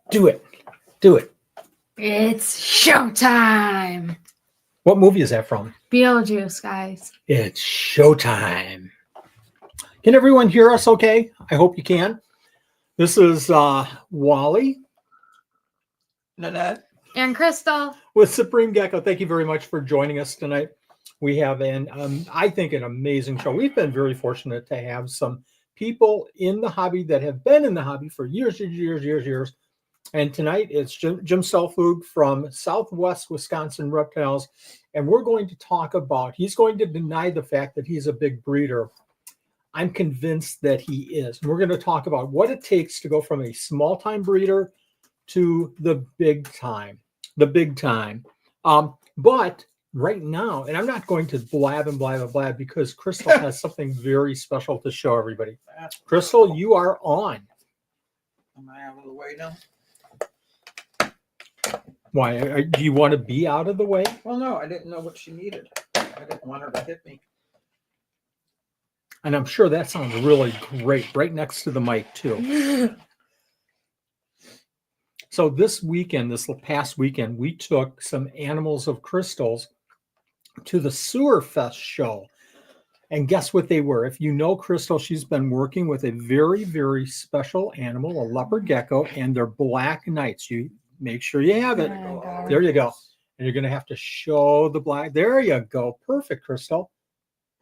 Do it. Do it. It's showtime. What movie is that from? Beetlejuice, guys. It's showtime. Can everyone hear us okay? I hope you can. This is Wally. Nanette. And Crystal. With Supreme Gecko. Thank you very much for joining us tonight. We have I think, an amazing show. We've been very fortunate to have some people in the hobby that have been in the hobby for years. And tonight it's Jim Stelpflug from Southwest Wisconsin Reptiles. And we're going to talk about, he's going to deny the fact that he's a big breeder. I'm convinced that he is. And we're going to talk about what it takes to go from a small time breeder to the big time. But right now, and I'm not going to blab because Crystal has something very special to show everybody. Crystal, you are on. Am I out of the way now? Why? Do you want to be out of the way? Well, no, I didn't know what she needed. I didn't want her to hit me. And I'm sure that sounds really great, right next to the mic, too. So this past weekend, we took some animals of Crystal's to the Sewer Fest show. And guess what they were? If you know Crystal, she's been working with a very, very special animal, a leopard gecko, and they're black knights. You make sure you have it. There you go. And you're going to have to show the black. There you go. Perfect, Crystal.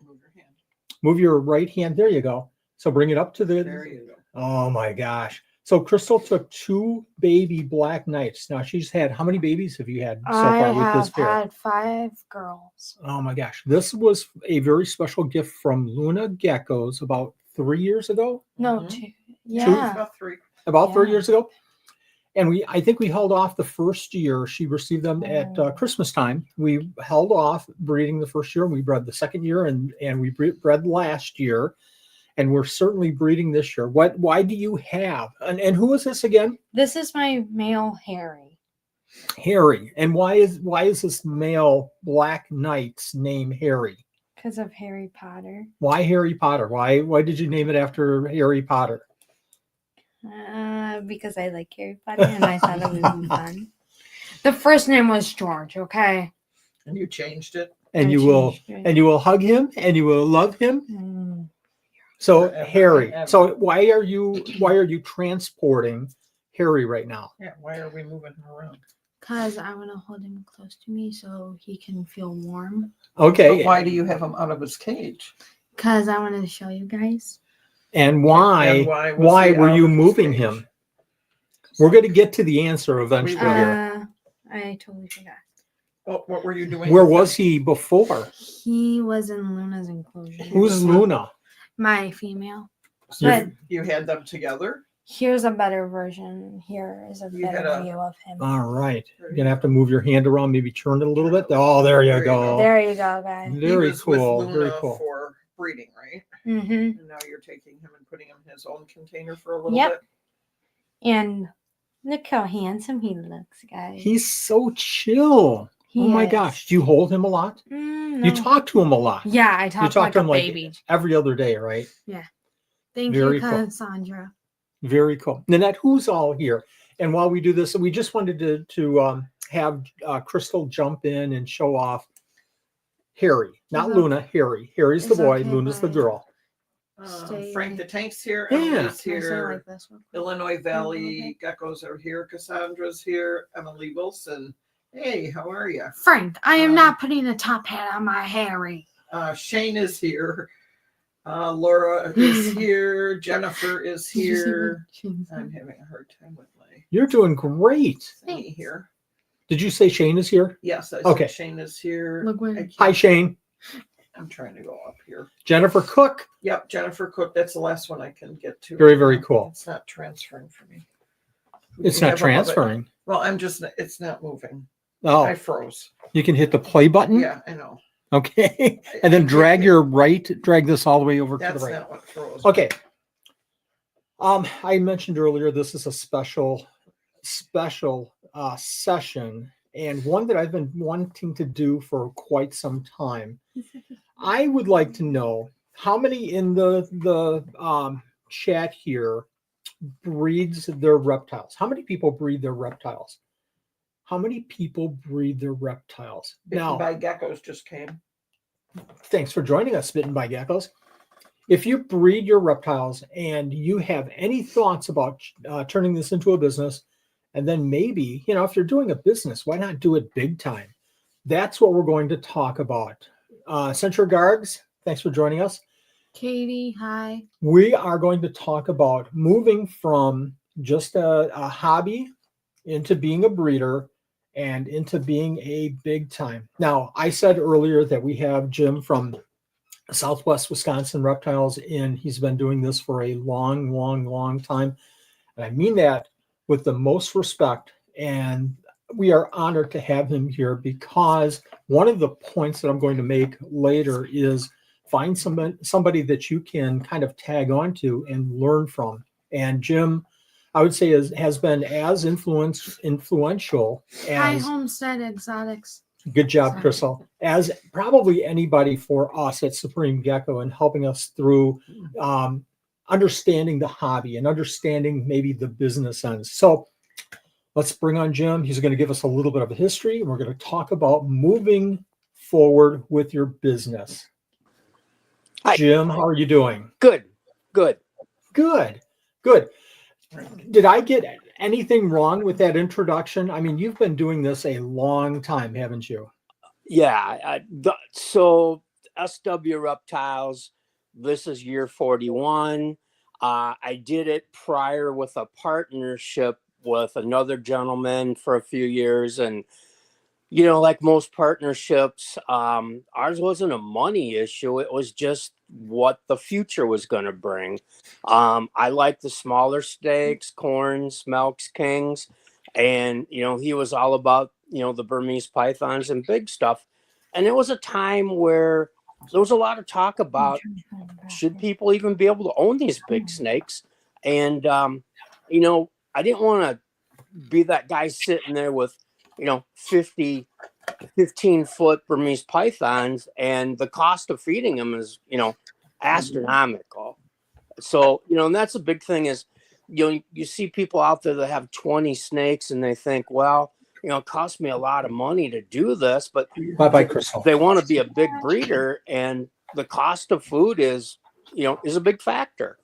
Move your hand. Move your right hand. There you go. So bring it up to the. There you go. Oh my gosh. So Crystal took 2 baby black knights. Now she's had, how many babies have you had so far with this pair? I have had 5 girls. Oh my gosh. This was a very special gift from Luna Geckos about 3 years ago. No, Mhm. 2. Yeah. About 3. About 3 Yeah. years ago. And I think we held off the first year. She received them at Christmas time. We held off breeding the first year, and we bred the second year, and we bred last year. And we're certainly breeding this year. Why do you have? And who is this again? This is my male Harry. Harry. And why is this male black knight's name Harry? Because of Harry Potter. Why Harry Potter? Why did you name it after Harry Potter? Because I like Harry Potter and I thought it would be fun. The first name was George, okay? And you changed it? And I you will hug him and you will love him. Mm. So Forever Harry. and ever. So why are you transporting Harry right now? Yeah, why are we moving him around? Because I want to hold him close to me so he can feel warm. Okay. But why do you have him out of his cage? Because I wanted to show you guys. And why And why was he were out you of his moving cage? him? We're going to get to the answer eventually. I totally forgot. What were you doing? Where with was him? he before? He was in Luna's enclosure. Who's Luna? My female. So But you had them together? here's a better version. Here is a You had better a- view of him. All right. You're going to have to move your hand around, maybe turn it a little bit. Oh, there you go. There you go, guys. He Very was with cool. Luna Very cool. for breeding, right? Mm-hmm. And now you're taking him and putting him in his own container for a little Yep. bit? And look how handsome he looks, guys. He's so chill. Oh my is. gosh. Do you hold him a lot? No. You talk to him a lot. Yeah, I You talk talk like to a him like baby. every other day, right? Thank Very you, cool. Cassandra. Very cool. Nanette, who's all here? And while we do this, we just wanted to have Crystal jump in and show off Harry, not Is Luna, Harry. Harry's the is boy, okay, Luna's the bye. girl. Stay Frank away. the Tank's here. Yeah. Emily's Can I say it here. like this real quick? Illinois Valley Geckos are here. Cassandra's here. Emily Wilson. Hey, how are you? Frank, I am not putting a top hat on my Harry. Shane is here. Laura is here. Jennifer is here. I'm having a hard time with my You're doing great. thingy here. Did you say Shane is here? Yes, I Okay. said Shane is here. Look where- I can't- Hi, Shane. I'm trying to go up here. Jennifer Cook. Yep, Jennifer Cook. That's the last one I can get to. Very, very cool. It's not transferring for me. It's We not have above it. transferring. Well, it's not moving. Oh, I froze. you can hit the play button. Yeah, I know. Okay. And then drag this all the way over to That's the right. not what froze. Okay. I mentioned earlier, this is a special session, and one that I've been wanting to do for quite some time. I would like to know how many in the chat here breeds their reptiles? How many people breed their reptiles? How many people breed their reptiles? Bitten Now, by geckos just came. thanks for joining us, Bitten by Geckos. If you breed your reptiles and you have any thoughts about turning this into a business, and then maybe, if you're doing a business, why not do it big time? That's what we're going to talk about. Central Gargs, thanks for joining us. Katie, hi. We are going to talk about moving from just a hobby into being a breeder and into being a big time. Now, I said earlier that we have Jim from Southwest Wisconsin Reptiles in. He's been doing this for a long, long, long time. And I mean that with the most respect. And we are honored to have him here because one of the points that I'm going to make later is find somebody that you can kind of tag onto and learn from. And Jim, I would say, has been as influential Hi, as Homestead Exotics. good job, Sorry. Crystal, as probably anybody for us at Supreme Gecko and helping us through understanding the hobby and understanding maybe the business ends. So let's bring on Jim. He's going to give us a little bit of a history, and we're going to talk about moving forward with your business. Hi. Jim, how are you doing? Good. Good. Did I get anything wrong with that introduction? I mean, you've been doing this a long time, haven't you? Yeah. So SWWR Reptiles, this is year 41. I did it prior with a partnership with another gentleman for a few years. And, like most partnerships, ours wasn't a money issue. It was just what the future was going to bring. I like the smaller steaks, corns, milks, kings. And, he was all about, the Burmese pythons and big stuff. And it was a time where there was a lot of talk about, should people even be able to own these big snakes? And, I didn't want to be that guy sitting there with, 15-foot Burmese pythons, and the cost of feeding them is, astronomical. So, and that's a big thing is, you see people out there that have 20 snakes and they think, well, it cost me a lot of money to do this, but Bye-bye, Crystal. they want to be a big breeder, and the cost of food is a big factor.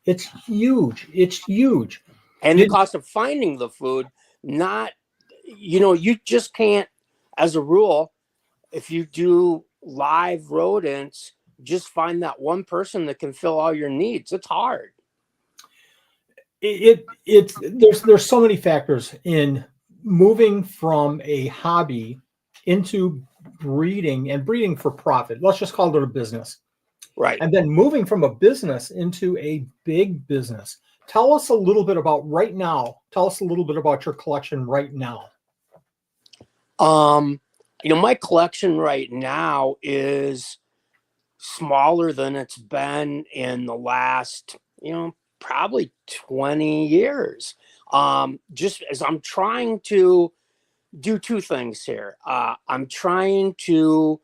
It's huge. And the cost of finding the food, not, you just can't, as a rule, if you do live rodents, just find that one person that can fill all your needs. It's hard. There's so many factors in moving from a hobby into breeding for profit. Let's just call it a business. Right. And then moving from a business into a big business. Tell us a little bit about right now. Tell us a little bit about your collection right now. My collection right now is smaller than it's been in the last, probably 20 years. Just as I'm trying to do two things here. I'm trying to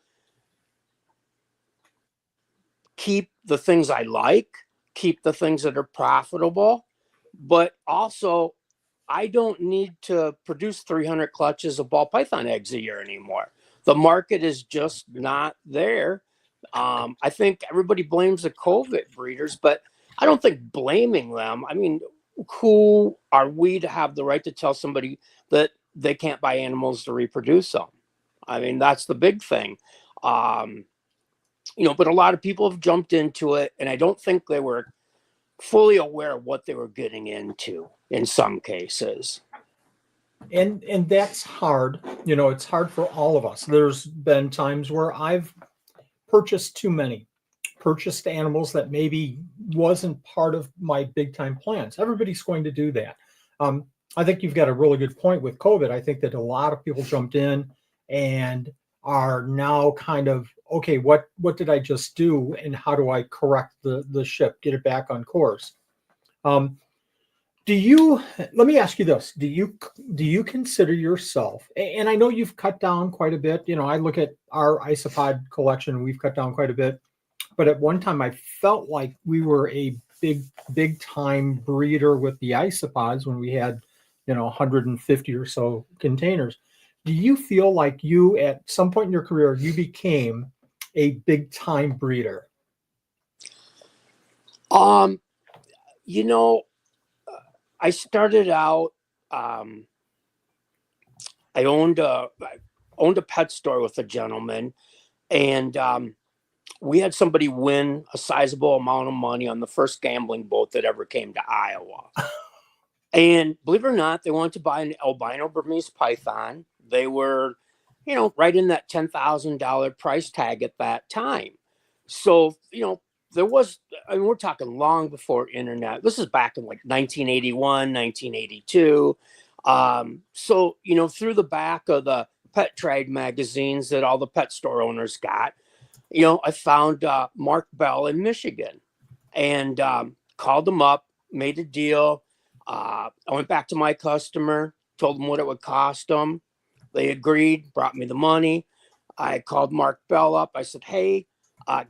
keep the things I like, keep the things that are profitable, but also I don't need to produce 300 clutches of ball python eggs a year anymore. The market is just not there. I think everybody blames the COVID breeders, but I don't think blaming them. I mean, who are we to have the right to tell somebody that they can't buy animals to reproduce them? I mean, that's the big thing. But a lot of people have jumped into it, and I don't think they were fully aware of what they were getting into in some cases. And that's hard. It's hard for all of us. There's been times where I've purchased animals that maybe wasn't part of my big time plans. Everybody's going to do that. I think you've got a really good point with COVID. I think that a lot of people jumped in and are now kind of, okay, what did I just do, and how do I correct the ship, get it back on course? Let me ask you this. Do you consider yourself, and I know you've cut down quite a bit, I look at our isopod collection, we've cut down quite a bit, but at one time I felt like we were a big time breeder with the isopods when we had, 150 or so containers. Do you feel like you, at some point in your career, you became a big time breeder? You know, I started out. I owned a pet store with a gentleman, and we had somebody win a sizable amount of money on the first gambling boat that ever came to Iowa. And believe it or not, they wanted to buy an albino Burmese python. They were, right in that $10,000 price tag at that time. So, there was, we're talking long before internet. This is back in like 1981, 1982. So, through the back of the pet trade magazines that all the pet store owners got, I found Mark Bell in Michigan and called him up, made a deal. I went back to my customer, told them what it would cost them. They agreed, brought me the money. I called Mark Bell up. I said, hey,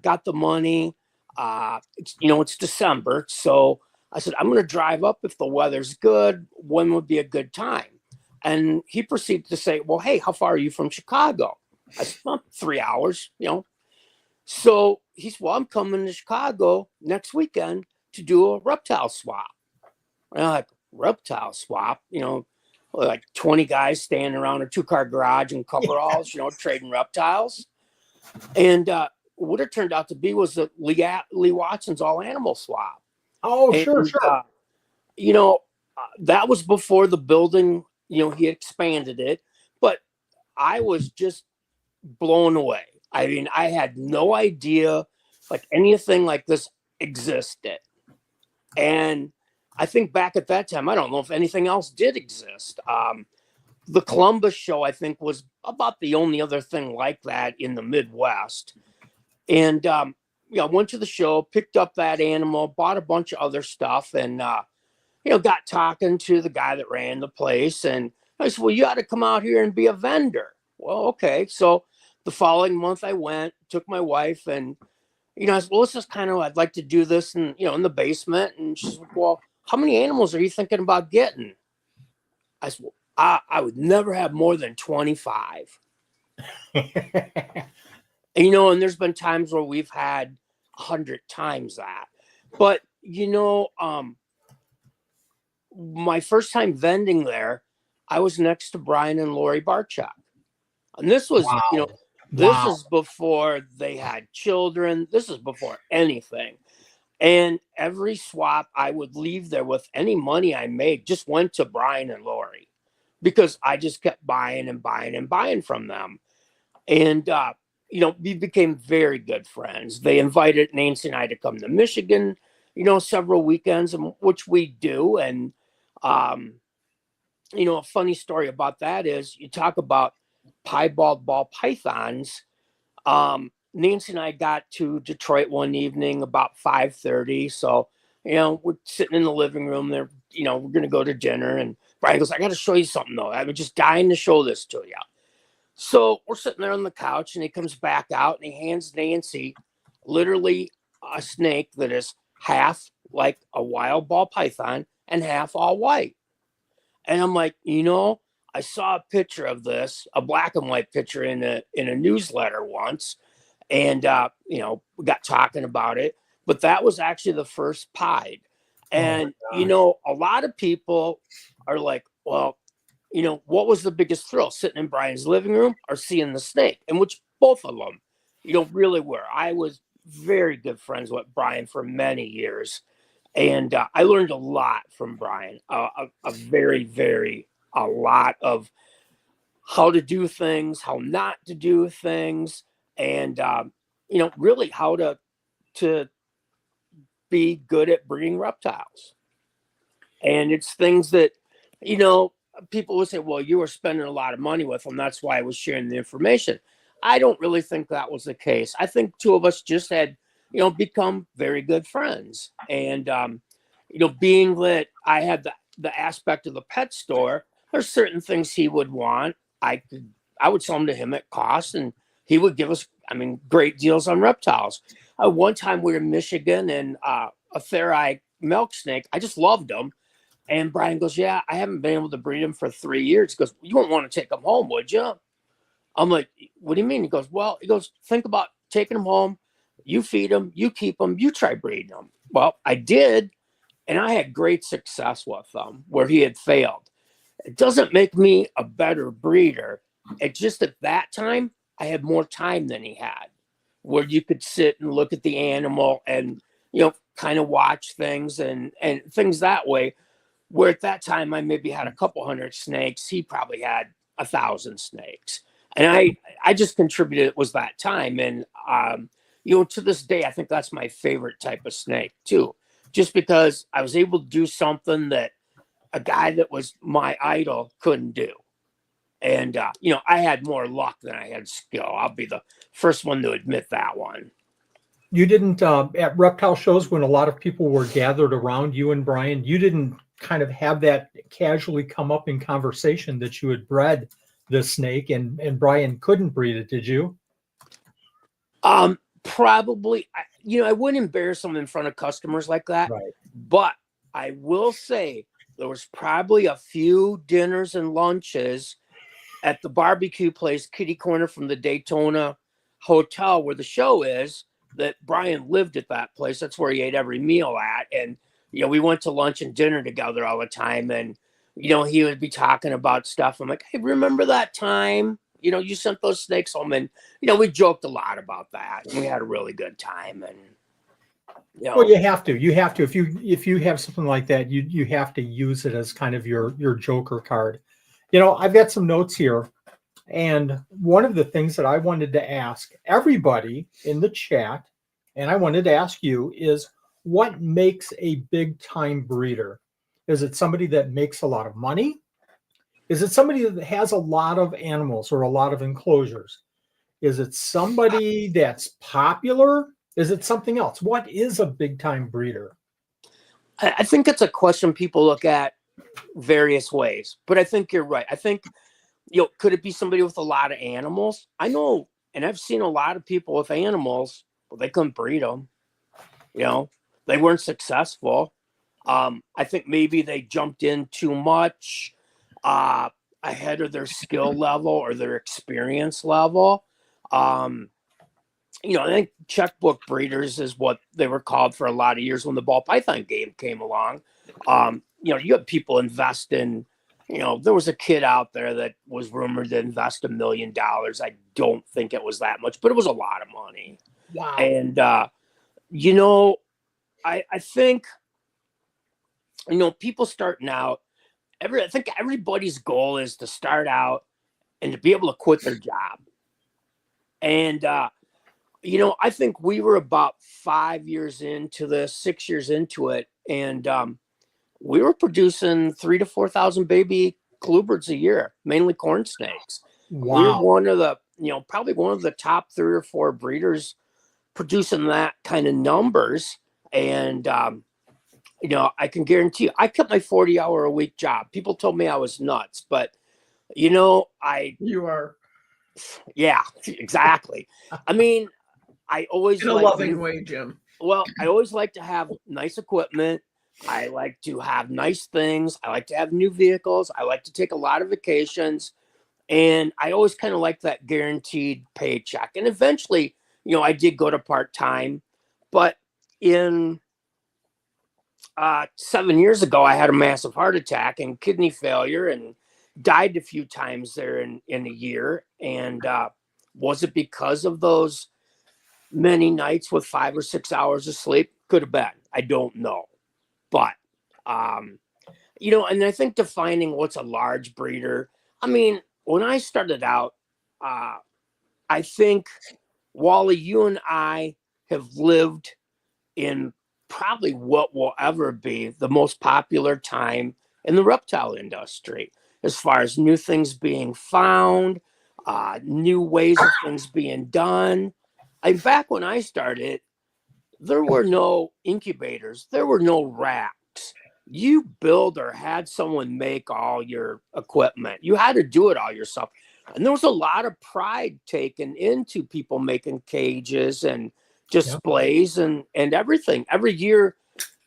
got the money. It's December. So I said, I'm going to drive up if the weather's good. When would be a good time? And he proceeded to say, well, hey, how far are you from Chicago? I said, well, 3 hours, So he said, well, I'm coming to Chicago next weekend to do a reptile swap. And I'm like, reptile swap, like 20 guys standing around a 2-car garage in coveralls, trading reptiles. And what it turned out to be was the Lee Watson's all animal swap. Oh, And, sure. That was before the building, he expanded it, but I was just blown away. I mean, I had no idea like anything like this existed. And I think back at that time, I don't know if anything else did exist. The Columbus show, I think, was about the only other thing like that in the Midwest. And, I went to the show, picked up that animal, bought a bunch of other stuff, and, got talking to the guy that ran the place. And I said, well, you ought to come out here and be a vendor. Well, okay. So the following month I went, took my wife, and, I said, well, this is I'd like to do this in the basement. And she's like, well, how many animals are you thinking about getting? I said, well, I would never have more than 25. And there's been times where we've had 100 times that. But, my first time vending there, I was next to Brian and Lori Barchuk. And this was, Wow. this is before they had children. This is before anything. And every swap I would leave there with any money I made just went to Brian and Lori because I just kept buying and buying and buying from them. And, we became very good friends. They invited Nancy and I to come to Michigan, several weekends, which we do. And, a funny story about that is you talk about piebald ball pythons. Nancy and I got to Detroit one evening about 5:30. So, we're sitting in the living room there, we're going to go to dinner. And Brian goes, I got to show you something though. I'm just dying to show this to you. So we're sitting there on the couch and he comes back out and he hands Nancy literally a snake that is half like a wild ball python and half all white. And I'm like, I saw a picture of this, a black and white picture in a newsletter once. And, we got talking about it, but that was actually the first pied. And, a lot of people are like, well, what was the biggest thrill, sitting in Brian's living room or seeing the snake? And which both of them, really were. I was very good friends with Brian for many years. And I learned a lot from Brian, a lot of how to do things, how not to do things, and, really how to be good at breeding reptiles. And it's things that, people would say, well, you were spending a lot of money with them. That's why I was sharing the information. I don't really think that was the case. I think two of us just had, become very good friends. And, being that I had the aspect of the pet store, there's certain things he would want. I would sell them to him at cost, and he would give us, great deals on reptiles. One time we were in Michigan, and a fair eye milk snake. I just loved them. And Brian goes, yeah, I haven't been able to breed them for 3 years. He goes, you wouldn't want to take them home, would you? I'm like, what do you mean? He goes, well, think about taking them home. You feed them, you keep them, you try breeding them. Well, I did. And I had great success with them where he had failed. It doesn't make me a better breeder. It's just at that time, I had more time than he had, where you could sit and look at the animal and, kind of watch things and things that way. Where at that time, I maybe had a couple hundred snakes. He probably had 1,000 snakes. And I just contributed, it was that time. And, to this day, I think that's my favorite type of snake too, just because I was able to do something that a guy that was my idol couldn't do. And, I had more luck than I had skill. I'll be the first one to admit that one. You didn't, at reptile shows when a lot of people were gathered around you and Brian, you didn't kind of have that casually come up in conversation that you had bred the snake and Brian couldn't breed it, did you? Probably, I wouldn't embarrass them in front of customers like that. Right. But I will say there was probably a few dinners and lunches at the barbecue place, kitty corner from the Daytona Hotel where the show is, that Brian lived at that place. That's where he ate every meal at. And, we went to lunch and dinner together all the time. And, he would be talking about stuff. I'm like, hey, remember that time, you sent those snakes home? And, we joked a lot about that. And we had a really good time. And, Well, you have to. If you have something like that, you have to use it as kind of your joker card. I've got some notes here. And one of the things that I wanted to ask everybody in the chat, and I wanted to ask you, is what makes a big time breeder? Is it somebody that makes a lot of money? Is it somebody that has a lot of animals or a lot of enclosures? Is it somebody that's popular? Is it something else? What is a big time breeder? I think it's a question people look at various ways, but I think you're right. I think, could it be somebody with a lot of animals? I know, and I've seen a lot of people with animals, but they couldn't breed them. They weren't successful. I think maybe they jumped in too much ahead of their skill level or their experience level. I think checkbook breeders is what they were called for a lot of years when the ball python game came along. You have people invest in, there was a kid out there that was rumored to invest $1 million. I don't think it was that much, but it was a lot of money. Wow. And, I think, people starting out, I think everybody's goal is to start out and to be able to quit their job. And, I think we were about 5 years into this, 6 years into it. And, we were producing 3,000 to 4,000 baby bluebirds a year, mainly corn snakes. Wow. We were one of the, probably one of the top 3 or 4 breeders producing that kind of numbers. And, I can guarantee you, I kept my 40-hour-a-week job. People told me I was nuts, but, you are. Yeah, exactly. I mean, I always In a loving way, Jim. Well, I always like to have nice equipment. I like to have nice things. I like to have new vehicles. I like to take a lot of vacations. And I always kind of like that guaranteed paycheck. And eventually, I did go to part-time. But in 7 years ago, I had a massive heart attack and kidney failure and died a few times there in a year. And was it because of those many nights with 5 or 6 hours of sleep? Could have been. I don't know. But, and I think defining what's a large breeder, I mean, when I started out, I think, Wally, you and I have lived in probably what will ever be the most popular time in the reptile industry, as far as new things being found, new ways of things being done. Back when I started, there were no incubators. There were no racks. You build or had someone make all your equipment. You had to do it all yourself. And there was a lot of pride taken into people making cages and displays and everything. Every year,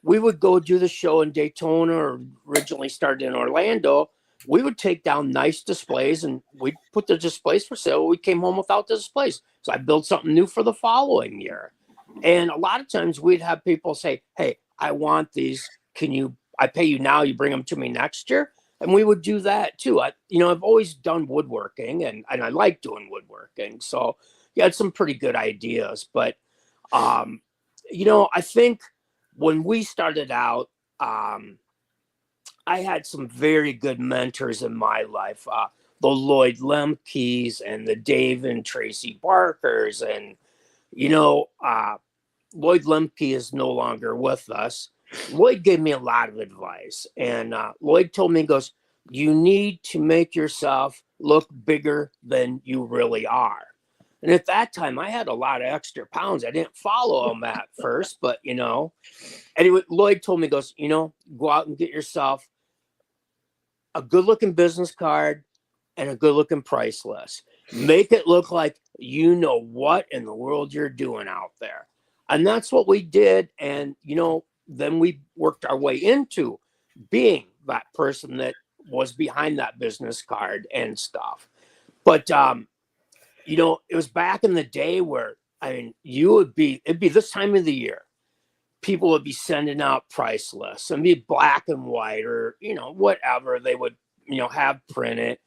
we would go do the show in Daytona, or originally started in Orlando. We would take down nice displays and we'd put the displays for sale. We came home without the displays. So I built something new for the following year. And a lot of times we'd have people say, hey, I want these. I pay you now, you bring them to me next year. And we would do that too. I've always done woodworking and I like doing woodworking. So you had some pretty good ideas. But, I think when we started out, I had some very good mentors in my life. The Lloyd Lemkes and the Dave and Tracy Barkers. And, Lloyd Lemke is no longer with us. Lloyd gave me a lot of advice. And Lloyd told me, he goes, you need to make yourself look bigger than you really are. And at that time, I had a lot of extra pounds. I didn't follow him at first, but, anyway, Lloyd told me, he goes, go out and get yourself a good-looking business card and a good-looking price list. Make it look like you know what in the world you're doing out there. And that's what we did. And, then we worked our way into being that person that was behind that business card and stuff. But, it was back in the day where, it'd be this time of the year. People would be sending out price lists and be black and white or, whatever they would, have printed.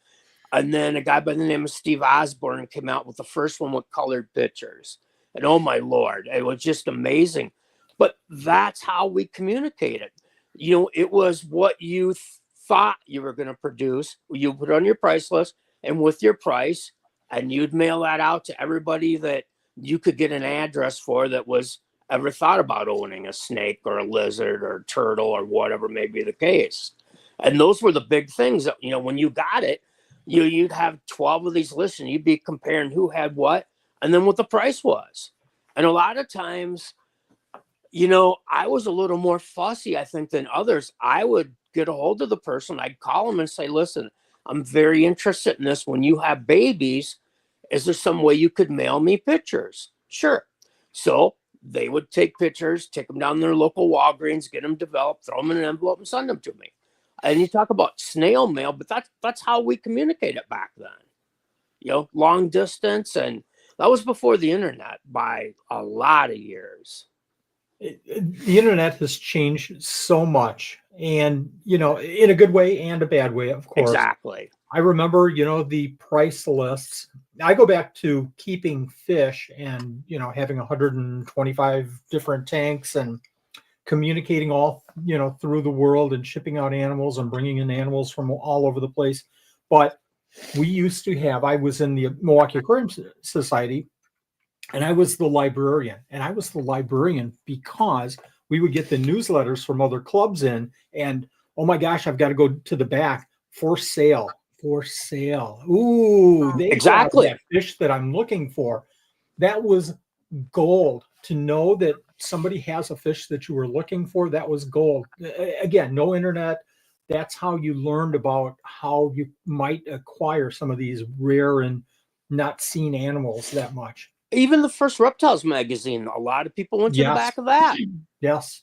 And then a guy by the name of Steve Osborne came out with the first one with colored pictures. And oh my Lord, it was just amazing. But that's how we communicated. It was what you thought you were going to produce. You put on your price list and with your price, and you'd mail that out to everybody that you could get an address for that was ever thought about owning a snake or a lizard or a turtle or whatever may be the case. And those were the big things that, when you got it, you'd have 12 of these lists and you'd be comparing who had what and then what the price was. And a lot of times, I was a little more fussy, I think, than others. I would get a hold of the person. I'd call them and say, listen, I'm very interested in this. When you have babies, is there some way you could mail me pictures? Sure. So they would take pictures, take them down to their local Walgreens, get them developed, throw them in an envelope and send them to me. And you talk about snail mail, but that's how we communicated back then. Long distance. And that was before the internet by a lot of years. The internet has changed so much, and in a good way and a bad way, of course. Exactly. I remember the price lists. I go back to keeping fish and having 125 different tanks and communicating all through the world and shipping out animals and bringing in animals from all over the place. But we used to have, I was in the Milwaukee Aquarium Society, and I was the librarian. And I was the librarian because we would get the newsletters from other clubs in, and oh my gosh, I've got to go to the back. For sale. Ooh, they exactly. That fish that I'm looking for. That was gold. To know that somebody has a fish that you were looking for, that was gold. Again, no internet. That's how you learned about how you might acquire some of these rare and not seen animals that much. Even the first Reptiles magazine, a lot of people went to the back of that. Yes.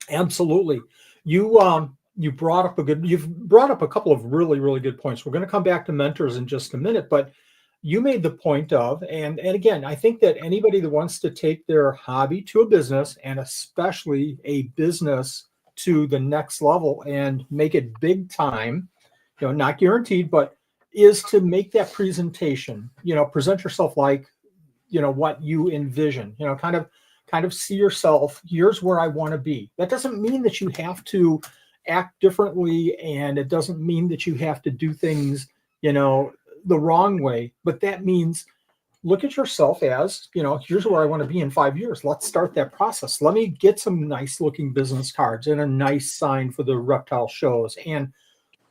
Absolutely. You've brought up a couple of really, really good points. We're going to come back to mentors in just a minute, but you made the point of, and again, I think that anybody that wants to take their hobby to a business, and especially a business to the next level and make it big time, not guaranteed, but is to make that presentation, present yourself like, what you envision, kind of see yourself, here's where I want to be. That doesn't mean that you have to act differently, and it doesn't mean that you have to do things, the wrong way, but that means look at yourself as, here's where I want to be in 5 years. Let's start that process. Let me get some nice looking business cards and a nice sign for the reptile shows, and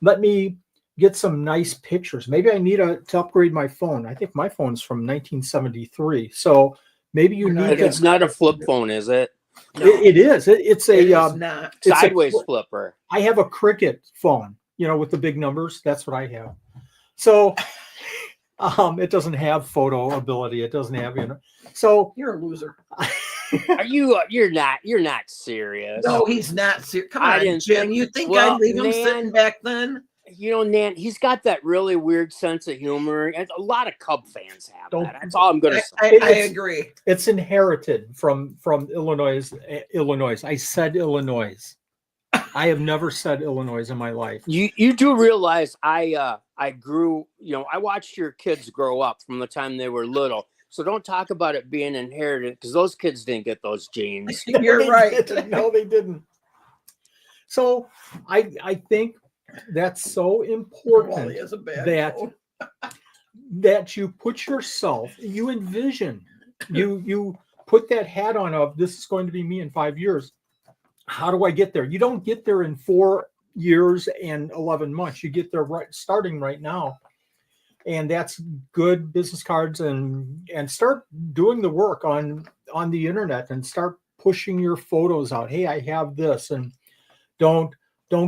let me get some nice pictures. Maybe I need to upgrade my phone. I think my phone's from 1973. So maybe you need It's not a flip phone, is it? No, it is. It's not. Sideways flipper. I have a Cricket phone, with the big numbers. That's what I have. So it doesn't have photo ability. It doesn't have, So You're a loser. Are you? You're not serious. No, he's not serious. Come I on, didn't Jim. think- You think well, I'd leave him Nan- sitting back then? You know, Nan, he's got that really weird sense of humor, and a lot of Cub fans have Don't- that. That's all I'm gonna say. I It's- agree. It's inherited from Illinois. Illinois. I said Illinois. I have never said Illinois in my life. You do realize I grew, I watched your kids grow up from the time they were little. So don't talk about it being inherited, because those kids didn't get those genes. You're They right. didn't. No, they didn't. So I think that's so important Wally is a bad that boy. that you put yourself, you envision, you put that hat on of this is going to be me in 5 years. How do I get there? You don't get there in 4 years and 11 months. You get there starting right now. And that's good business cards, and start doing the work on the internet and start pushing your photos out. Hey, I have this, and don't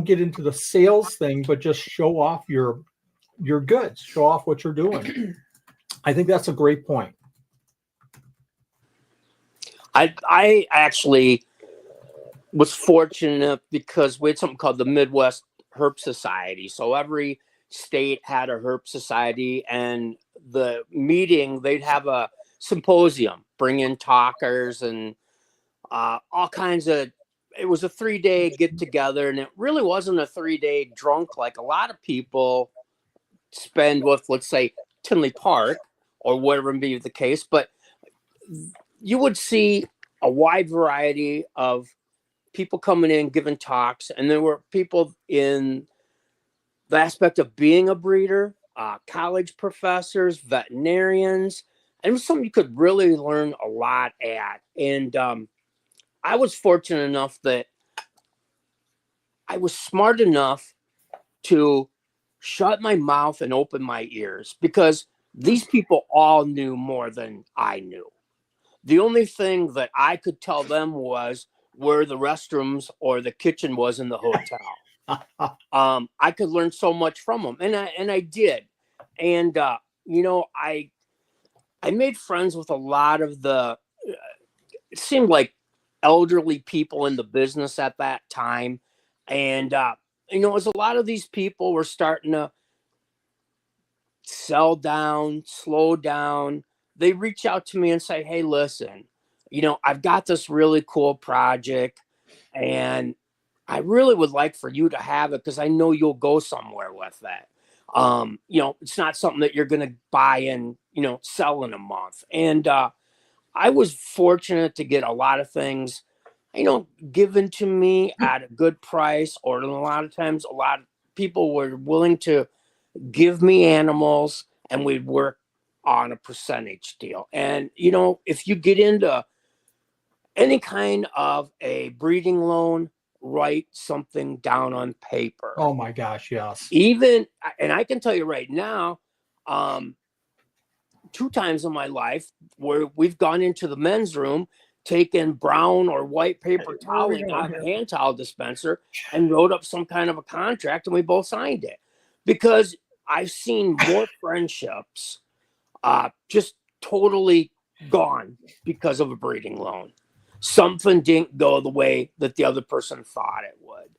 get into the sales thing, but just show off your goods, show off what you're doing. I think that's a great point. I actually was fortunate because we had something called the Midwest Herp Society. So every state had a herp society, and the meeting, they'd have a symposium, bring in talkers and all kinds of, it was a 3-day get together, and it really wasn't a 3-day drunk like a lot of people spend with, let's say, Tinley Park or whatever may be the case. But you would see a wide variety of people coming in giving talks, and there were people in the aspect of being a breeder, college professors, veterinarians, and it was something you could really learn a lot at. And I was fortunate enough that I was smart enough to shut my mouth and open my ears, because these people all knew more than I knew. The only thing that I could tell them was where the restrooms or the kitchen was in the hotel. I could learn so much from them, and I did. And I made friends with a lot of the, it seemed like elderly people in the business at that time. And as a lot of these people were starting to sell down, slow down, they reach out to me and say, hey, listen, I've got this really cool project, and I really would like for you to have it, because I know you'll go somewhere with that. It's not something that you're going to buy and, sell in a month. And I was fortunate to get a lot of things, given to me at a good price, or a lot of times a lot of people were willing to give me animals, and we'd work on a percentage deal. And, if you get into any kind of a breeding loan, write something down on paper. Oh my gosh, yes. Even, and I can tell you right now, 2 times in my life where we've gone into the men's room, taken brown or white paper toweling out of a hand towel dispenser and wrote up some kind of a contract, and we both signed it. Because I've seen more friendships just totally gone because of a breeding loan. Something didn't go the way that the other person thought it would.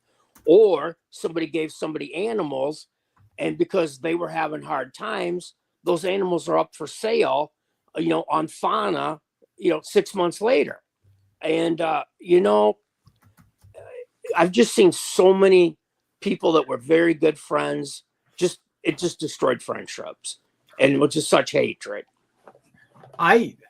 Or somebody gave somebody animals, and because they were having hard times, those animals are up for sale, on Fauna, 6 months later. And, I've just seen so many people that were very good friends. It just destroyed friendships, and with just such hatred.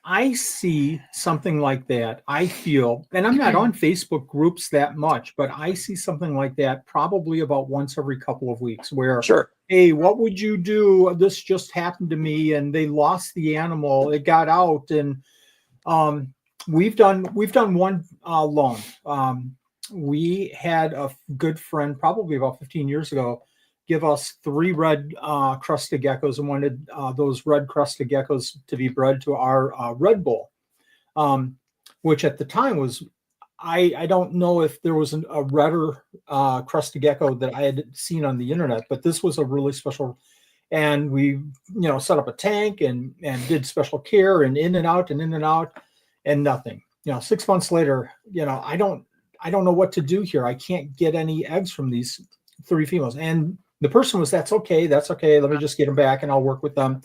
I see something like that. I feel, and I'm not on Facebook groups that much, but I see something like that probably about once every couple of weeks, where, Sure. hey, what would you do? This just happened to me, and they lost the animal. It got out, and we've done one loan. We had a good friend probably about 15 years ago give us 3 red crested geckos, and wanted those red crested geckos to be bred to our Red Bull, which at the time was, I don't know if there was a redder crested gecko that I had seen on the internet, but this was a really special. And we, set up a tank and did special care, and in and out and nothing. 6 months later, I don't know what to do here. I can't get any eggs from these 3 females. And the person was, that's okay. Let me just get them back and I'll work with them.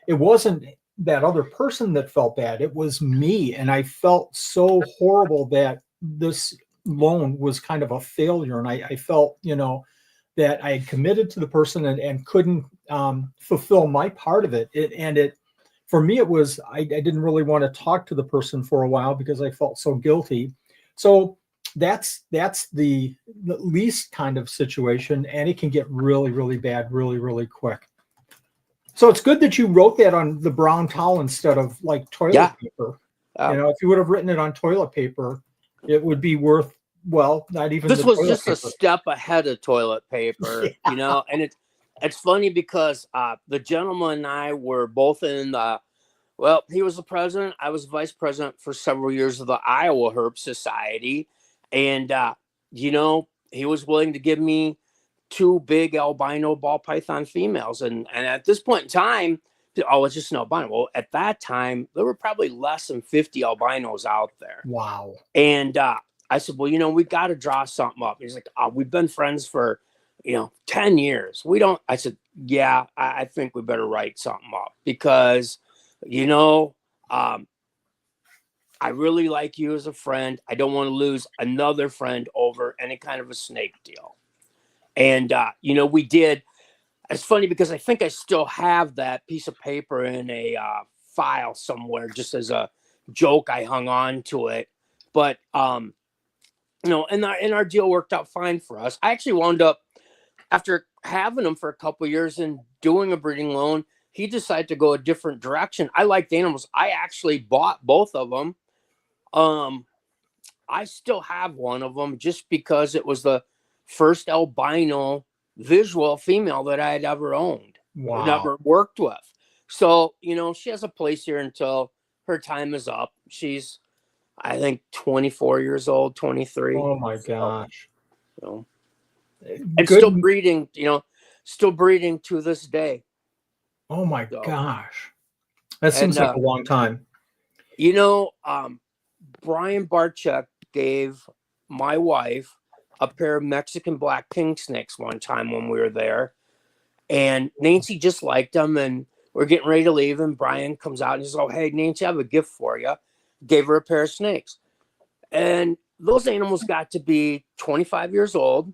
It wasn't that other person that felt bad. It was me. And I felt so horrible that this loan was kind of a failure. And I felt, that I had committed to the person and couldn't fulfill my part of it. For me, it was, I didn't really want to talk to the person for a while because I felt so guilty. So that's the least kind of situation, and it can get really, really bad really, really quick. So it's good that you wrote that on the brown towel instead of like toilet paper. If you would have written it on toilet paper, it would be worth, well, not even. This was just a step ahead of toilet paper, and it's funny because the gentleman and I were both in he was the president. I was vice president for several years of the Iowa Herp Society. And, he was willing to give me 2 big albino ball python females. And at this point in time, it's just an albino. Well, at that time, there were probably less than 50 albinos out there. Wow. And I said, well, we got to draw something up. He's like, we've been friends for, 10 years. I said, yeah, I think we better write something up because, I really like you as a friend. I don't want to lose another friend over any kind of a snake deal. And, we did. It's funny because I think I still have that piece of paper in a file somewhere, just as a joke. I hung on to it. But, and our deal worked out fine for us. I actually wound up, after having him for a couple of years and doing a breeding loan, he decided to go a different direction. I liked animals. I actually bought both of them. I still have one of them just because it was the first albino visual female that I had ever owned. Wow. Never worked with. So, she has a place here until her time is up. She's, I think, 24 years old, 23. Oh my gosh. And still breeding, to this day. Oh my gosh. That seems like a long time. Brian Barczyk gave my wife a pair of Mexican black king snakes one time when we were there. And Nancy just liked them. And we're getting ready to leave. And Brian comes out and says, oh, hey, Nancy, I have a gift for you. Gave her a pair of snakes. And those animals got to be 25 years old.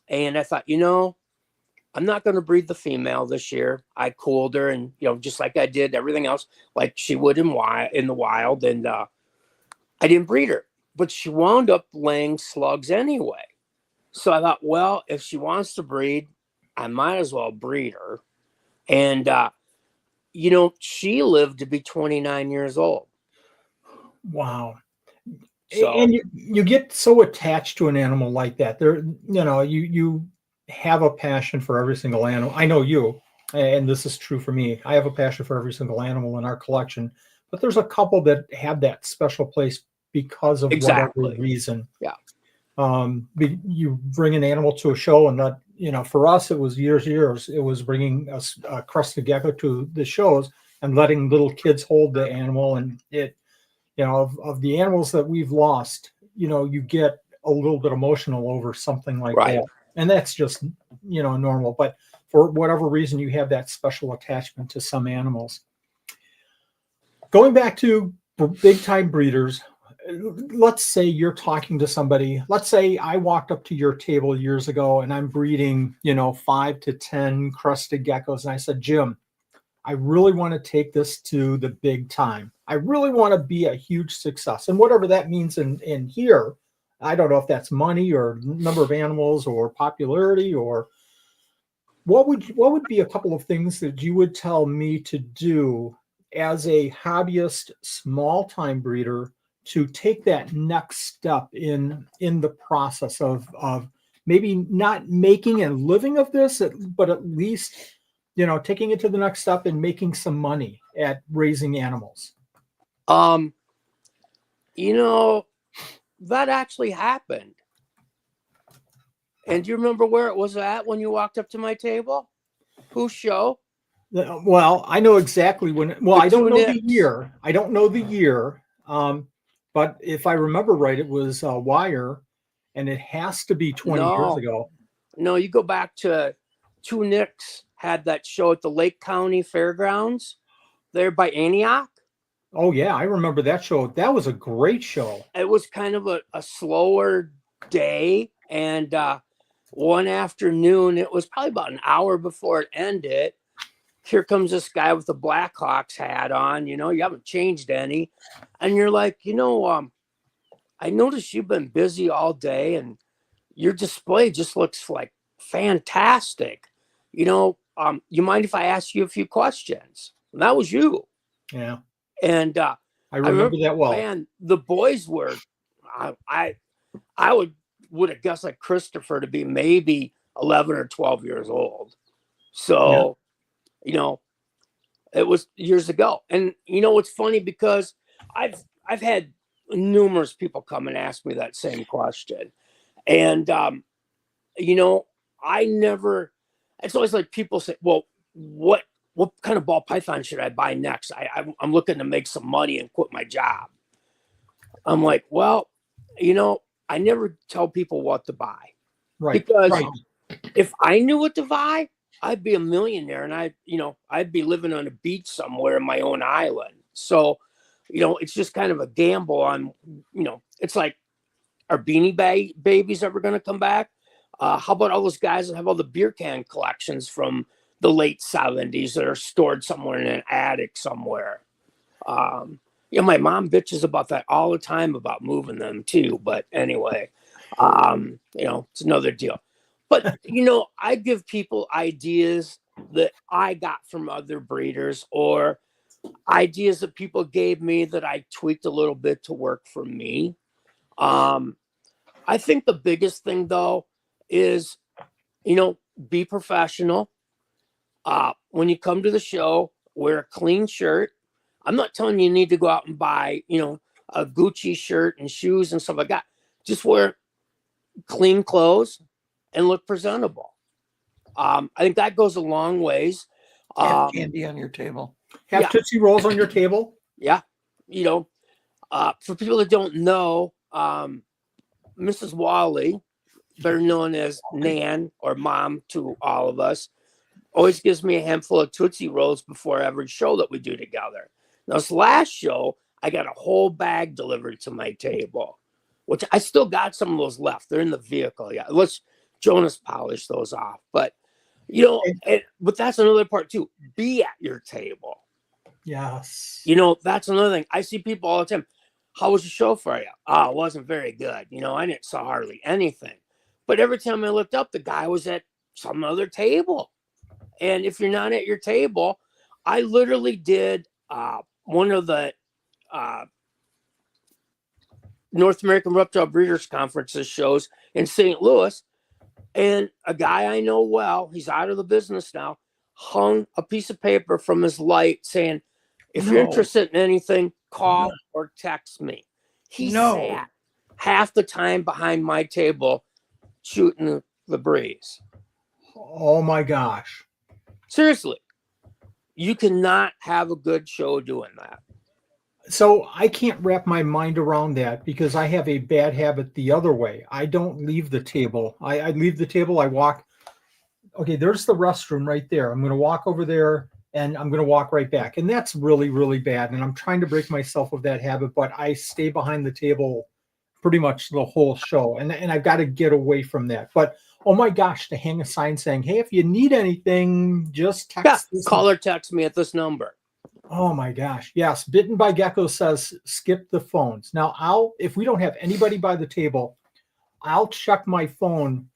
And I thought, I'm not going to breed the female this year. I cooled her and, just like I did everything else, like she would in the wild. And I didn't breed her, but she wound up laying slugs anyway. So I thought, well, if she wants to breed, I might as well breed her. And, she lived to be 29 years old. Wow. So, and you get so attached to an animal like that. You have a passion for every single animal. I know you, and this is true for me. I have a passion for every single animal in our collection, but there's a couple that have that special place because of whatever reason. Yeah. You bring an animal to a show, and that, for us, it was years. It was bringing a crested gecko to the shows and letting little kids hold the animal. And it, of the animals that we've lost, you get a little bit emotional over something like that. And that's just, normal. But for whatever reason, you have that special attachment to some animals. Going back to big time breeders, let's say you're talking to somebody. Let's say I walked up to your table years ago and I'm breeding, 5 to 10 crested geckos. And I said, Jim, I really want to take this to the big time. I really want to be a huge success. And whatever that means in here, I don't know if that's money or number of animals or popularity, or what would be a couple of things that you would tell me to do as a hobbyist, small time breeder to take that next step in the process of maybe not making a living of this, but at least, taking it to the next step and making some money at raising animals? That actually happened. And do you remember where it was at when you walked up to my table? Whose show? Well, I know exactly when. Well, I don't know the year. but if I remember right, it was Wire, and it has to be 20 years No. ago. No, you go back to Two Nicks had that show at the Lake County Fairgrounds there by Antioch. Oh yeah, I remember that show. That was a great show. It was kind of a slower day, and one afternoon, it was probably about an hour before it ended. Here comes this guy with the Blackhawks hat on. You know, you haven't changed any, and you're like, I noticed you've been busy all day, and your display just looks like fantastic. You mind if I ask you a few questions? And that was you. Yeah, And I remember that well. Man, the boys were, I would have guessed like Christopher to be maybe 11 or 12 years old. So, it was years ago. And it's funny because I've had numerous people come and ask me that same question. And, I never, it's always like people say, well, what kind of ball python should I buy next? I'm looking to make some money and quit my job. I'm like, well, I never tell people what to buy. Right. Because right. if I knew what to buy, I'd be a millionaire, and I'd be living on a beach somewhere in my own island. So, it's just kind of a gamble on, it's like, are Beanie Babies ever going to come back? How about all those guys that have all the beer can collections from the late 70s that are stored somewhere in an attic somewhere? My mom bitches about that all the time about moving them too. But anyway, it's another deal. But, I give people ideas that I got from other breeders, or ideas that people gave me that I tweaked a little bit to work for me. I think the biggest thing, though, is, be professional. When you come to the show, wear a clean shirt. I'm not telling you need to go out and buy, a Gucci shirt and shoes and stuff like that. Just wear clean clothes and look presentable. I think that goes a long ways. Have candy on your table. Have Tootsie Rolls on your table. Yeah. For people that don't know, Mrs. Wally, better known as Nan or Mom to all of us, always gives me a handful of Tootsie Rolls before every show that we do together. Now, this last show, I got a whole bag delivered to my table, which I still got some of those left. They're in the vehicle. Yeah, let's Jonas polish those off. But, but that's another part too. Be at your table. Yes. That's another thing. I see people all the time. How was the show for you? Oh, it wasn't very good. I didn't saw hardly anything. But every time I looked up, the guy was at some other table. And if you're not at your table, I literally did one of the North American Reptile Breeders Conferences shows in St. Louis. And a guy I know well, he's out of the business now, hung a piece of paper from his light saying, if you're interested in anything, call or text me. He sat half the time behind my table shooting the breeze. Oh my gosh. Seriously, you cannot have a good show doing that. So I can't wrap my mind around that because I have a bad habit the other way. I don't leave the table. I leave the table. I walk. Okay, there's the restroom right there. I'm going to walk over there and I'm going to walk right back. And that's really, really bad. And I'm trying to break myself of that habit, but I stay behind the table pretty much the whole show. And I've got to get away from that. But oh my gosh, to hang a sign saying, hey, if you need anything, just text. Call or text me at this number. Oh my gosh. Yes. Bitten by Gecko says, skip the phones. Now if we don't have anybody by the table, I'll check my phone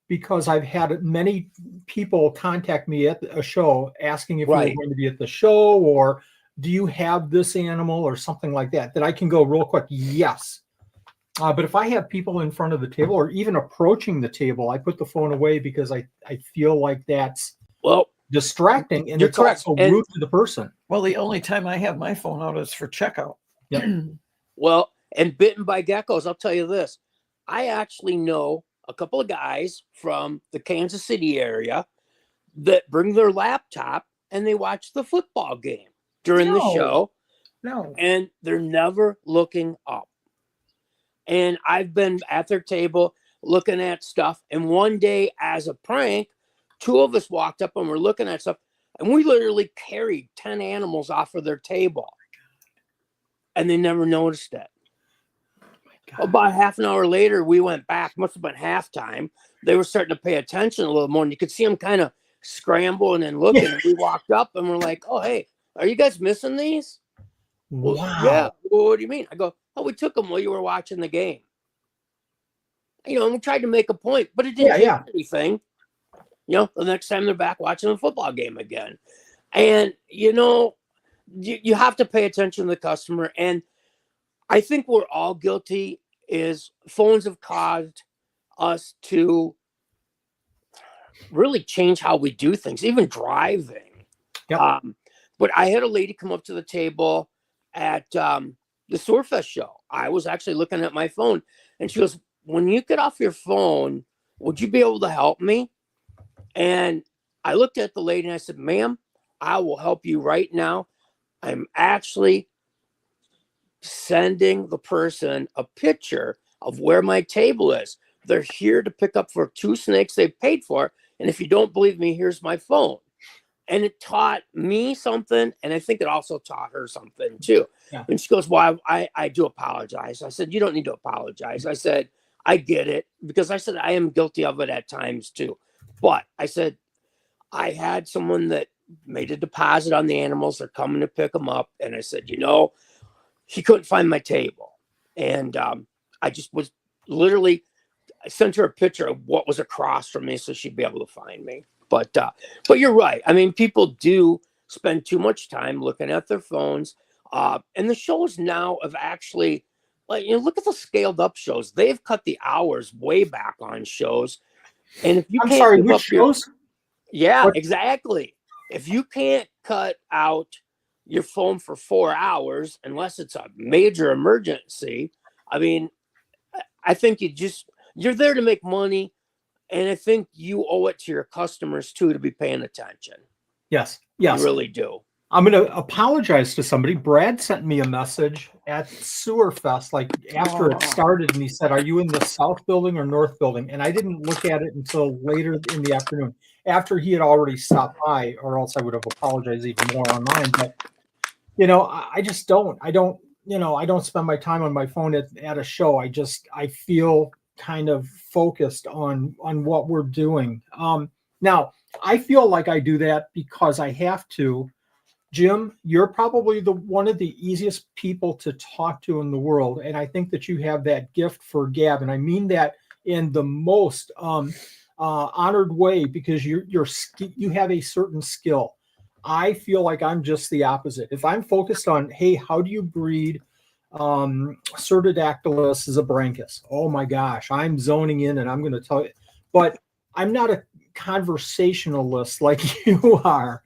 because I've had many people contact me at a show asking if we're going to be at the show, or do you have this animal or something like that I can go real quick. Yes. But if I have people in front of the table or even approaching the table, I put the phone away because I feel like that's distracting, and it's also rude to the person. Well, the only time I have my phone out is for checkout. Yep. Well, and bitten by geckos, I'll tell you this. I actually know a couple of guys from the Kansas City area that bring their laptop and they watch the football game during the show. No. and they're never looking up. And I've been at their table looking at stuff. And one day, as a prank, two of us walked up and we're looking at stuff, and we literally carried 10 animals off of their table. And they never noticed it. About half an hour later, we went back. Must have been halftime. They were starting to pay attention a little more, and you could see them kind of scrambling and looking. And we walked up and we're like, "Oh, hey, are you guys missing these?" Well, Wow. yeah. Well, what do you mean? I go, "Oh, we took them while you were watching the game." You know, and we tried to make a point, but it didn't change anything. You know, the next time they're back watching a football game again. And, you know, you have to pay attention to the customer. And I think we're all guilty. Is phones have caused us to really change how we do things, even driving. Yep. But I had a lady come up to the table at the Swordfest show. I was actually looking at my phone, and she goes, "When you get off your phone, would you be able to help me?" And I looked at the lady and I said, "Ma'am, I will help you right now. I'm actually sending the person a picture of where my table is. They're here to pick up for 2 snakes they paid for. And if you don't believe me, here's my phone." And it taught me something. And I think it also taught her something too. Yeah. And she goes, "Well, I do apologize." I said, "You don't need to apologize." I said, "I get it." Because I said, I am guilty of it at times too. But I said, I had someone that made a deposit on the animals. They're coming to pick them up. And I said, you know, he couldn't find my table. And I just was literally, I sent her a picture of what was across from me so she'd be able to find me. But you're right. I mean, people do spend too much time looking at their phones. And the shows now have actually, like, you know, look at the scaled up shows. They've cut the hours way back on shows. And if you I'm can't sorry, give which up shows? yeah, What? exactly. If you can't cut out your phone for 4 hours, unless it's a major emergency, I mean, I think you're there to make money. And I think you owe it to your customers too to be paying attention. Yes. You Yes. really do. I'm going to apologize to somebody. Brad sent me a message at Sewer Fest, like after it started, and he said, "Are you in the South building or North building?" And I didn't look at it until later in the afternoon, after he had already stopped by, or else I would have apologized even more on mine. But, you know, I just don't. I don't spend my time on my phone at a show. I feel kind of focused on what we're doing. Now, I feel like I do that because I have to. Jim, you're probably one of the easiest people to talk to in the world, and I think that you have that gift for gab, and I mean that in the most honored way, because you have a certain skill. I feel like I'm just the opposite. If I'm focused on, hey, how do you breed Cerdodactylus zabranchus? Oh my gosh, I'm zoning in, and I'm going to tell you, but I'm not a conversationalist like you are.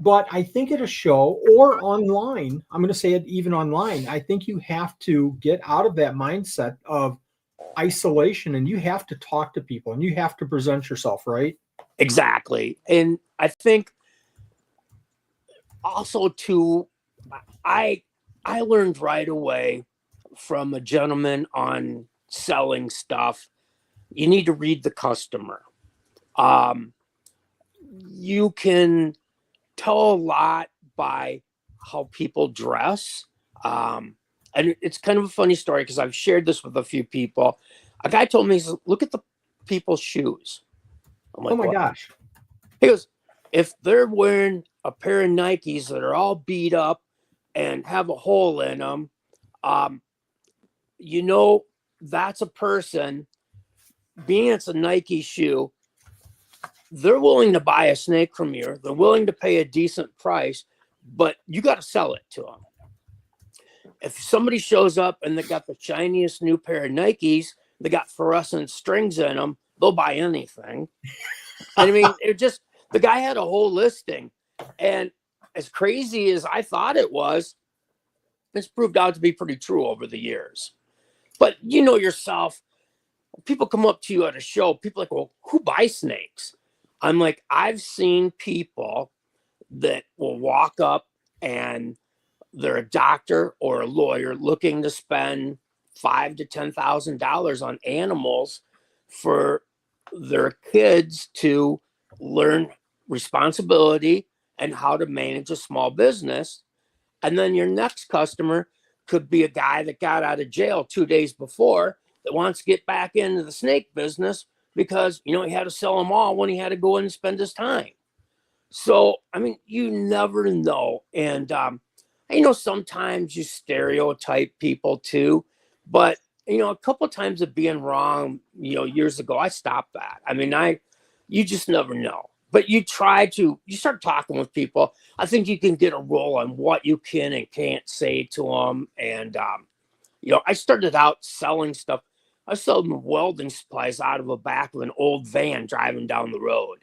But I think at a show or online, I'm going to say it even online, I think you have to get out of that mindset of isolation, and you have to talk to people and you have to present yourself, right? Exactly. And I think also too, I learned right away from a gentleman on selling stuff. You need to read the customer. You can tell a lot by how people dress. And it's kind of a funny story because I've shared this with a few people. A guy told me, he says, "Look at the people's shoes." I'm like, Oh my "What?" gosh. He goes, "If they're wearing a pair of Nikes that are all beat up and have a hole in them, you know, that's a person, being it's a Nike shoe, they're willing to buy a snake from you. They're willing to pay a decent price, but you got to sell it to them. If somebody shows up and they got the shiniest new pair of Nikes, they got fluorescent strings in them, they'll buy anything." And I mean, the guy had a whole listing. And as crazy as I thought it was, it's proved out to be pretty true over the years. But you know yourself, people come up to you at a show, people are like, "Well, who buys snakes?" I'm like, I've seen people that will walk up and they're a doctor or a lawyer looking to spend $5,000 to $10,000 on animals for their kids to learn responsibility and how to manage a small business. And then your next customer could be a guy that got out of jail 2 days before that wants to get back into the snake business because, he had to sell them all when he had to go in and spend his time. So, I mean, you never know. And, sometimes you stereotype people too, but, a couple of times of being wrong, years ago, I stopped that. I mean, you just never know. But you start talking with people. I think you can get a roll on what you can and can't say to them. And, I started out selling stuff. I sold them welding supplies out of the back of an old van driving down the road.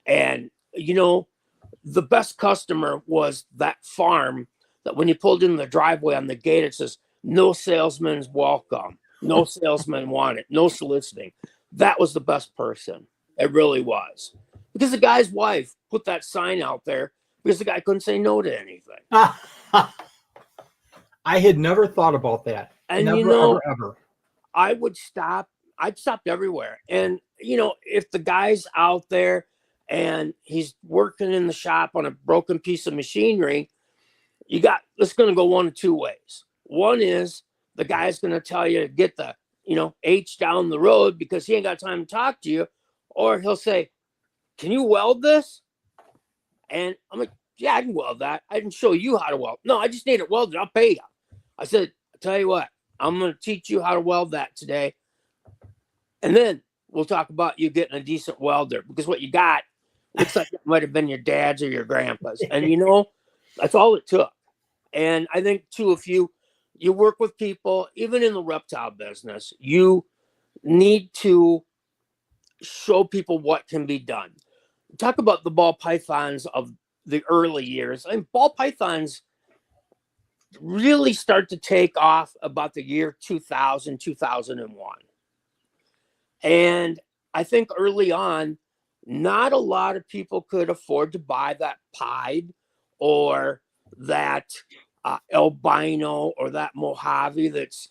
And, the best customer was that farm that when you pulled in the driveway on the gate, it says, no salesman's welcome. No salesman wanted, no soliciting. That was the best person. It really was. Because the guy's wife put that sign out there because the guy couldn't say no to anything. I had never thought about that. And never, ever. I'd stopped everywhere. And, if the guy's out there and he's working in the shop on a broken piece of machinery, it's going to go one of two ways. One is the guy's going to tell you to get the, H down the road because he ain't got time to talk to you. Or he'll say, can you weld this? And I'm like, yeah, I can weld that. I can show you how to weld. No, I just need it welded. I'll pay you. I said, I'll tell you what, I'm going to teach you how to weld that today. And then we'll talk about you getting a decent welder because what you got looks like it might have been your dad's or your grandpa's. And, that's all it took. And I think, too, if you work with people, even in the reptile business, you need to show people what can be done. Talk about the ball pythons of the early years. I mean, ball pythons really start to take off about the year 2000, 2001. And I think early on, not a lot of people could afford to buy that pied or that albino or that Mojave that's,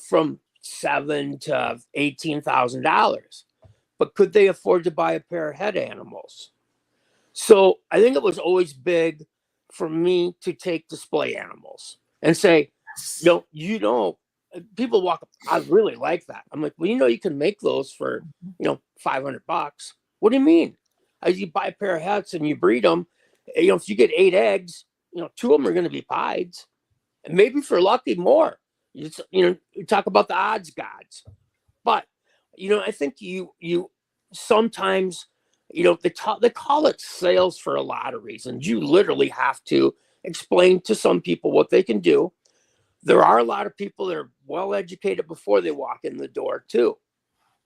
from $7,000 to $18,000. But could they afford to buy a pair of head animals? So I think it was always big for me to take display animals and say, people walk up, I really like that. I'm like, well, you can make those for, $500. What do you mean? You buy a pair of heads and you breed them. If you get 8 eggs, 2 of them are going to be pieds. And maybe for lucky more. You talk about the odds gods. But, I think you sometimes, they call it sales for a lot of reasons. You literally have to explain to some people what they can do. There are a lot of people that are well educated before they walk in the door too.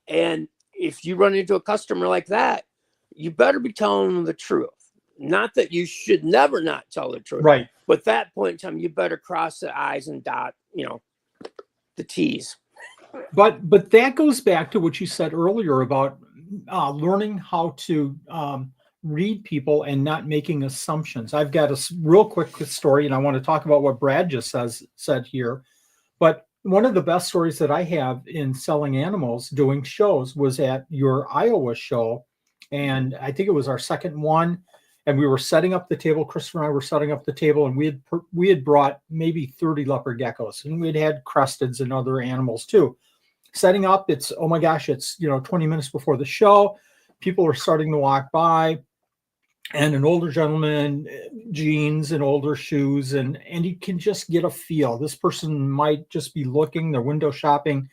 And if you run into a customer like that, you better be telling them the truth. Not that you should never not tell the truth. Right. But at that point in time, you better cross the I's and dot, the T's. But that goes back to what you said earlier about learning how to read people and not making assumptions. I've got a real quick story, and I want to talk about what Brad just said here. But one of the best stories that I have in selling animals, doing shows, was at your Iowa show. And I think it was our second one. And we were setting up the table. Christopher and I were setting up the table, and we had brought maybe 30 leopard geckos, and we'd had cresteds and other animals too. Setting up, it's, oh my gosh, it's 20 minutes before the show. People are starting to walk by, and an older gentleman, jeans and older shoes, and you can just get a feel. This person might just be looking, they're window shopping,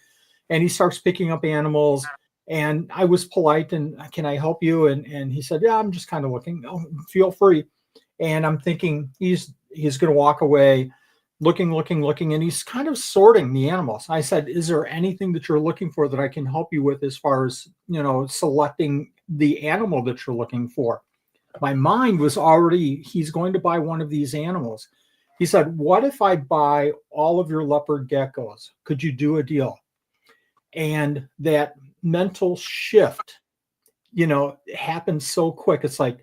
and he starts picking up animals. And I was polite and, can I help you? And he said, yeah, I'm just kind of looking. Oh, feel free. And I'm thinking he's going to walk away, looking, and he's kind of sorting the animals. I said, is there anything that you're looking for that I can help you with as far as, selecting the animal that you're looking for? My mind was already, he's going to buy one of these animals. He said, what if I buy all of your leopard geckos? Could you do a deal? And that mental shift, happens so quick. It's like,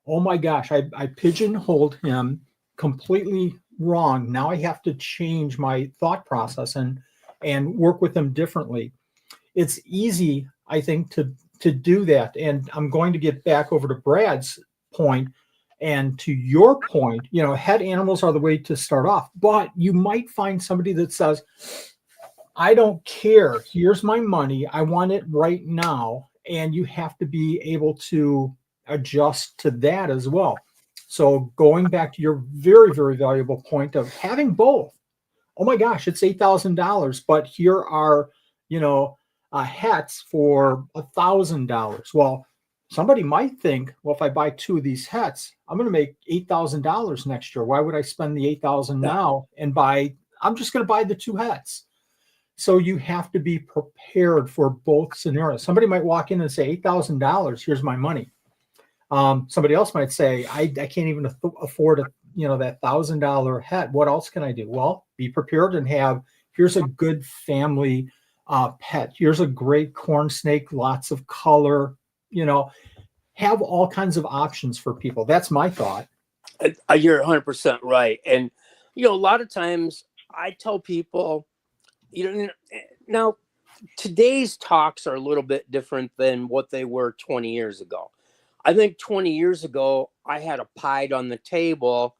oh my gosh, I pigeonholed him completely wrong. Now I have to change my thought process and work with them differently. It's easy, I think, to do that. And I'm going to get back over to Brad's point and to your point. Head animals are the way to start off, but you might find somebody that says, I don't care. Here's my money. I want it right now. And you have to be able to adjust to that as well. So going back to your very, very valuable point of having both. Oh my gosh, it's $8,000, but here are, hats for $1,000. Well, somebody might think, well, if I buy two of these hats, I'm going to make $8,000 next year. Why would I spend the $8,000 now and I'm just going to buy the two hats. So you have to be prepared for both scenarios. Somebody might walk in and say, $8,000, here's my money. Somebody else might say, I can't even afford that $1,000 hat. What else can I do? Well, be prepared and here's a good family pet. Here's a great corn snake, lots of color, have all kinds of options for people. That's my thought. You're 100% right. And, a lot of times I tell people, now today's talks are a little bit different than what they were 20 years ago. I think 20 years ago, I had a pied on the table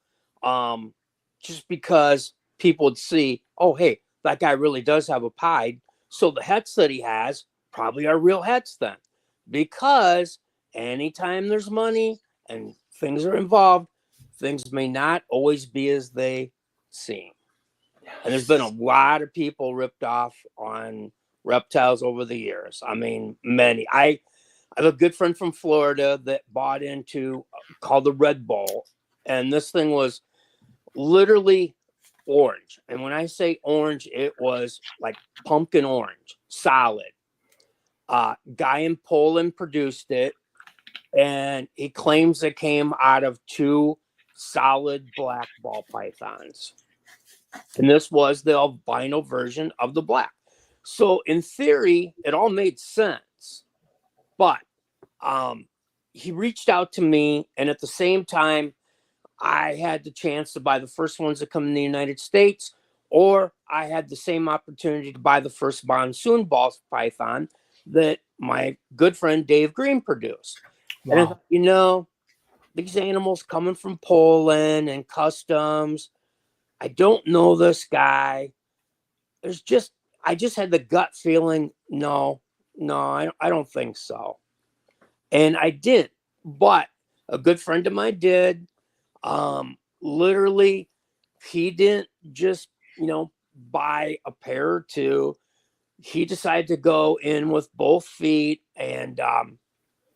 just because people would see, oh, hey, that guy really does have a pied. So the hets that he has probably are real hets then. Because anytime there's money and things are involved, things may not always be as they seem. And there's been a lot of people ripped off on reptiles over the years. I mean, many. I have a good friend from Florida that bought into called the Red Bull. And this thing was literally orange. And when I say orange, it was like pumpkin orange, solid. Guy in Poland produced it. And he claims it came out of two solid black ball pythons. And this was the albino version of the black. So in theory, it all made sense. But he reached out to me, and at the same time, I had the chance to buy the first ones that come in the United States, or I had the same opportunity to buy the first monsoon ball python that my good friend Dave Green produced. Wow. And I thought, these animals coming from Poland and customs, I don't know this guy. I just had the gut feeling, no, I don't think so. And I did, but a good friend of mine did. Literally, he didn't just, buy a pair or two. He decided to go in with both feet, and,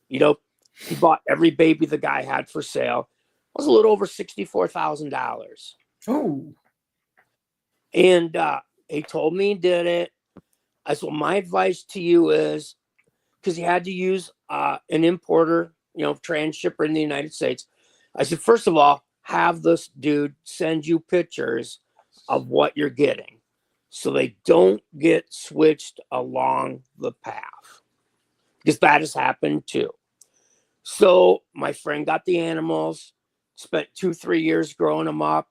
he bought every baby the guy had for sale. It was a little over $64,000. Oh. And he told me he did it. I said, well, my advice to you is, because he had to use an importer, transshipper in the United States. I said, first of all, have this dude send you pictures of what you're getting so they don't get switched along the path. Because that has happened too. So my friend got the animals, spent 2-3 years growing them up.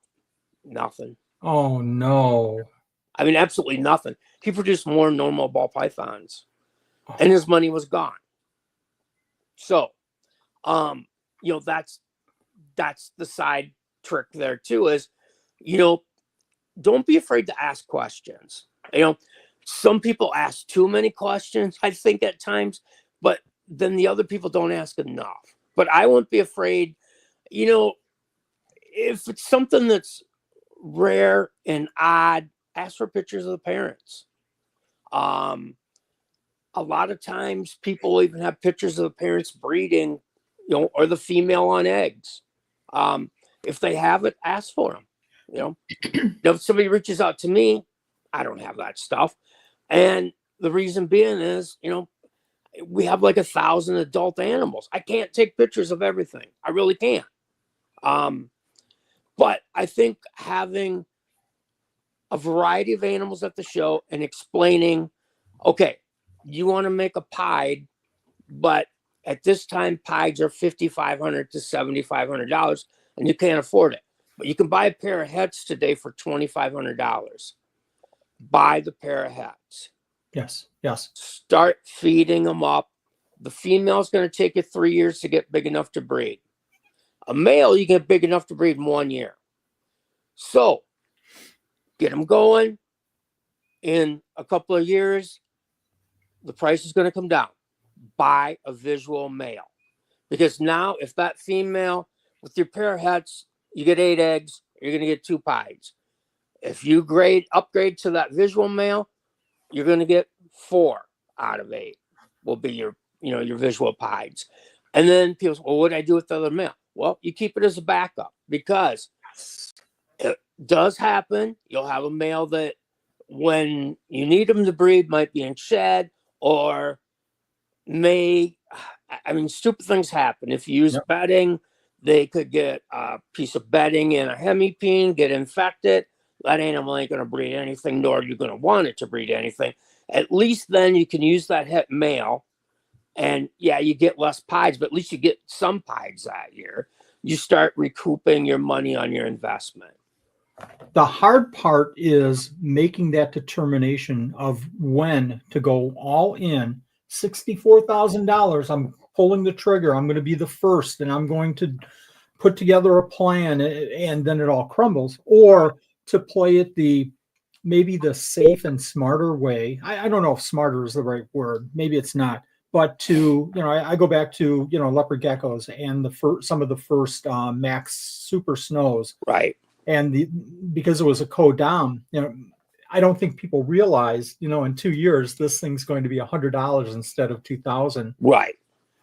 Nothing. Oh, no. I mean, absolutely nothing. He produced more normal ball pythons, and his money was gone. So, that's the side trick there too. Is, don't be afraid to ask questions. Some people ask too many questions, I think, at times, but then the other people don't ask enough. But I wouldn't be afraid. If it's something that's rare and odd, ask for pictures of the parents. A lot of times people even have pictures of the parents breeding, or the female on eggs. If they have it, ask for them. If somebody reaches out to me, I don't have that stuff. And the reason being is, we have like 1,000 adult animals. I can't take pictures of everything. I really can't. But I think having a variety of animals at the show and explaining, okay, you want to make a pied, but at this time, pieds are $5,500 to $7,500, and you can't afford it. But you can buy a pair of hets today for $2,500. Buy the pair of hets. Yes. Yes. Start feeding them up. The female's going to take you 3 years to get big enough to breed. A male, you get big enough to breed in 1 year. So get them going. In a couple of years, the price is going to come down. Buy a visual male. Because now, if that female, with your pair of hets, you get 8 eggs, you're going to get 2 pies. If you upgrade to that visual male, you're going to get 4 out of 8 will be your visual pies. And then people say, well, what do I do with the other male? Well, you keep it as a backup, because it does happen. You'll have a male that when you need them to breed might be in shed, or stupid things happen. If you use bedding, they could get a piece of bedding in a hemipene, get infected. That animal ain't going to breed anything, nor are you going to want it to breed anything. At least then you can use that het male, and yeah, you get less pies, but at least you get some pies that year. You start recouping your money on your investment. The hard part is making that determination of when to go all in. $64,000. I'm pulling the trigger. I'm going to be the first, and I'm going to put together a plan, and then it all crumbles. Or to play it maybe the safe and smarter way. I don't know if smarter is the right word. Maybe it's not. But I go back to leopard geckos and some of the first max super snows. Right. And because it was a co-dom, I don't think people realize, in 2 years this thing's going to be $100 instead of $2,000. Right.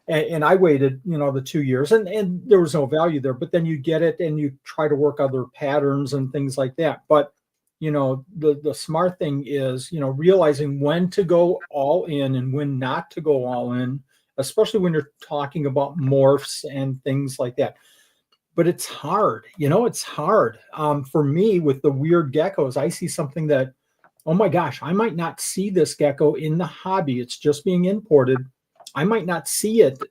And I waited, the 2 years, and there was no value there. But then you get it, and you try to work other patterns and things like that. But the smart thing is, realizing when to go all in and when not to go all in, especially when you're talking about morphs and things like that. But it's hard, it's hard. For me, with the weird geckos, I see something that, oh my gosh, I might not see this gecko in the hobby. It's just being imported. I might not see it,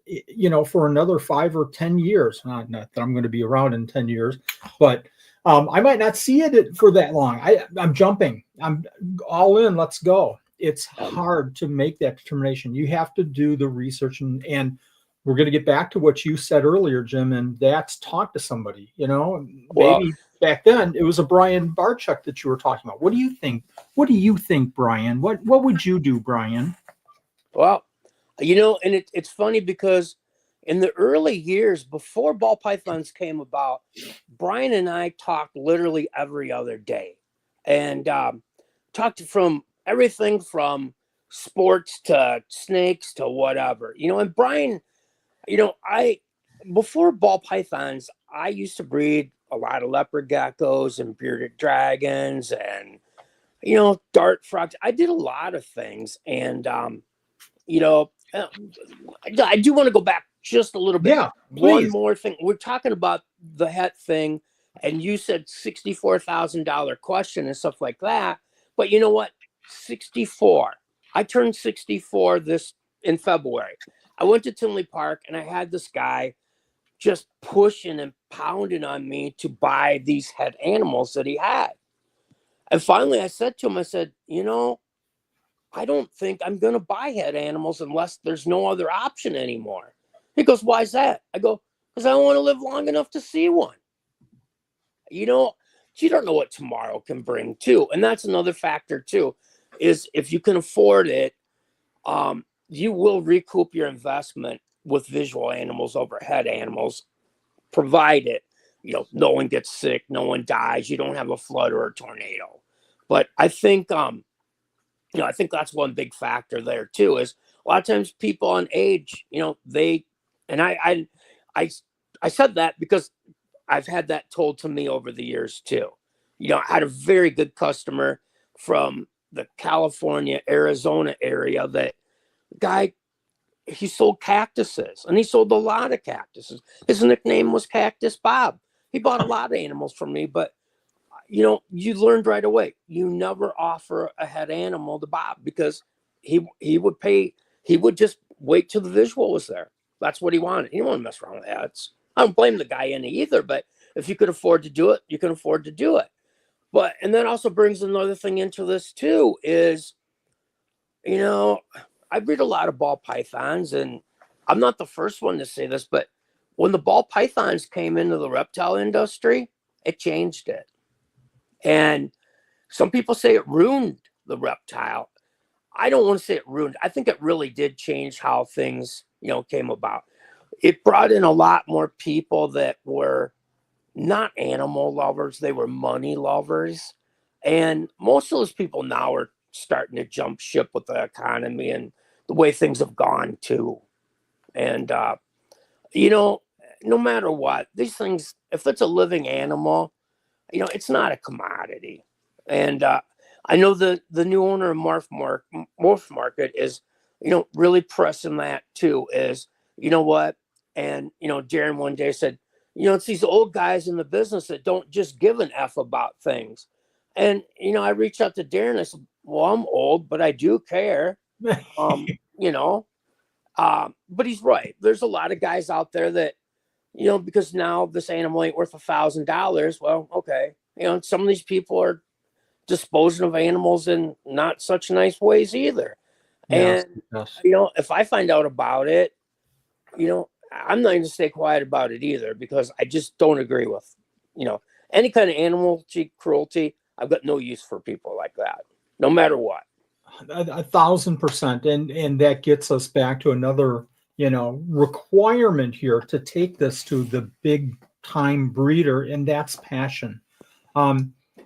for another 5 or 10 years. Not that I'm going to be around in 10 years, but I might not see it for that long. I'm jumping. I'm all in. Let's go. It's hard to make that determination. You have to do the research, and we're going to get back to what you said earlier, Jim, and that's talk to somebody. Maybe back then it was a Brian Barchuk that you were talking about. What do you think? What do you think, Brian? What would you do, Brian? Well, and it's funny because in the early years before ball pythons came about, Brian and I talked literally every other day, and talked from everything from sports to snakes to whatever. And Brian, before ball pythons, I used to breed a lot of leopard geckos and bearded dragons and, dart frogs. I did a lot of things. And, I do want to go back just a little bit. Yeah, one more thing. We're talking about the het thing, and you said $64,000 question and stuff like that. But you know what? 64. I turned 64 in February. I went to Tinley Park, and I had this guy just pushing and pounding on me to buy these het animals that he had. And finally I said to him, I said, I don't think I'm going to buy het animals unless there's no other option anymore. He goes, why is that? I go, because I don't want to live long enough to see one. You don't know what tomorrow can bring too. And that's another factor too, is if you can afford it, you will recoup your investment with visual animals over het animals, provided, no one gets sick, no one dies, you don't have a flood or a tornado. But I think, I think that's one big factor there too, is a lot of times people on age, I said that because I've had that told to me over the years too. I had a very good customer from the California, Arizona area that guy, he sold cactuses, and he sold a lot of cactuses. His nickname was Cactus Bob. He bought a lot of animals from me, but you learned right away, you never offer a het animal to Bob, because he would just wait till the visual was there. That's what he wanted. He didn't want to mess around with hets. I don't blame the guy any either, but if you could afford to do it, you can afford to do it. But, and that also brings another thing into this too, is, you know, I breed a lot of ball pythons, and I'm not the first one to say this, but when the ball pythons came into the reptile industry, it changed it. And some people say it ruined the reptile. I don't want to say it ruined. I think it really did change how things, you know, came about. It brought in a lot more people that were not animal lovers. They were money lovers. And most of those people now are starting to jump ship with the economy and the way things have gone too. And, you know, no matter what, these things, if it's a living animal, you know, it's not a commodity. And I know the new owner of Morph Market is, you know, really pressing that too, is, you know what? And, you know, Darren one day said, you know, it's these old guys in the business that don't just give an F about things. And, you know, I reached out to Darren. I said, well, I'm old, but I do care. You know, but he's right. There's a lot of guys out there that, you know, because now this animal ain't worth $1,000. Well, okay. You know, some of these people are disposing of animals in not such nice ways either. Yes, And, yes. you know, if I find out about it, you know, I'm not going to stay quiet about it either, because I just don't agree with, you know, any kind of animal cruelty. I've got no use for people like that, no matter what. 1,000%. And that gets us back to another, you know, requirement here to take this to the big time breeder, and that's passion.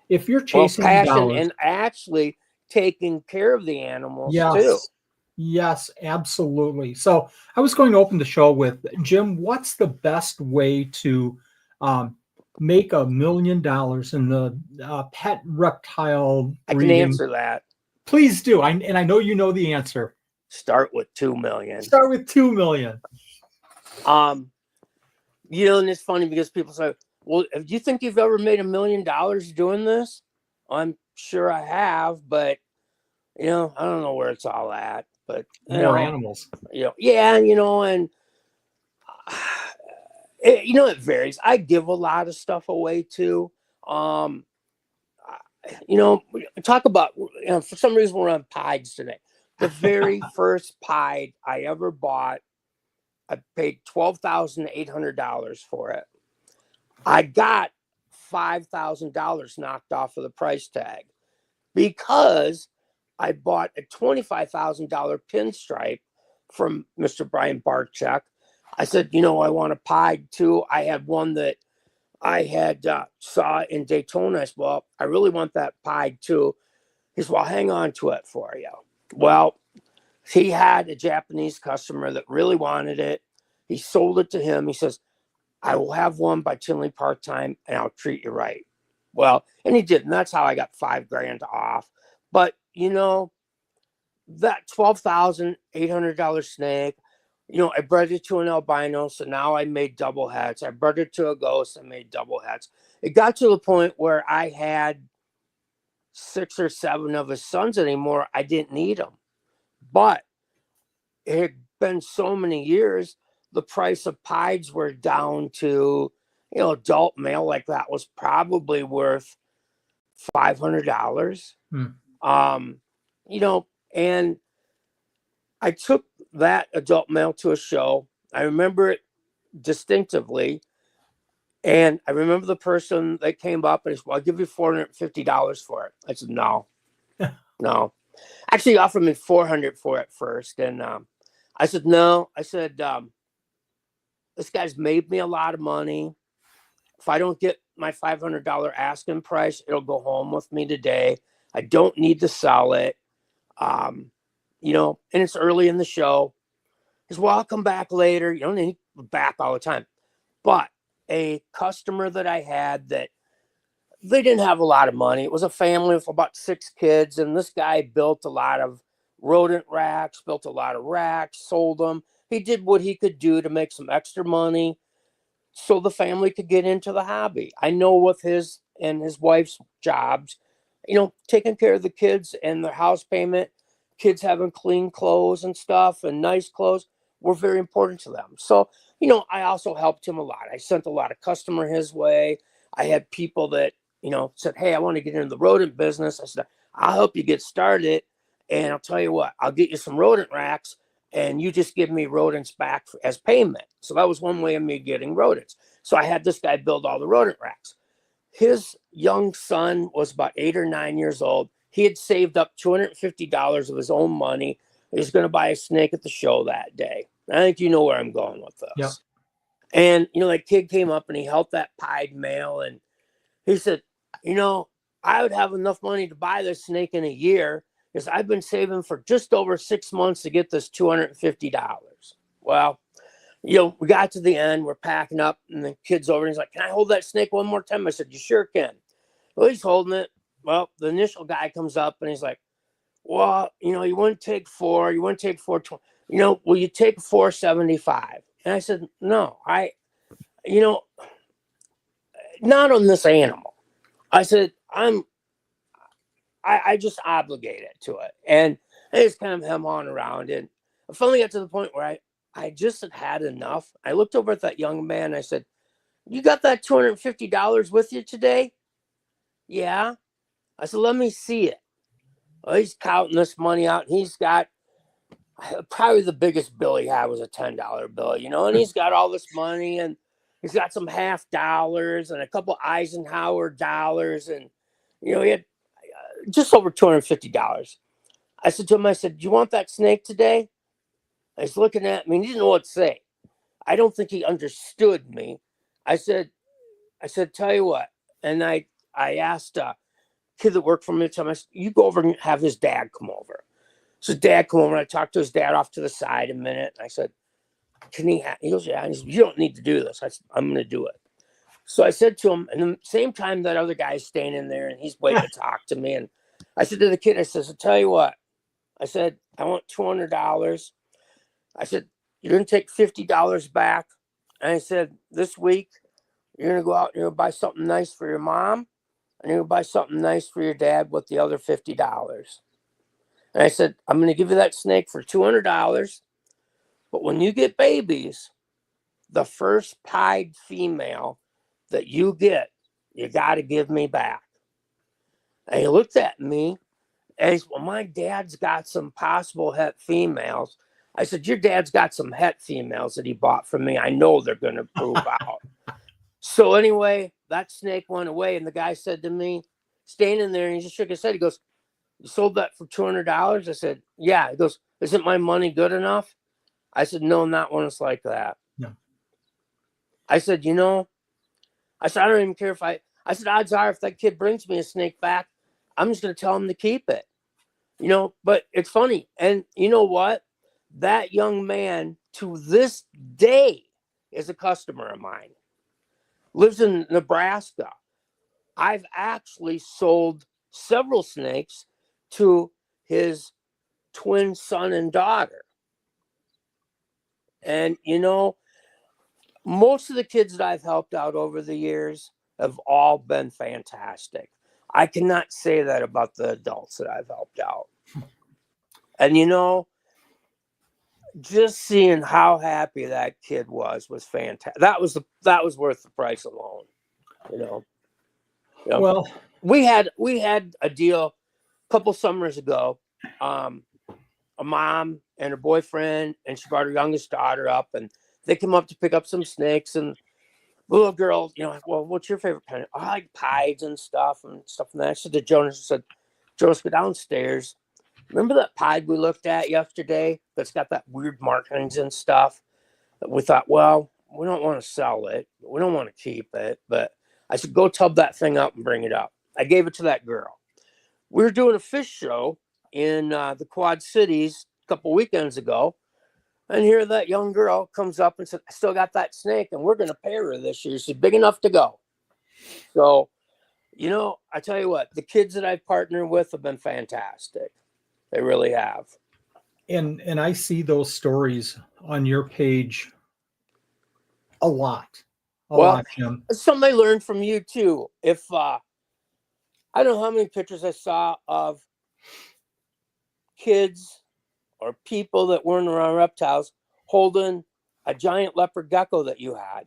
If you're Well, chasing passion dollars, and actually taking care of the animals too. yes, yes, absolutely. So I was going to open the show with Jim. What's the best way to make $1 million in the pet reptile I can breeding? answer that. Please do. And I know you know the answer. Start with 2 million. Start with 2 million. You know, and it's funny because people say, well, do you think you've ever made $1 million doing this? I'm sure I have, but, you know, I don't know where it's all at. But, you More know, animals. you know, yeah, you know, and, you know, it varies. I give a lot of stuff away too. You know, talk about, you know, for some reason we're on pies today. The very first pie I ever bought, I paid $12,800 for it. I got $5,000 knocked off of the price tag because I bought a $25,000 pinstripe from Mr. Brian Barczyk. I said, you know, I want a pie too. I had one that I had saw in Daytona. I said, well, I really want that pie too. He said, well, hang on to it for you. Well, he had a Japanese customer that really wanted it. He sold it to him. He says, I will have one by Tinley Park time and I'll treat you right. Well, and he did. And that's how I got $5,000 off. But, you know, that $12,800 snake, you know, I bred it to an albino. So now I made double heads. I bred it to a ghost. I made double heads. It got to the point where I had 6 or 7 of his sons anymore. I didn't need them. But it had been so many years, the price of pies were down to, you know, adult male like that was probably worth $500. You know, and I took that adult male to a show. I remember it distinctly. And I remember the person that came up and said, well, I'll give you $450 for it. I said, no, no. Actually, he offered me $400 for it first. And I said, no. I said, this guy's made me a lot of money. If I don't get my $500 asking price, it'll go home with me today. I don't need to sell it. You know, and it's early in the show. He said, well, I'll come back later. You don't need back all the time. But a customer that I had that they didn't have a lot of money. It was a family with about 6 kids. And this guy built a lot of rodent racks, built a lot of racks, sold them. He did what he could do to make some extra money so the family could get into the hobby. I know with his and his wife's jobs, you know, taking care of the kids and their house payment, kids having clean clothes and stuff and nice clothes were very important to them. So I also helped him a lot. I sent a lot of customer his way. I had people that, said, hey, I want to get into the rodent business. I said, I'll help you get started. And I'll tell you what, I'll get you some rodent racks and you just give me rodents back as payment. So that was one way of me getting rodents. So I had this guy build all the rodent racks. His young son was about 8 or 9 years old. He had saved up $250 of his own money. He was going to buy a snake at the show that day. I think you know where I'm going with this. Yep. And, that kid came up and he held that pied male and he said, I would have enough money to buy this snake in a year because I've been saving for just over 6 months to get this $250. Well, we got to the end, we're packing up and the kid's over and he's like, can I hold that snake one more time? I said, you sure can. Well, he's holding it. Well, the initial guy comes up and he's like, well, you wouldn't take 4, you wouldn't take 420. Will you take 475? And I said, no, not on this animal. I said, I just obligated to it. And I just kind of hem on around. And I finally got to the point where I just had enough. I looked over at that young man. And I said, you got that $250 with you today? Yeah. I said, let me see it. Well, he's counting this money out. And he's got probably the biggest bill he had was a $10 bill, and he's got all this money and he's got some half dollars and a couple Eisenhower dollars. And, he had just over $250. I said to him, I said, do you want that snake today? He's looking at me. He didn't know what to say. I don't think he understood me. I said, tell you what. And I asked a kid that worked for me to tell me, I said, you go over and have his dad come over. So dad come over and I talked to his dad off to the side a minute. And I said, he goes, yeah. And he said, you don't need to do this. I said, I'm going to do it. So I said to him, and the same time that other guy's staying in there and he's waiting to talk to me. And I said to the kid, I said, so tell you what, I said, I want $200. I said, you're going to take $50 back. And I said, this week, you're going to go out and you're going to buy something nice for your mom. And you're going to buy something nice for your dad with the other $50. And I said, I'm going to give you that snake for $200. But when you get babies, the first pied female that you get, you got to give me back. And he looked at me and he said, well, my dad's got some possible het females. I said, your dad's got some het females that he bought from me. I know they're going to prove out. So anyway, that snake went away. And the guy said to me, standing there, and he just shook his head. He goes, you sold that for $200? I said, yeah. He goes, isn't my money good enough? I said, no, not when it's like that. No. I said, I said, I don't even care if I said, odds are if that kid brings me a snake back, I'm just going to tell him to keep it. But it's funny. And you know what? That young man to this day is a customer of mine. Lives in Nebraska. I've actually sold several snakes to his twin son and daughter. And, most of the kids that I've helped out over the years have all been fantastic. I cannot say that about the adults that I've helped out. And, just seeing how happy that kid was fantastic. That was worth the price alone. Well, we had a deal a couple summers ago. A mom and her boyfriend, and she brought her youngest daughter up, and they came up to pick up some snakes. And the little girl, well, what's your favorite kind? I like pieds and stuff and that. I said to Jonas, Jonas, go downstairs. Remember that pied we looked at yesterday that's got that weird markings and stuff? We thought, well, we don't want to sell it. We don't want to keep it. But I said, go tub that thing up and bring it up. I gave it to that girl. We were doing a fish show in the Quad Cities a couple weekends ago. And here that young girl comes up and said, I still got that snake and we're going to pay her this year. She's big enough to go. So, I tell you what, the kids that I've partnered with have been fantastic. They really have. And I see those stories on your page a lot. A lot, Jim. Something I learned from you too. If I don't know how many pictures I saw of kids or people that weren't around reptiles holding a giant leopard gecko that you had.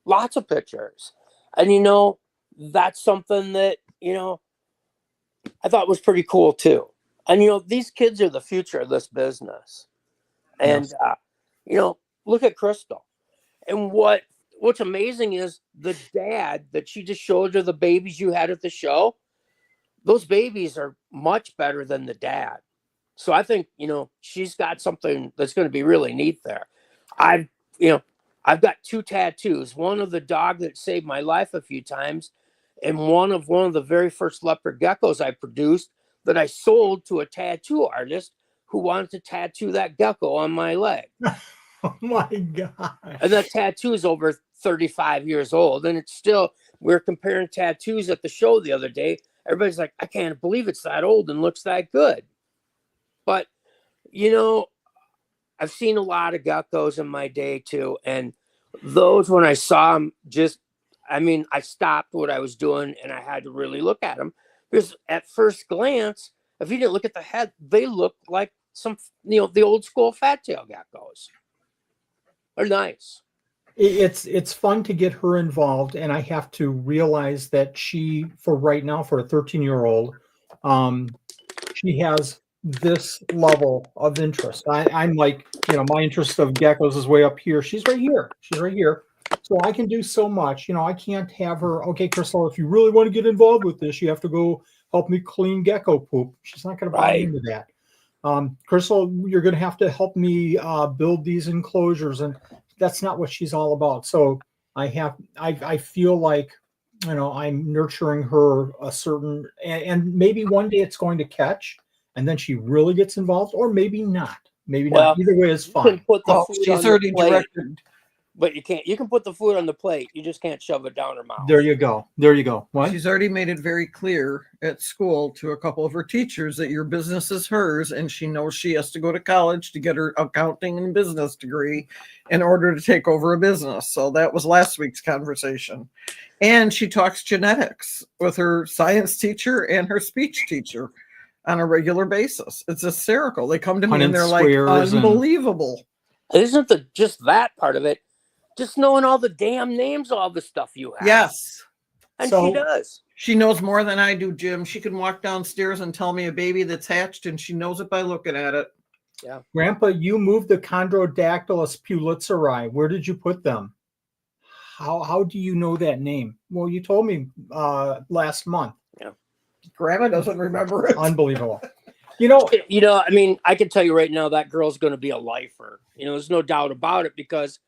Lots of pictures. And, you know, that's something that, you know, I thought was pretty cool too. And, you know, these kids are the future of this business. And, Yes. you know, look at Crystal. And what's amazing is the dad that she just showed her the babies you had at the show. Those babies are much better than the dad. So I think, you know, she's got something that's going to be really neat there. I've, you know, I've got 2 tattoos, one of the dog that saved my life a few times, and one of the very first leopard geckos I produced that I sold to a tattoo artist who wanted to tattoo that gecko on my leg. Oh my gosh. And that tattoo is over 35 years old. And it's still, we're comparing tattoos at the show the other day. Everybody's like, I can't believe it's that old and looks that good. But, you know, I've seen a lot of geckos in my day too. And those, when I saw them, I stopped what I was doing and I had to really look at them. Because at first glance, if you didn't look at the head, they look like some, you know, the old school fat tail geckos. They're nice. It's fun to get her involved, and I have to realize that she, for right now, for a 13-year-old, she has this level of interest. I'm like, you know, my interest of geckos is way up here. She's right here. She's right here. So I can do so much. You know, I can't have her, okay, Crystal, if you really want to get involved with this, you have to go help me clean gecko poop. She's not going to buy into that. Crystal, you're going to have to help me build these enclosures, and that's not what she's all about. So I feel like, you know, I'm nurturing her a certain, and maybe one day it's going to catch, and then she really gets involved, or maybe not. Maybe not. Either way is fine. She's already directed. But you can put the food on the plate. You just can't shove it down her mouth. There you go. There you go. What? She's already made it very clear at school to a couple of her teachers that your business is hers, and she knows she has to go to college to get her accounting and business degree in order to take over a business. So that was last week's conversation. And she talks genetics with her science teacher and her speech teacher on a regular basis. It's hysterical. They come to me and they're like, unbelievable. Isn't just that part of it? Just knowing all the damn names, all the stuff you have. Yes. And she does. She knows more than I do, Jim. She can walk downstairs and tell me a baby that's hatched, and she knows it by looking at it. Yeah. Grandpa, you moved the Chondrodactylus pulitzeri. Where did you put them? How do you know that name? Well, you told me last month. Yeah. Grandma doesn't remember it. Unbelievable. You know, I mean, I can tell you right now that girl's going to be a lifer. You know, there's no doubt about it, because,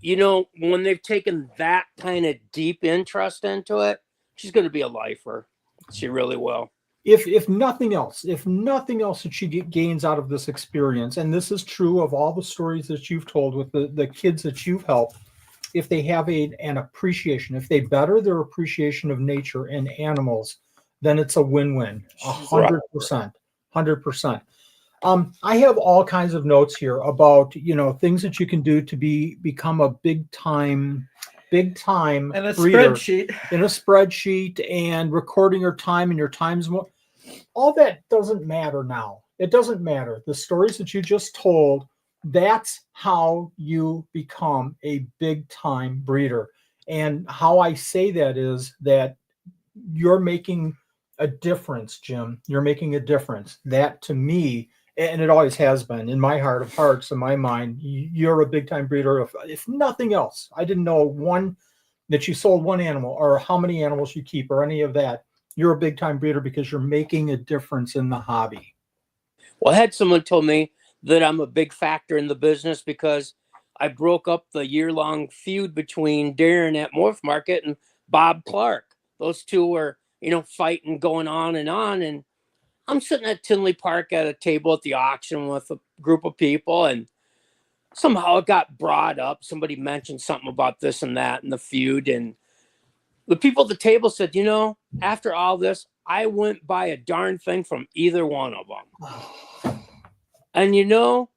you know, when they've taken that kind of deep interest into it, she's going to be a lifer. She really will. If nothing else that she gains out of this experience, and this is true of all the stories that you've told with the kids that you've helped, if they have an appreciation, if they better their appreciation of nature and animals, then it's a win-win. 100%. 100%. I have all kinds of notes here about, you know, things that you can do to become a big time breeder in a spreadsheet, and recording your time and your times. All that doesn't matter now. It doesn't matter. The stories that you just told, that's how you become a big time breeder. And how I say that is that you're making a difference, Jim. You're making a difference. That, to me, and it always has been, in my heart of hearts, in my mind, you're a big time breeder. If nothing else, I didn't know that you sold one animal or how many animals you keep or any of that. You're a big time breeder because you're making a difference in the hobby. Well, I had someone tell me that I'm a big factor in the business because I broke up the year-long feud between Darren at Morph Market and Bob Clark. Those two were, you know, fighting, going on. And I'm sitting at Tinley Park at a table at the auction with a group of people, and somehow it got brought up. Somebody mentioned something about this and that and the feud. And the people at the table said, you know, after all this, I wouldn't buy a darn thing from either one of them. And, you know,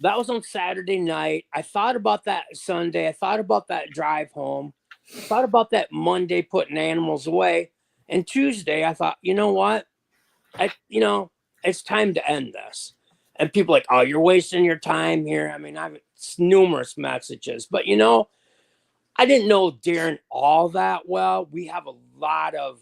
that was on Saturday night. I thought about that Sunday. I thought about that drive home. I thought about that Monday putting animals away. And Tuesday, I thought, you know what? It's time to end this. And people like, oh, you're wasting your time here. I mean, I've numerous messages, but you know, I didn't know Darren all that well. We have a lot of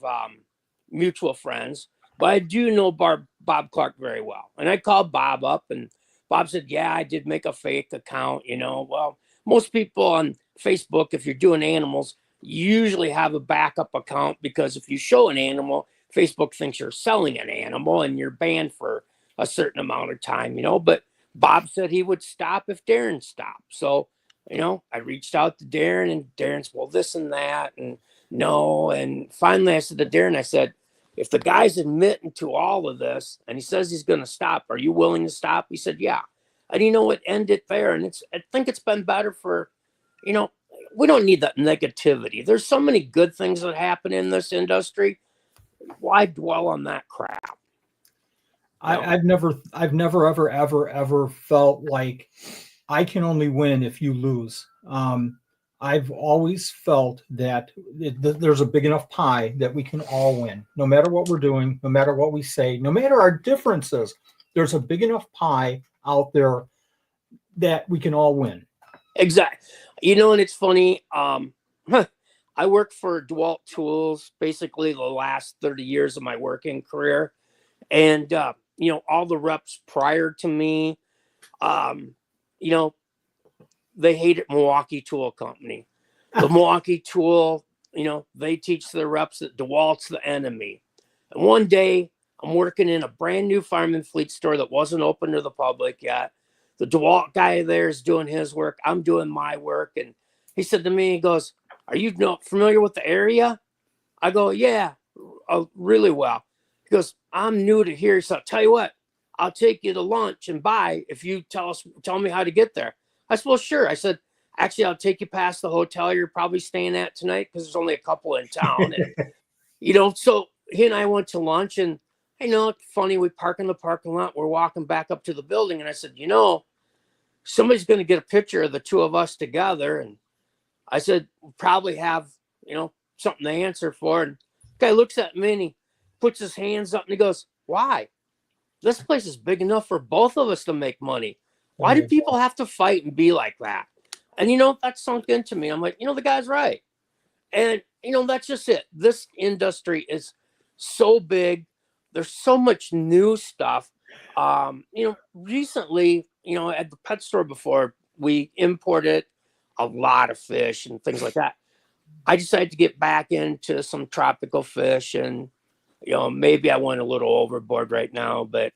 mutual friends, but I do know Bob Clark very well. And I called Bob up, and Bob said, yeah, I did make a fake account. You know, well, most people on Facebook, if you're doing animals, usually have a backup account, because if you show an animal, Facebook thinks you're selling an animal and you're banned for a certain amount of time, you know. But Bob said he would stop if Darren stopped. So, you know, I reached out to Darren, and Darren's, well, this and that, and no. And finally I said to Darren, I said, if the guy's admitting to all of this and he says he's going to stop, are you willing to stop? He said, yeah. And you know, it ended there. And I think it's been better for, you know, we don't need that negativity. There's so many good things that happen in this industry. Why dwell on that crap? I've never ever felt like I can only win if you lose. I've always felt that there's a big enough pie that we can all win, no matter what we're doing, no matter what we say, no matter our differences. There's a big enough pie out there that we can all win. Exactly. You know, and it's funny. I worked for DeWalt Tools basically the last 30 years of my working career. And, you know, all the reps prior to me, you know, they hated Milwaukee Tool Company. The Milwaukee Tool, you know, they teach their reps that DeWalt's the enemy. And one day I'm working in a brand new Fireman Fleet store that wasn't open to the public yet. The DeWalt guy there is doing his work. I'm doing my work. And he said to me, he goes, are you familiar with the area? I go, yeah, really well. He goes, I'm new to here. So I'll tell you what, I'll take you to lunch and buy if you tell me how to get there. I said, well, sure. I said, actually, I'll take you past the hotel you're probably staying at tonight, because there's only a couple in town. And, you know, so he and I went to lunch, and, you know, it's funny, we park in the parking lot. We're walking back up to the building. And I said, you know, somebody's going to get a picture of the two of us together. And I said, we'll probably have, you know, something to answer for. And the guy looks at me and he puts his hands up and he goes, why? This place is big enough for both of us to make money. Why do people have to fight and be like that? And, you know, that sunk into me. I'm like, you know, the guy's right. And, you know, that's just it. This industry is so big. There's so much new stuff. You know, recently, you know, at the pet store before, we imported a lot of fish and things like that. I decided to get back into some tropical fish, and, you know, maybe I went a little overboard right now, but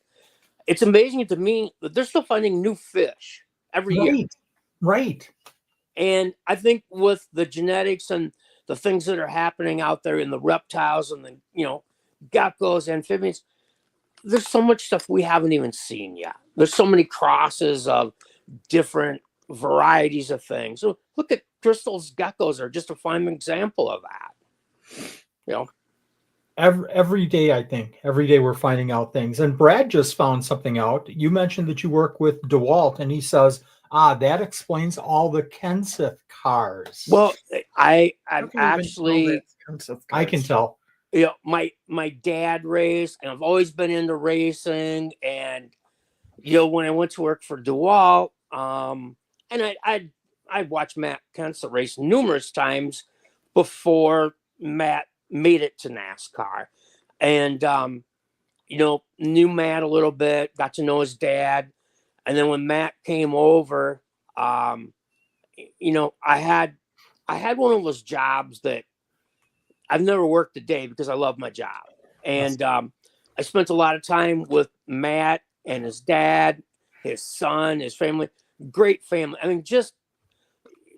it's amazing to me that they're still finding new fish every year. Right. And I think with the genetics and the things that are happening out there in the reptiles and the, you know, geckos, amphibians, there's so much stuff we haven't even seen yet. There's so many crosses of different varieties of things. So look at Crystal's geckos are just a fine example of that. You know, Every day, I think every day we're finding out things. And Brad just found something out. You mentioned that you work with DeWalt, and he says, that explains all the Kenseth cars. well, I'm How can you even actually, tell that's Kenseth I can cars? tell. you know, my dad raced, and I've always been into racing. And, you know, when I went to work for DeWalt, and I watched Matt Kenseth race numerous times before Matt made it to NASCAR. And, you know, knew Matt a little bit, got to know his dad. And then when Matt came over, you know, I had one of those jobs that I've never worked a day because I love my job. And I spent a lot of time with Matt and his dad, his son, his family. Great family. I mean, just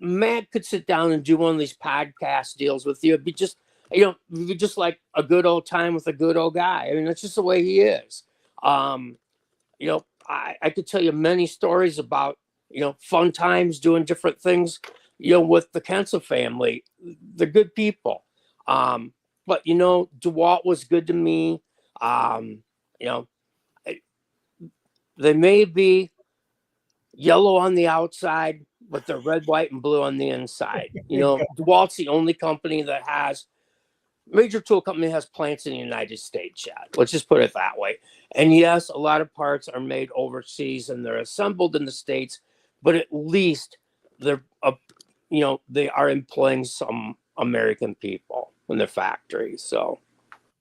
Matt could sit down and do one of these podcast deals with you. It'd be just, you know, it'd be just like a good old time with a good old guy. I mean, that's just the way he is. You know, I could tell you many stories about, you know, fun times doing different things, you know, with the Kenseth family. They're good people. But, you know, DeWalt was good to me. You know, they may be yellow on the outside, but they're red, white, and blue on the inside. You know, DeWalt's the only company that has major tool company has plants in the United States yet. Let's just put it that way. And yes, a lot of parts are made overseas and they're assembled in the States, but at least they're, they are employing some American people in their factories. So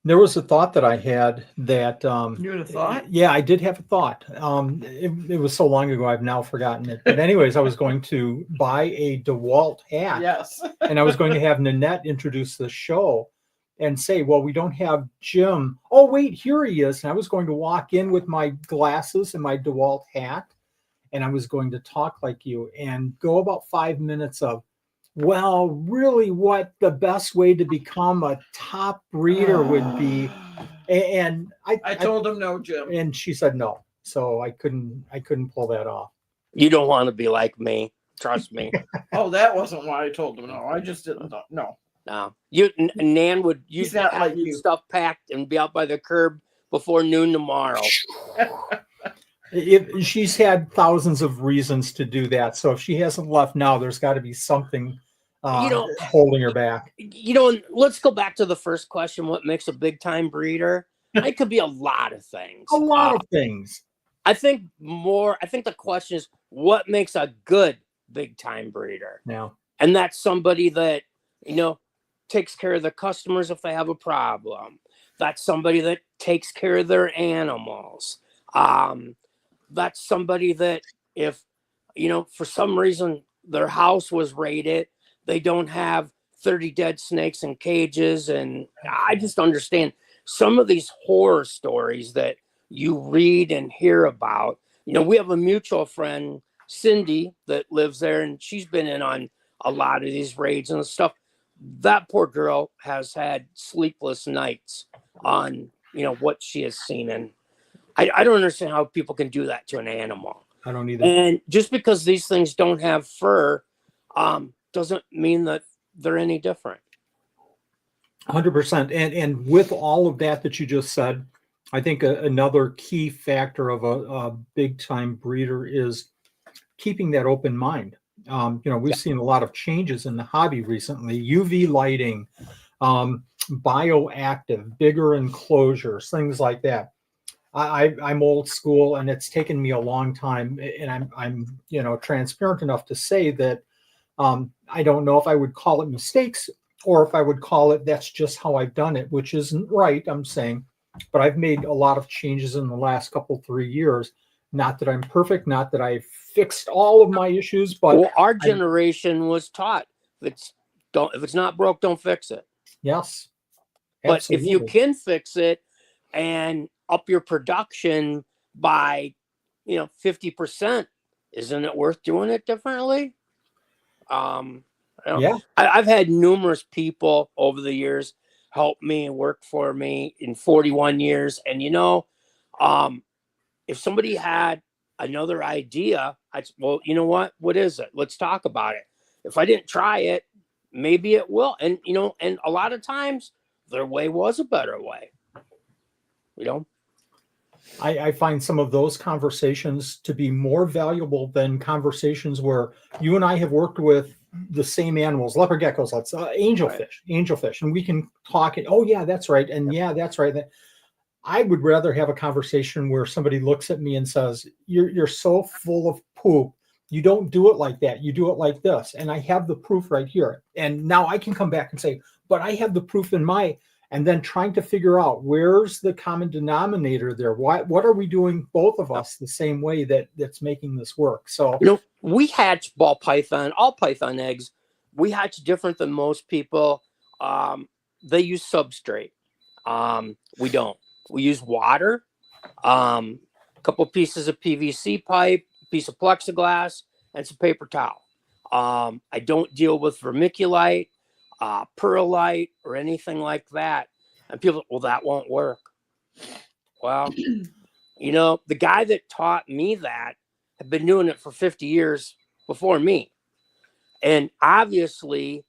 There was a thought that I had that You had a thought? yeah, I did have a thought. It was so long ago I've now forgotten it. But anyways, I was going to buy a DeWalt hat. Yes. And I was going to have Nanette introduce the show and say, well, we don't have Jim. Oh, wait, here he is. And I was going to walk in with my glasses and my DeWalt hat, and I was going to talk like you and go about 5 minutes of, well, really what the best way to become a top breeder would be. And I told him no, Jim. and she said no. So I couldn't pull that off. you don't want to be like me. Trust me. Oh, that wasn't why I told him no. I just didn't know. No. No, Nan would He's use not like you. stuff packed and be out by the curb before noon tomorrow. She's had thousands of reasons to do that. So if she hasn't left now, there's got to be something holding her back. Let's go back to the first question. What makes a big time breeder? It could be a lot of things. A lot of things. I think the question is what makes a good big time breeder? Now, And that's somebody that, takes care of the customers if they have a problem. That's somebody that takes care of their animals. That's somebody that if, for some reason their house was raided, they don't have 30 dead snakes in cages. And I just understand some of these horror stories that you read and hear about. We have a mutual friend, Cindy, that lives there, and she's been in on a lot of these raids and stuff. That poor girl has had sleepless nights on, what she has seen. And I don't understand how people can do that to an animal. I don't either. And just because these things don't have fur, doesn't mean that they're any different. 100%. And with all of that you just said, I think another key factor of a big time breeder is keeping that open mind. We've seen a lot of changes in the hobby recently. UV lighting, bioactive, bigger enclosures, things like that. I'm old school, and it's taken me a long time, and I'm transparent enough to say that I don't know if I would call it mistakes or if I would call it that's just how I've done it, which isn't right, I'm saying. But I've made a lot of changes in the last 3 years. Not that I'm perfect, not that I've fixed all of my issues, but our generation was taught if it's not broke, don't fix it. yes. But if you Absolutely. can fix it and up your production by 50%, isn't it worth doing it differently? Yeah. I've had numerous people over the years help me and work for me in 41 years. And if somebody had another idea, well, you know what is it? Let's talk about it. If I didn't try it, maybe it will. And, and a lot of times their way was a better way. I find some of those conversations to be more valuable than conversations where you and I have worked with the same animals, leopard geckos, let's angelfish, and we can talk and, oh yeah, that's right. And yeah, that's right. I would rather have a conversation where somebody looks at me and says, you're so full of poop. You don't do it like that. You do it like this. And I have the proof right here. And now I can come back and say, but I have the proof and then trying to figure out where's the common denominator there. What are we doing, both of us, the same way that's making this work? So we hatch all python eggs. We hatch different than most people. They use substrate. We don't. We use water, a couple pieces of PVC pipe, piece of plexiglass, and some paper towel. I don't deal with vermiculite, perlite, or anything like that. And people, well, that won't work. Well, the guy that taught me that had been doing it for 50 years before me. And obviously,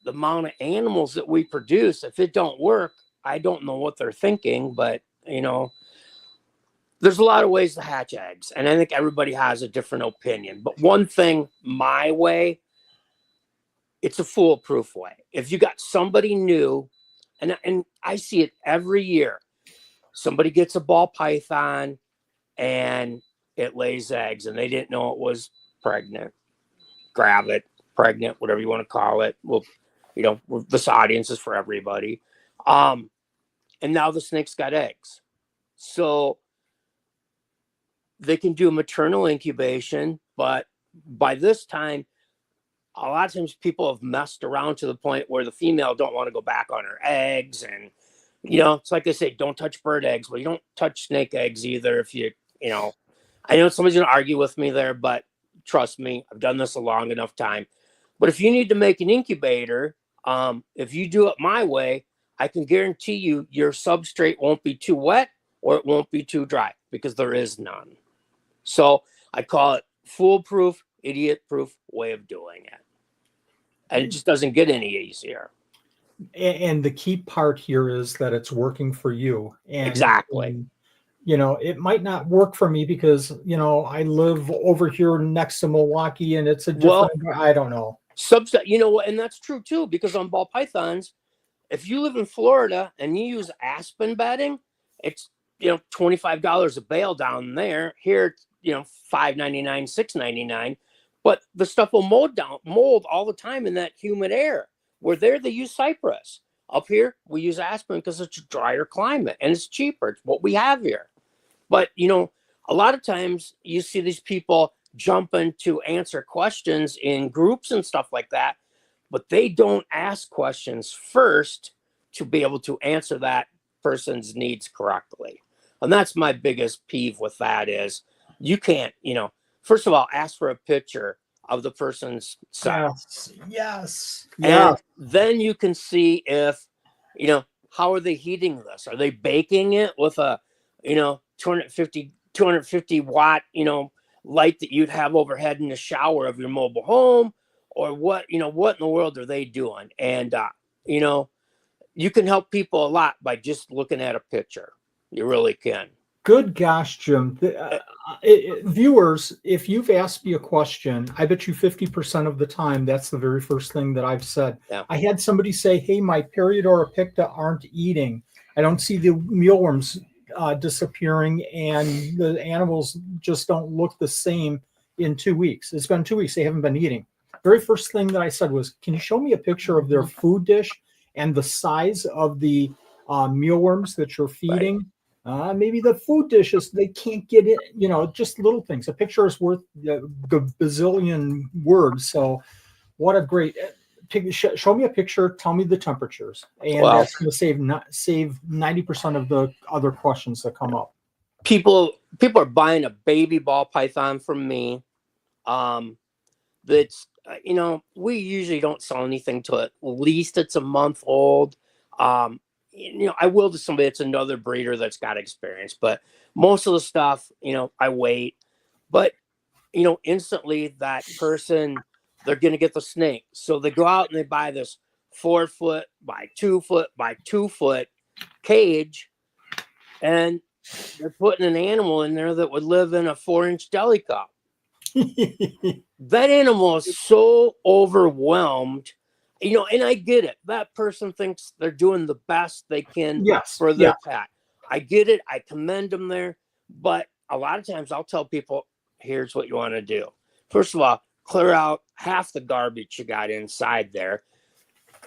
the amount of animals that we produce, if it don't work, I don't know what they're thinking, but there's a lot of ways to hatch eggs, and I think everybody has a different opinion. But one thing, my way, it's a foolproof way. If you got somebody new and I see it every year. Somebody gets a ball python and it lays eggs, and they didn't know it was pregnant, gravid, pregnant, whatever you want to call it. Well, this audience is for everybody. And now the snake's got eggs. So they can do maternal incubation, but by this time, a lot of times people have messed around to the point where the female don't want to go back on her eggs. And, it's like they say, don't touch bird eggs. Well, you don't touch snake eggs either. If I know somebody's going to argue with me there, but trust me, I've done this a long enough time. But if you need to make an incubator, if you do it my way, I can guarantee you your substrate won't be too wet or it won't be too dry, because there is none. So I call it foolproof, idiot-proof way of doing it. And it just doesn't get any easier. And the key part here is that it's working for you. And, Exactly. It might not work for me because, I live over here next to Milwaukee and it's a different, I don't know. And that's true too, because on ball pythons, if you live in Florida and you use aspen bedding, it's, $25 a bale down there. Here, $5.99, $6.99. But the stuff will mold all the time in that humid air. Where there they use cypress. Up here we use aspen because it's a drier climate and it's cheaper. It's what we have here. But a lot of times you see these people jumping to answer questions in groups and stuff like that, but they don't ask questions first to be able to answer that person's needs correctly. And that's my biggest peeve with that is you can't, first of all, ask for a picture of the person's site. Yes. And then you can see if, how are they heating this? Are they baking it with a, 250 watt, light that you'd have overhead in the shower of your mobile home? Or what in the world are they doing? And, you can help people a lot by just looking at a picture. You really can. Good gosh, Jim. Viewers, if you've asked me a question, I bet you 50% of the time, that's the very first thing that I've said. Yeah. I had somebody say, hey, my Periodora picta aren't eating. I don't see the mealworms disappearing, and the animals just don't look the same in 2 weeks. It's been 2 weeks. They haven't been eating. Very first thing that I said was, can you show me a picture of their food dish and the size of the mealworms that you're feeding? Right. Maybe the food dishes, they can't get it, just little things. A picture is worth the bazillion words. So what a great, show me a picture, tell me the temperatures. And that's going to save 90% of the other questions that come up. People are buying a baby ball python from me. That's, we usually don't sell anything till at least it's a month old. I will to somebody that's another breeder that's got experience, but most of the stuff, I wait. But, instantly that person, they're going to get the snake. So they go out and they buy this 4 foot by 2 foot by 2 foot cage, and they're putting an animal in there that would live in a 4-inch deli cup. That animal is so overwhelmed. And I get it. That person thinks they're doing the best they can for their pet. I get it. I commend them there. But a lot of times I'll tell people, here's what you want to do. First of all, clear out half the garbage you got inside there.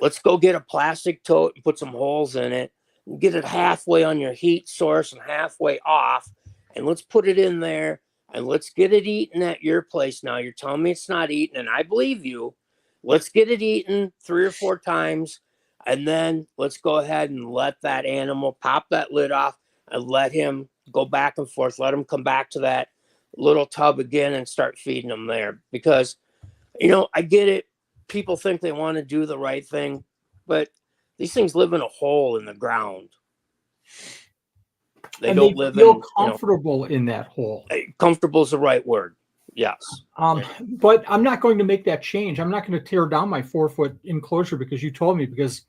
Let's go get a plastic tote and put some holes in it. And get it halfway on your heat source and halfway off. And let's put it in there. And let's get it eaten at your place. Now you're telling me it's not eaten, and I believe you. Let's get it eaten 3 or 4 times, and then let's go ahead and let that animal pop that lid off and let him go back and forth. Let him come back to that little tub again and start feeding them there. Because, I get it. People think they want to do the right thing, but these things live in a hole in the ground. They don't live feel comfortable in that hole. Comfortable is the right word. Yes. But I'm not going to make that change. I'm not going to tear down my 4 foot enclosure because you told me, because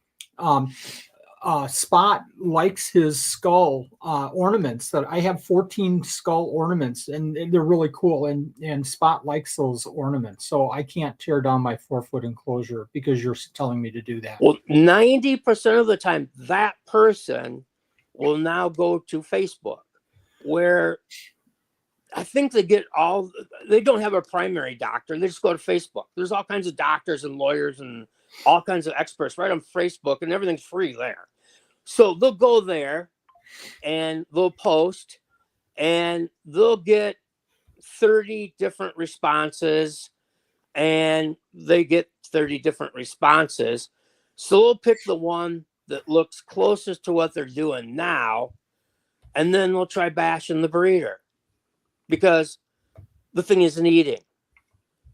Spot likes his skull ornaments. That I have 14 skull ornaments, and they're really cool. And Spot likes those ornaments, so I can't tear down my 4-foot enclosure because you're telling me to do that. Well, 90% of the time, that person will now go to Facebook, where I think they don't have a primary doctor. They just go to Facebook. There's all kinds of doctors and lawyers and all kinds of experts right on Facebook, and everything's free there. So they'll go there and they'll post, and they'll get 30 different responses, and they get 30 different responses. So they'll pick the one that looks closest to what they're doing now, and then they'll try bashing the breeder because the thing isn't eating.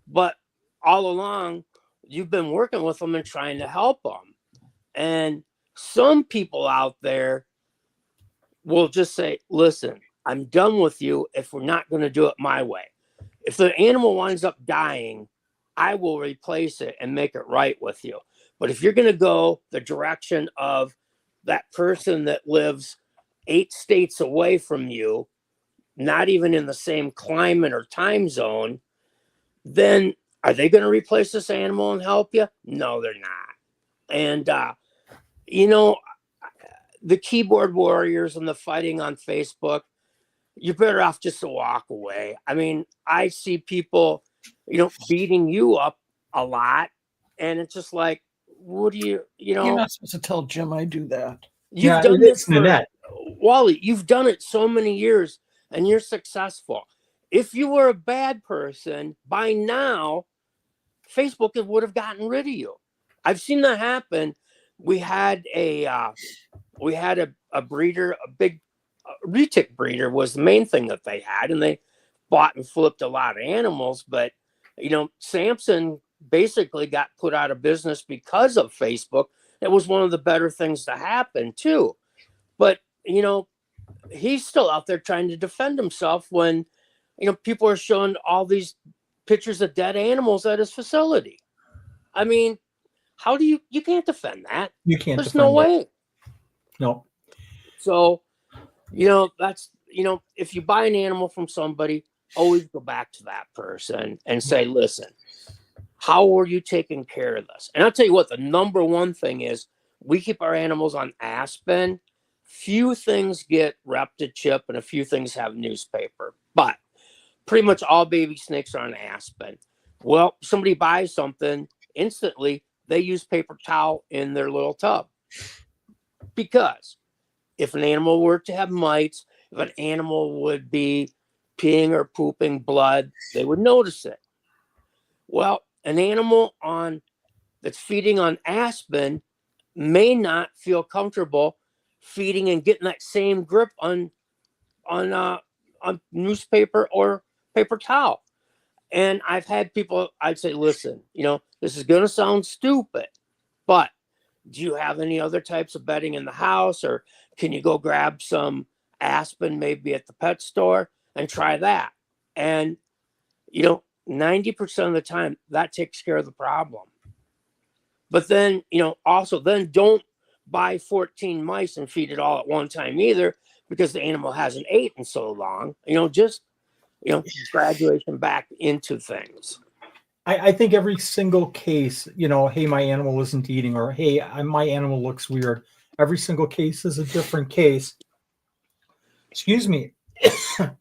But all along, you've been working with them and trying to help them. And some people out there will just say, listen, I'm done with you if we're not going to do it my way. If the animal winds up dying, I will replace it and make it right with you. But if you're going to go the direction of that person that lives 8 states away from you, not even in the same climate or time zone, then are they going to replace this animal and help you? No, they're not. And, the keyboard warriors and the fighting on Facebook, you're better off just to walk away. I mean, I see people, beating you up a lot. And it's just like, what do you? You're not supposed to tell Jim I do that. Yeah, it's Nanette. Wally, you've done it so many years and you're successful. If you were a bad person, by now, Facebook would have gotten rid of you. I've seen that happen. We had a breeder, a big retic breeder was the main thing that they had, and they bought and flipped a lot of animals. But Samson basically got put out of business because of Facebook. It was one of the better things to happen too. But he's still out there trying to defend himself when people are showing all these pictures of dead animals at his facility. I mean, how do you can't defend that? You can't. There's no way. No. So, that's if you buy an animal from somebody, always go back to that person and say, listen, how were you taking care of this? And I'll tell you what, the number one thing is we keep our animals on Aspen. Few things get Reptile chip and a few things have newspaper, but pretty much all baby snakes are on Aspen. Well, somebody buys something, instantly they use paper towel in their little tub. Because if an animal were to have mites, if an animal would be peeing or pooping blood, they would notice it. Well, an animal that's feeding on Aspen may not feel comfortable feeding and getting that same grip on newspaper or paper towel. And I've had people, I'd say, listen, this is going to sound stupid, but do you have any other types of bedding in the house? Or can you go grab some Aspen maybe at the pet store and try that? And, 90% of the time that takes care of the problem. But then, also then don't buy 14 mice and feed it all at one time either, because the animal hasn't eaten so long. Just graduation back into things. I think every single case, hey, my animal isn't eating, or hey, my animal looks weird. Every single case is a different case. Excuse me.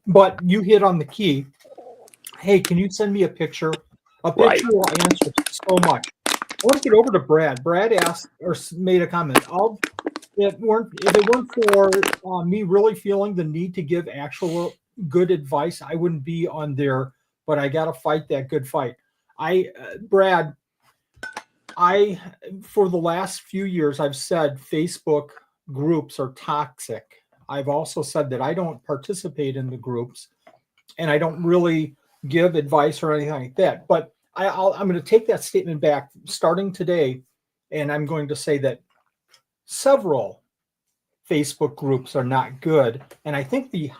But you hit on the key. Hey, can you send me a picture? A picture Right. will answer so much. I want to get over to Brad. Brad asked or made a comment. If it weren't for me really feeling the need to give actual good advice, I wouldn't be on there. But I got to fight that good fight. Brad, for the last few years, I've said Facebook groups are toxic. I've also said that I don't participate in the groups, and I don't really give advice or anything like that. But I'm going to take that statement back starting today, and I'm going to say that several Facebook groups are not good. And I think the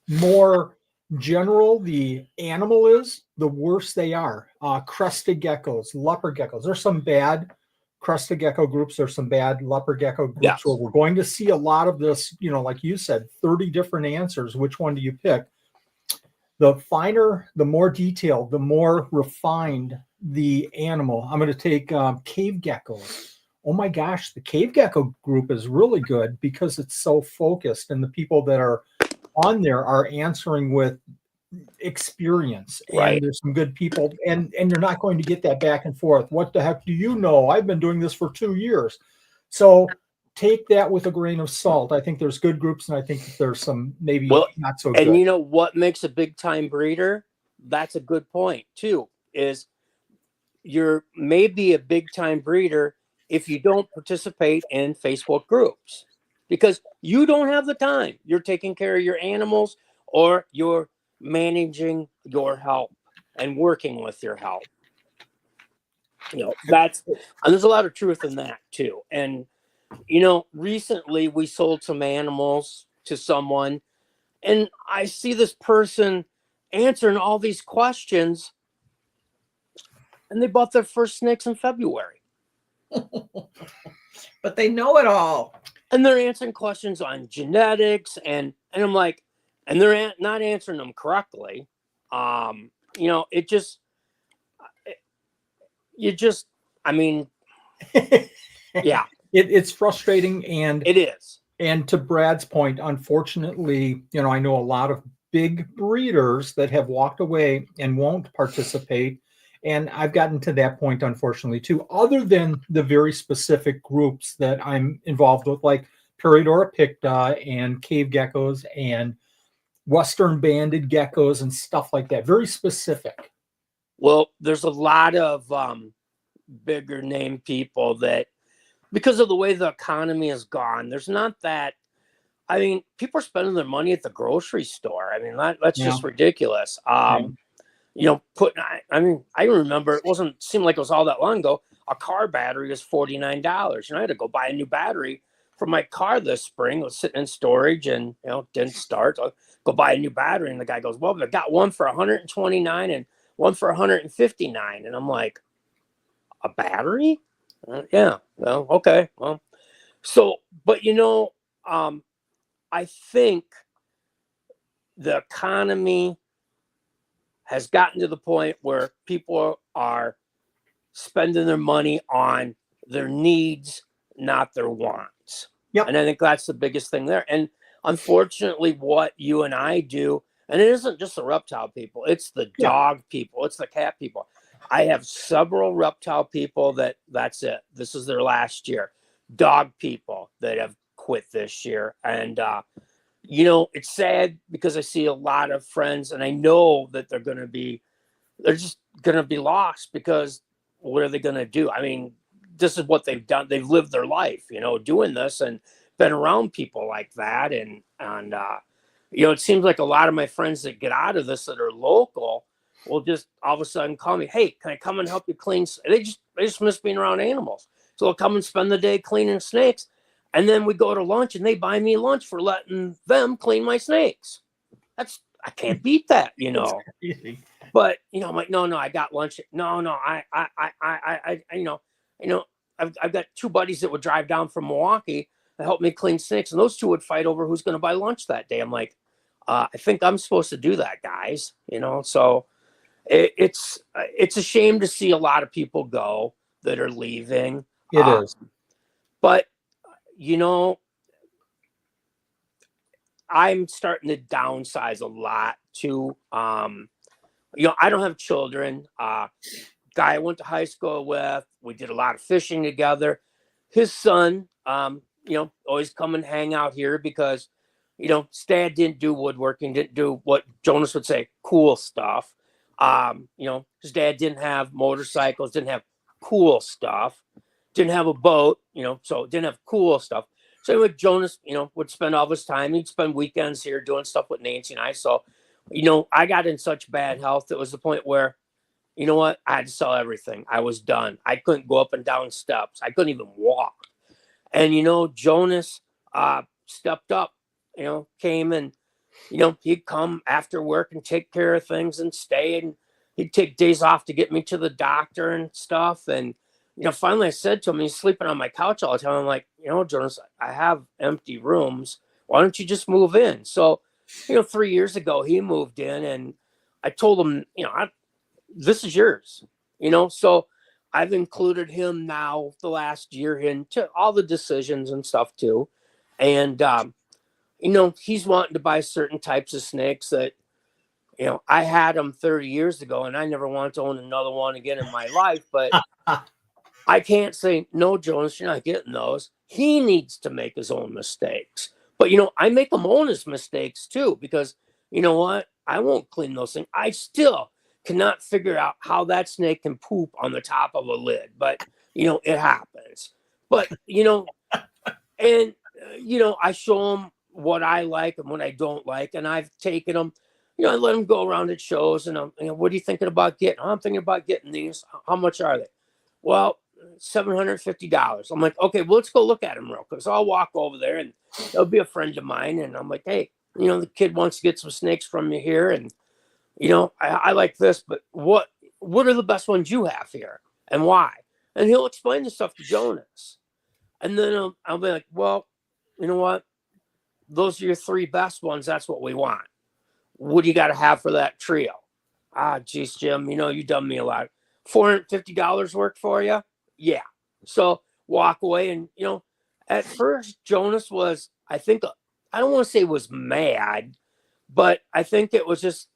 more general the animal is, the worse they are. Crested geckos, leopard geckos. There's some bad crested gecko groups. There's some bad leopard gecko groups Yes. where we're going to see a lot of this, like you said, 30 different answers. Which one do you pick? The finer, the more detailed, the more refined the animal. I'm going to take cave geckos. Oh my gosh, the cave gecko group is really good because it's so focused, and the people that are on there are answering with experience, Right. and there's some good people, and you're not going to get that back and forth. What the heck do you know? I've been doing this for 2 years. So take that with a grain of salt. I think there's good groups, and I think that there's some maybe not so good. And you know what makes a big time breeder? That's a good point too, is you're maybe a big time breeder if you don't participate in Facebook groups, because you don't have the time. You're taking care of your animals, or you're managing your help and working with your help. And there's a lot of truth in that too. And recently we sold some animals to someone, and I see this person answering all these questions, and they bought their first snakes in February. But they know it all. And they're answering questions on genetics, and I'm like, and they're not answering them correctly. It just, I mean, yeah, it's frustrating, and it is. And to Brad's point, unfortunately, I know a lot of big breeders that have walked away and won't participate. And I've gotten to that point, unfortunately, too, other than the very specific groups that I'm involved with, like Peridora picta and cave geckos and Western banded geckos and stuff like that. Very specific. Well, there's a lot of bigger name people that, because of the way the economy has gone, there's not that. I mean, people are spending their money at the grocery store. I mean, that's just ridiculous. I remember it seemed like it was all that long ago. A car battery was $49. I had to go buy a new battery for my car this spring. It was sitting in storage and, didn't start. So I go buy a new battery. And the guy goes, well, they've got one for $129 and one for $159. And I'm like, a battery? Yeah. Well, okay. Well, so, but I think the economy has gotten to the point where people are spending their money on their needs, not their wants. Yep. And I think that's the biggest thing there. And unfortunately, what you and I do, and it isn't just the reptile people, it's the dog people, it's the cat people. I have several reptile people that's it. This is their last year. Dog people that have quit this year. And, it's sad because I see a lot of friends, and I know that they're just going to be lost, because what are they going to do? I mean, this is what they've done. They've lived their life, doing this and been around people like that. And it seems like a lot of my friends that get out of this that are local will just all of a sudden call me, hey, can I come and help you clean? They just miss being around animals. So they'll come and spend the day cleaning snakes. And then we go to lunch and they buy me lunch for letting them clean my snakes. I can't beat that, But, I'm like, no, I got lunch. No, I've got two buddies that would drive down from Milwaukee to help me clean snakes. And those two would fight over who's going to buy lunch that day. I'm like, I think I'm supposed to do that, guys. So it's a shame to see a lot of people go that are leaving. It is. But, I'm starting to downsize a lot too. I don't have children. Guy I went to high school with, we did a lot of fishing together. His son, always come and hang out here because, his dad didn't do woodworking, didn't do what Jonas would say, cool stuff. His dad didn't have motorcycles, didn't have cool stuff, didn't have a boat, so didn't have cool stuff. So anyway, Jonas, would spend all his time. He'd spend weekends here doing stuff with Nancy and I. So, I got in such bad health. It was the point where, I had to sell everything. I was done. I couldn't go up and down steps. I couldn't even walk. And, Jonas stepped up, came and, he'd come after work and take care of things and stay. And he'd take days off to get me to the doctor and stuff. And, finally I said to him, he's sleeping on my couch all the time. I'm like, Jonas, I have empty rooms. Why don't you just move in? So, 3 years ago, he moved in, and I told him, this is yours, so I've included him now the last year into all the decisions and stuff too. And, he's wanting to buy certain types of snakes that, I had them 30 years ago, and I never want to own another one again in my life. But I can't say, no, Jonas, you're not getting those. He needs to make his own mistakes. But, I make him own his mistakes too, because you know what? I won't clean those things. I still cannot figure out how that snake can poop on the top of a lid. But, it happens. But, and, I show him what I like and what I don't like. And I've taken them, I let them go around at shows, and I'm, what are you thinking about getting? I'm thinking about getting these. How much are they? Well, $750. I'm like, okay, well, let's go look at them real quick. So I'll walk over there, and there'll be a friend of mine, and I'm like, hey, the kid wants to get some snakes from you here, and I like this, but what are the best ones you have here, and why? And he'll explain the stuff to Jonas, and then I'll be like, well, you know what? Those are your 3 best ones. That's what we want. What do you got to have for that trio? Geez, Jim, you done me a lot. $450 work for you? Yeah. So walk away. And, at first Jonas was, I think, I don't want to say was mad, but I think it was just,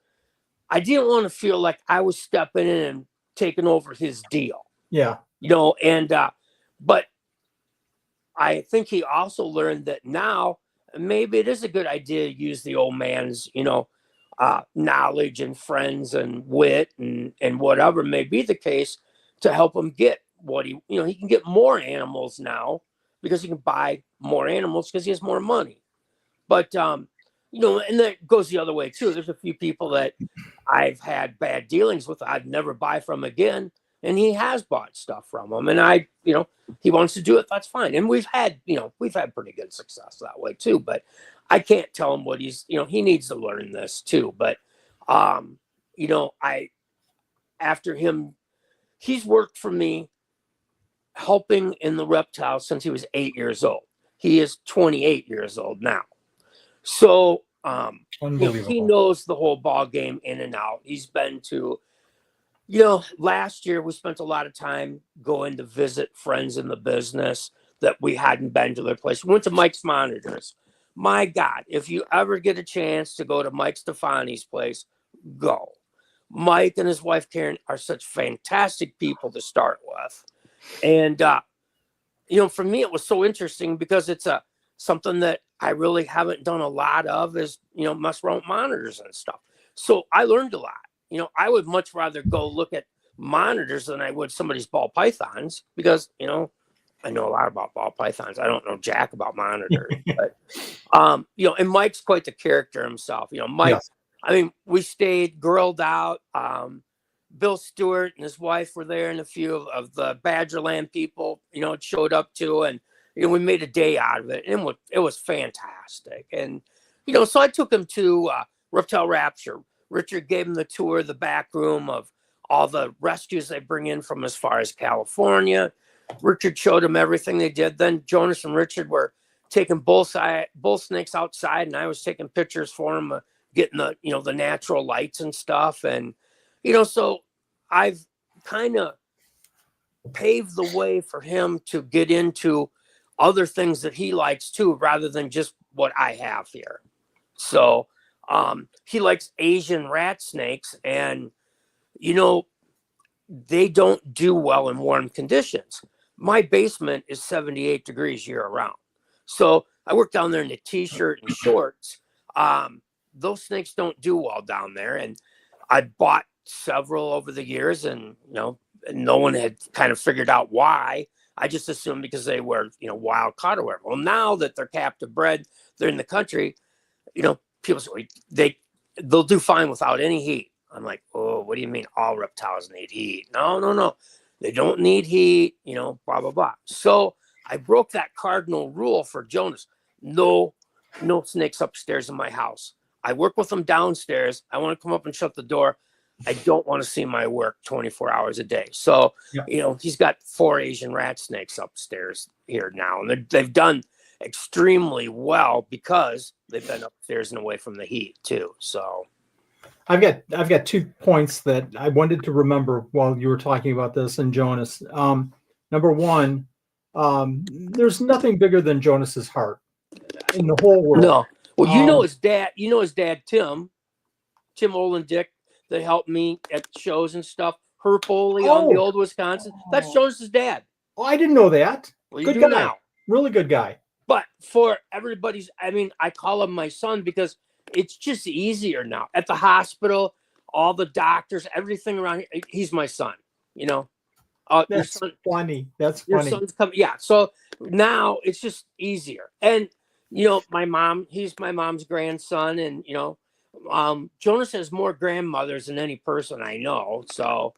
I didn't want to feel like I was stepping in and taking over his deal. Yeah. But I think he also learned that now maybe it is a good idea to use the old man's, knowledge and friends and wit and whatever may be the case to help him get what he can get more animals now because he can buy more animals because he has more money. But, and that goes the other way too. There's a few people that I've had bad dealings with. I'd never buy from again. And he has bought stuff from them. And he wants to do it. That's fine. And we've had pretty good success that way too. But I can't tell him what he's, he needs to learn this too. But, after him, he's worked for me helping in the reptile since he was 8 years old. He is 28 years old now. So, he knows the whole ball game in and out. He's been to, last year we spent a lot of time going to visit friends in the business that we hadn't been to their place. We went to Mike's Monitors. My God, if you ever get a chance to go to Mike Stefani's place, go. Mike and his wife, Karen, are such fantastic people to start with. And, for me, it was so interesting because it's something that I really haven't done a lot of is, mess around with monitors and stuff. So I learned a lot. I would much rather go look at monitors than I would somebody's ball pythons because, I know a lot about ball pythons. I don't know jack about monitors, but, and Mike's quite the character himself. Mike, yes. I mean, we stayed grilled out. Bill Stewart and his wife were there, and a few of the Badgerland people, showed up too. And, we made a day out of it, and it was fantastic. And, so I took him to Reptile Rapture. Richard gave him the tour of the back room of all the rescues they bring in from as far as California. Richard showed him everything they did. Then Jonas and Richard were taking bull snakes outside, and I was taking pictures for him, getting the, the natural lights and stuff. And, so I've kind of paved the way for him to get into other things that he likes too, rather than just what I have here. So he likes Asian rat snakes, and, they don't do well in warm conditions. My basement is 78 degrees year round. So I work down there in a t-shirt and shorts. Those snakes don't do well down there. And I bought several over the years, and, no one had kind of figured out why. I just assumed because they were, wild caught or whatever. Well, now that they're captive bred, they're in the country, people say they'll do fine without any heat. I'm like, oh, what do you mean all reptiles need heat? No. They don't need heat, blah, blah, blah. So I broke that cardinal rule for Jonas. No snakes upstairs in my house. I work with them downstairs. I want to come up and shut the door. I don't want to see my work 24 hours a day. So, Yeah. he's got 4 Asian rat snakes upstairs here now. And they've done extremely well because they've been upstairs and away from the heat too. So I've got 2 points that I wanted to remember while you were talking about this and Jonas. Number one, there's nothing bigger than Jonas's heart in the whole world. no. Well, his dad, Tim Olendick, that helped me at shows and stuff. Herb Foley on the old Wisconsin. That's Jonas's dad. Oh, I didn't know that. Well, you Good do guy. now. Really good guy. But for everybody's, I call him my son because it's just easier now. At the hospital, all the doctors, everything around here, he's my son, That's funny. That's your funny. son's coming. Yeah. So now it's just easier. And, my mom, he's my mom's grandson. And, Jonas has more grandmothers than any person I know. So,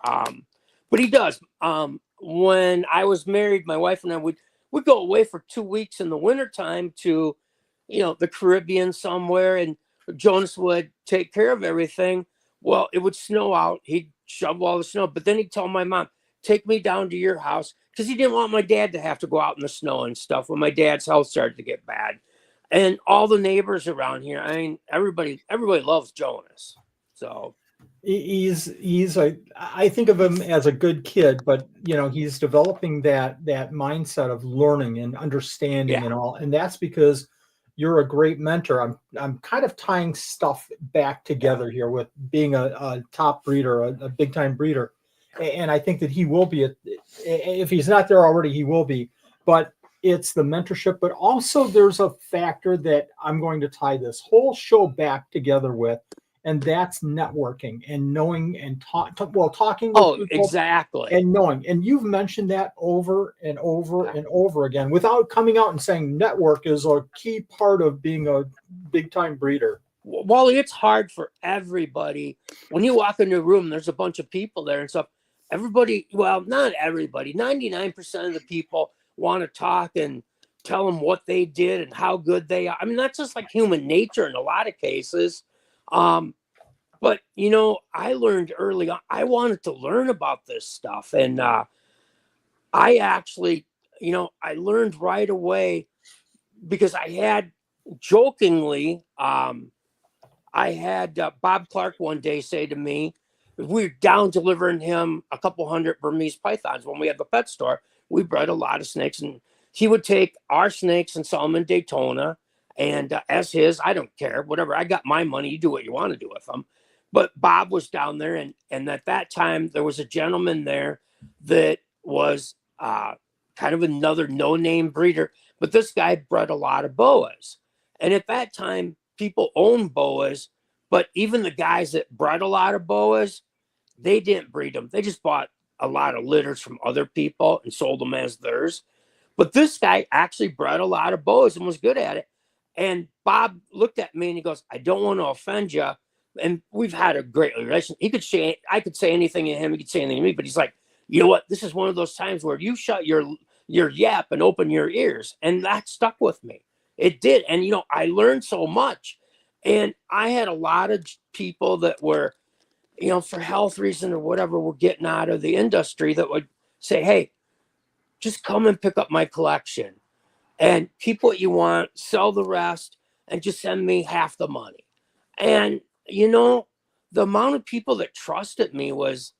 but he does. When I was married, my wife and I would go away for 2 weeks in the wintertime to, the Caribbean somewhere, and Jonas would take care of everything. Well, it would snow out. He'd shovel all the snow, but then he'd tell my mom, take me down to your house, because he didn't want my dad to have to go out in the snow and stuff when my dad's health started to get bad. And all the neighbors around here, everybody loves Jonas. So I think of him as a good kid, but he's developing that mindset of learning and understanding and all, and that's because you're a great mentor. I'm kind of tying stuff back together here with being a top breeder, a big time breeder, and I think that he will be. If he's not there already, he will be. But it's the mentorship, but also there's a factor that I'm going to tie this whole show back together with. And that's networking and knowing and talking with people exactly. And knowing. And you've mentioned that over and over and over again without coming out and saying network is a key part of being a big time breeder. Well, it's hard for everybody. When you walk into a room, there's a bunch of people there and stuff. Everybody, well, not everybody, 99% of the people want to talk and tell them what they did and how good they are. That's just like human nature in a lot of cases. But I learned early on, I wanted to learn about this stuff. And, I actually, I learned right away because I had jokingly, I had Bob Clark one day say to me, we were down delivering him a couple hundred Burmese pythons when we had the pet store. We bred a lot of snakes, and he would take our snakes and sell them in Daytona. And as his, I don't care, whatever. I got my money. You do what you want to do with them. But Bob was down there, and at that time, there was a gentleman there that was kind of another no-name breeder. But this guy bred a lot of boas. And at that time, people owned boas. But even the guys that bred a lot of boas, they didn't breed them. They just bought a lot of litters from other people and sold them as theirs. But this guy actually bred a lot of boas and was good at it. And Bob looked at me and he goes, I don't want to offend you. And we've had a great relation. I could say anything to him. He could say anything to me, but he's like, you know what? This is one of those times where you shut your yap and open your ears. And that stuck with me. It did. And, I learned so much. And I had a lot of people that were, for health reason or whatever, were getting out of the industry that would say, hey, just come and pick up my collection. And keep what you want, sell the rest, and just send me half the money. And, the amount of people that trusted me was,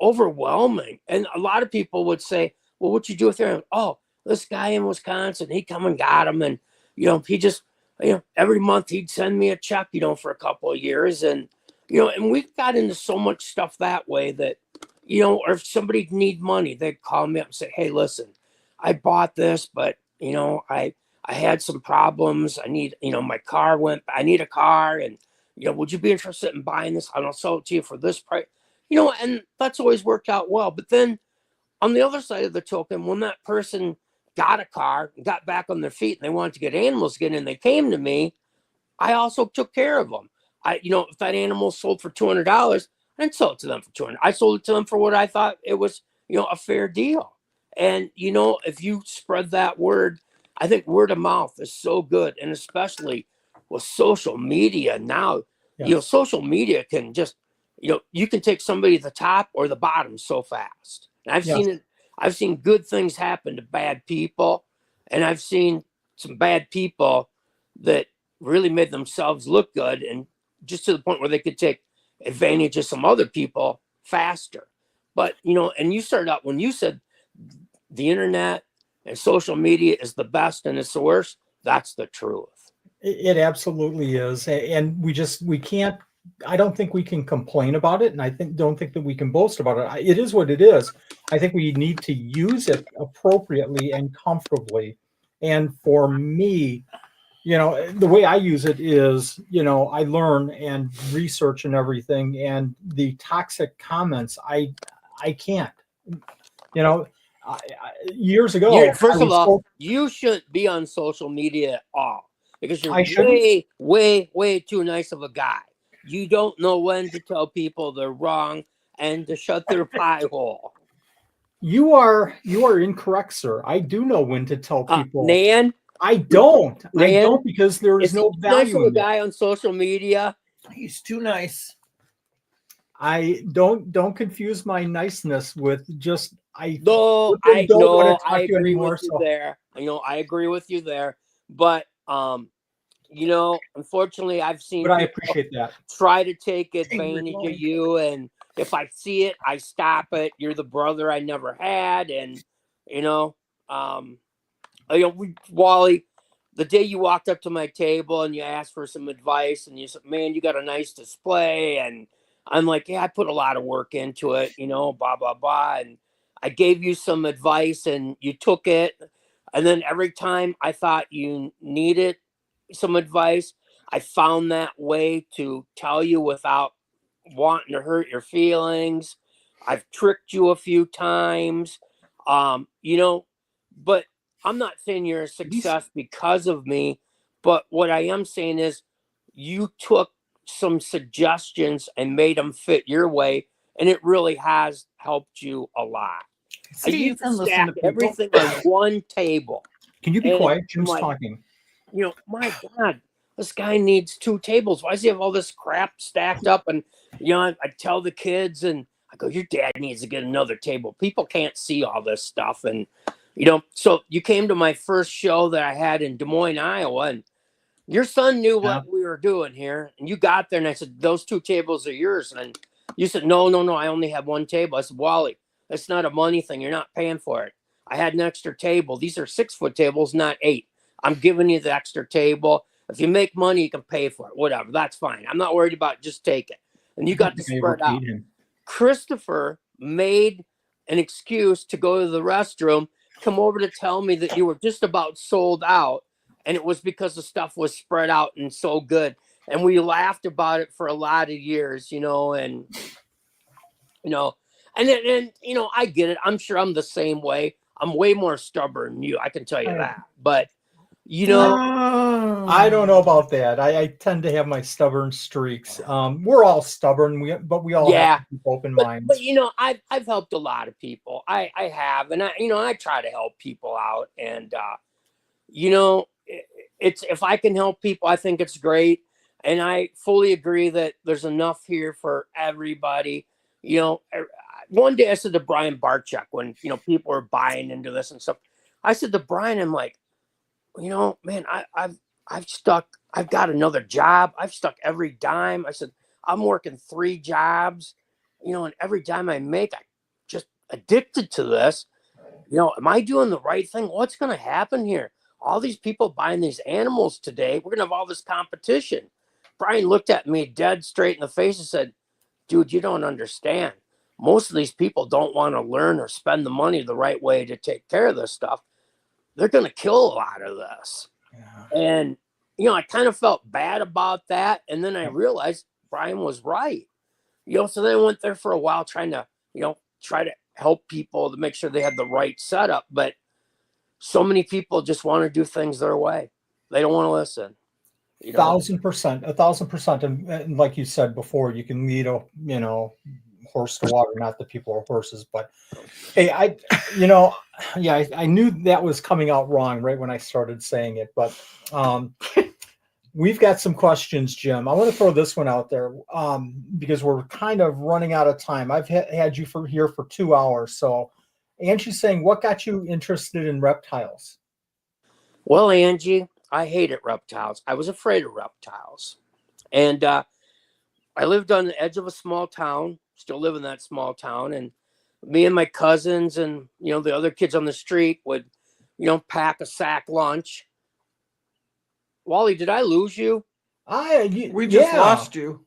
overwhelming. And a lot of people would say, well, what'd you do with him? Oh, this guy in Wisconsin, he come and got him. And, he just, every month he'd send me a check, for a couple of years. And, and we got into so much stuff that way that, or if somebody need money, they'd call me up and say, hey, listen, I bought this, but I had some problems. I need, my car I need a car, and, would you be interested in buying this? I'll sell it to you for this price, and that's always worked out well. But then on the other side of the token, when that person got a car and got back on their feet and they wanted to get animals again and they came to me, I also took care of them. If that animal sold for $200, I didn't sell it to them for $200. I sold it to them for what I thought it was, a fair deal. And, if you spread that word, I think word of mouth is so good. And especially with social media now, social media can just, you can take somebody to the top or the bottom so fast. And I've Yes. seen it. I've seen good things happen to bad people, and I've seen some bad people that really made themselves look good, and just to the point where they could take advantage of some other people faster. But and you started out when you said the internet and social media is the best and it's the worst. That's the truth. It absolutely is. And we can't, I don't think we can complain about it. And don't think that we can boast about it. It is what it is. I think we need to use it appropriately and comfortably. And for me, the way I use it is, I learn and research and everything, and the toxic comments, I can't, years ago, First I of was all, so, you shouldn't be on social media at all because you're I shouldn't. way, way, way too nice of a guy. You don't know when to tell people they're wrong and to shut their pie hole. You are incorrect, sir. I do know when to tell people. Nan, I don't. I Nan, don't, because there is is no he too nice value of a in it. guy on social media? He's too nice. I don't confuse my niceness with just No, really don't want to talk I to you agree anymore. with you So there. I agree with you there. But unfortunately, I've seen but I people appreciate that. try to take Angry advantage of Lloyd. you, and if I see it, I stop it. You're the brother I never had, and Wally, the day you walked up to my table and you asked for some advice, and you said, "Man, you got a nice display," and I'm like, "Yeah, I put a lot of work into it, blah blah blah," and I gave you some advice, and you took it, and then every time I thought you needed some advice, I found that way to tell you without wanting to hurt your feelings. I've tricked you a few times, but I'm not saying you're a success because of me. But what I am saying is you took some suggestions and made them fit your way, and it really has helped you a lot. I See, you used to can listen stack to people. everything on one table. Can you be And quiet? I'm Jim's like, talking. my God, this guy needs 2 tables. Why does he have all this crap stacked up? And, I tell the kids, and I go, your dad needs to get another table. People can't see all this stuff. And, so you came to my first show that I had in Des Moines, Iowa, and your son knew what we were doing here. And you got there, and I said, those 2 tables are yours. And you said, no, I only have 1 table. I said, Wally, that's not a money thing. You're not paying for it. I had an extra table. These are 6-foot tables, not 8. I'm giving you the extra table. If you make money, you can pay for it. Whatever. That's fine. I'm not worried about it. Just take it. And you got to spread out. Christopher made an excuse to go to the restroom, come over to tell me that you were just about sold out. And it was because the stuff was spread out and so good. And we laughed about it for a lot of years, and I get it. I'm sure I'm the same way. I'm way more stubborn than you. I can tell you that. But, I don't know about that. I tend to have my stubborn streaks. We're all stubborn, but we all have to keep open minds. But I've helped a lot of people. I have, and I try to help people out, and it's if I can help people, I think it's great, and I fully agree that there's enough here for everybody. One day I said to Brian Barczyk when people were buying into this and stuff, I said to Brian, I'm like, man, I've got another job. I've stuck every dime. I said, I'm working 3 jobs, and every dime I make, I just addicted to this. Am I doing the right thing? What's going to happen here? All these people buying these animals today, we're going to have all this competition. Brian looked at me dead straight in the face and said, dude, you don't understand. Most of these people don't want to learn or spend the money the right way to take care of this stuff. They're going to kill a lot of this. Yeah. And, I kind of felt bad about that. And then I realized Brian was right. So then I went there for a while trying to, try to help people to make sure they had the right setup. But so many people just want to do things their way. They don't want to listen. 1,000%. And like you said before, you can lead a, horse to water, not that people are horses, but hey, I knew that was coming out wrong right when I started saying it, but We've got some questions, Jim. I want to throw this one out there because we're kind of running out of time. I've had you here for 2 hours. So Angie's saying, what got you interested in reptiles? Well, Angie, I hated reptiles. I was afraid of reptiles. And I lived on the edge of a small town, still live in that small town. And me and my cousins and, the other kids on the street would, pack a sack lunch. Wally, did I lose you? We just lost you.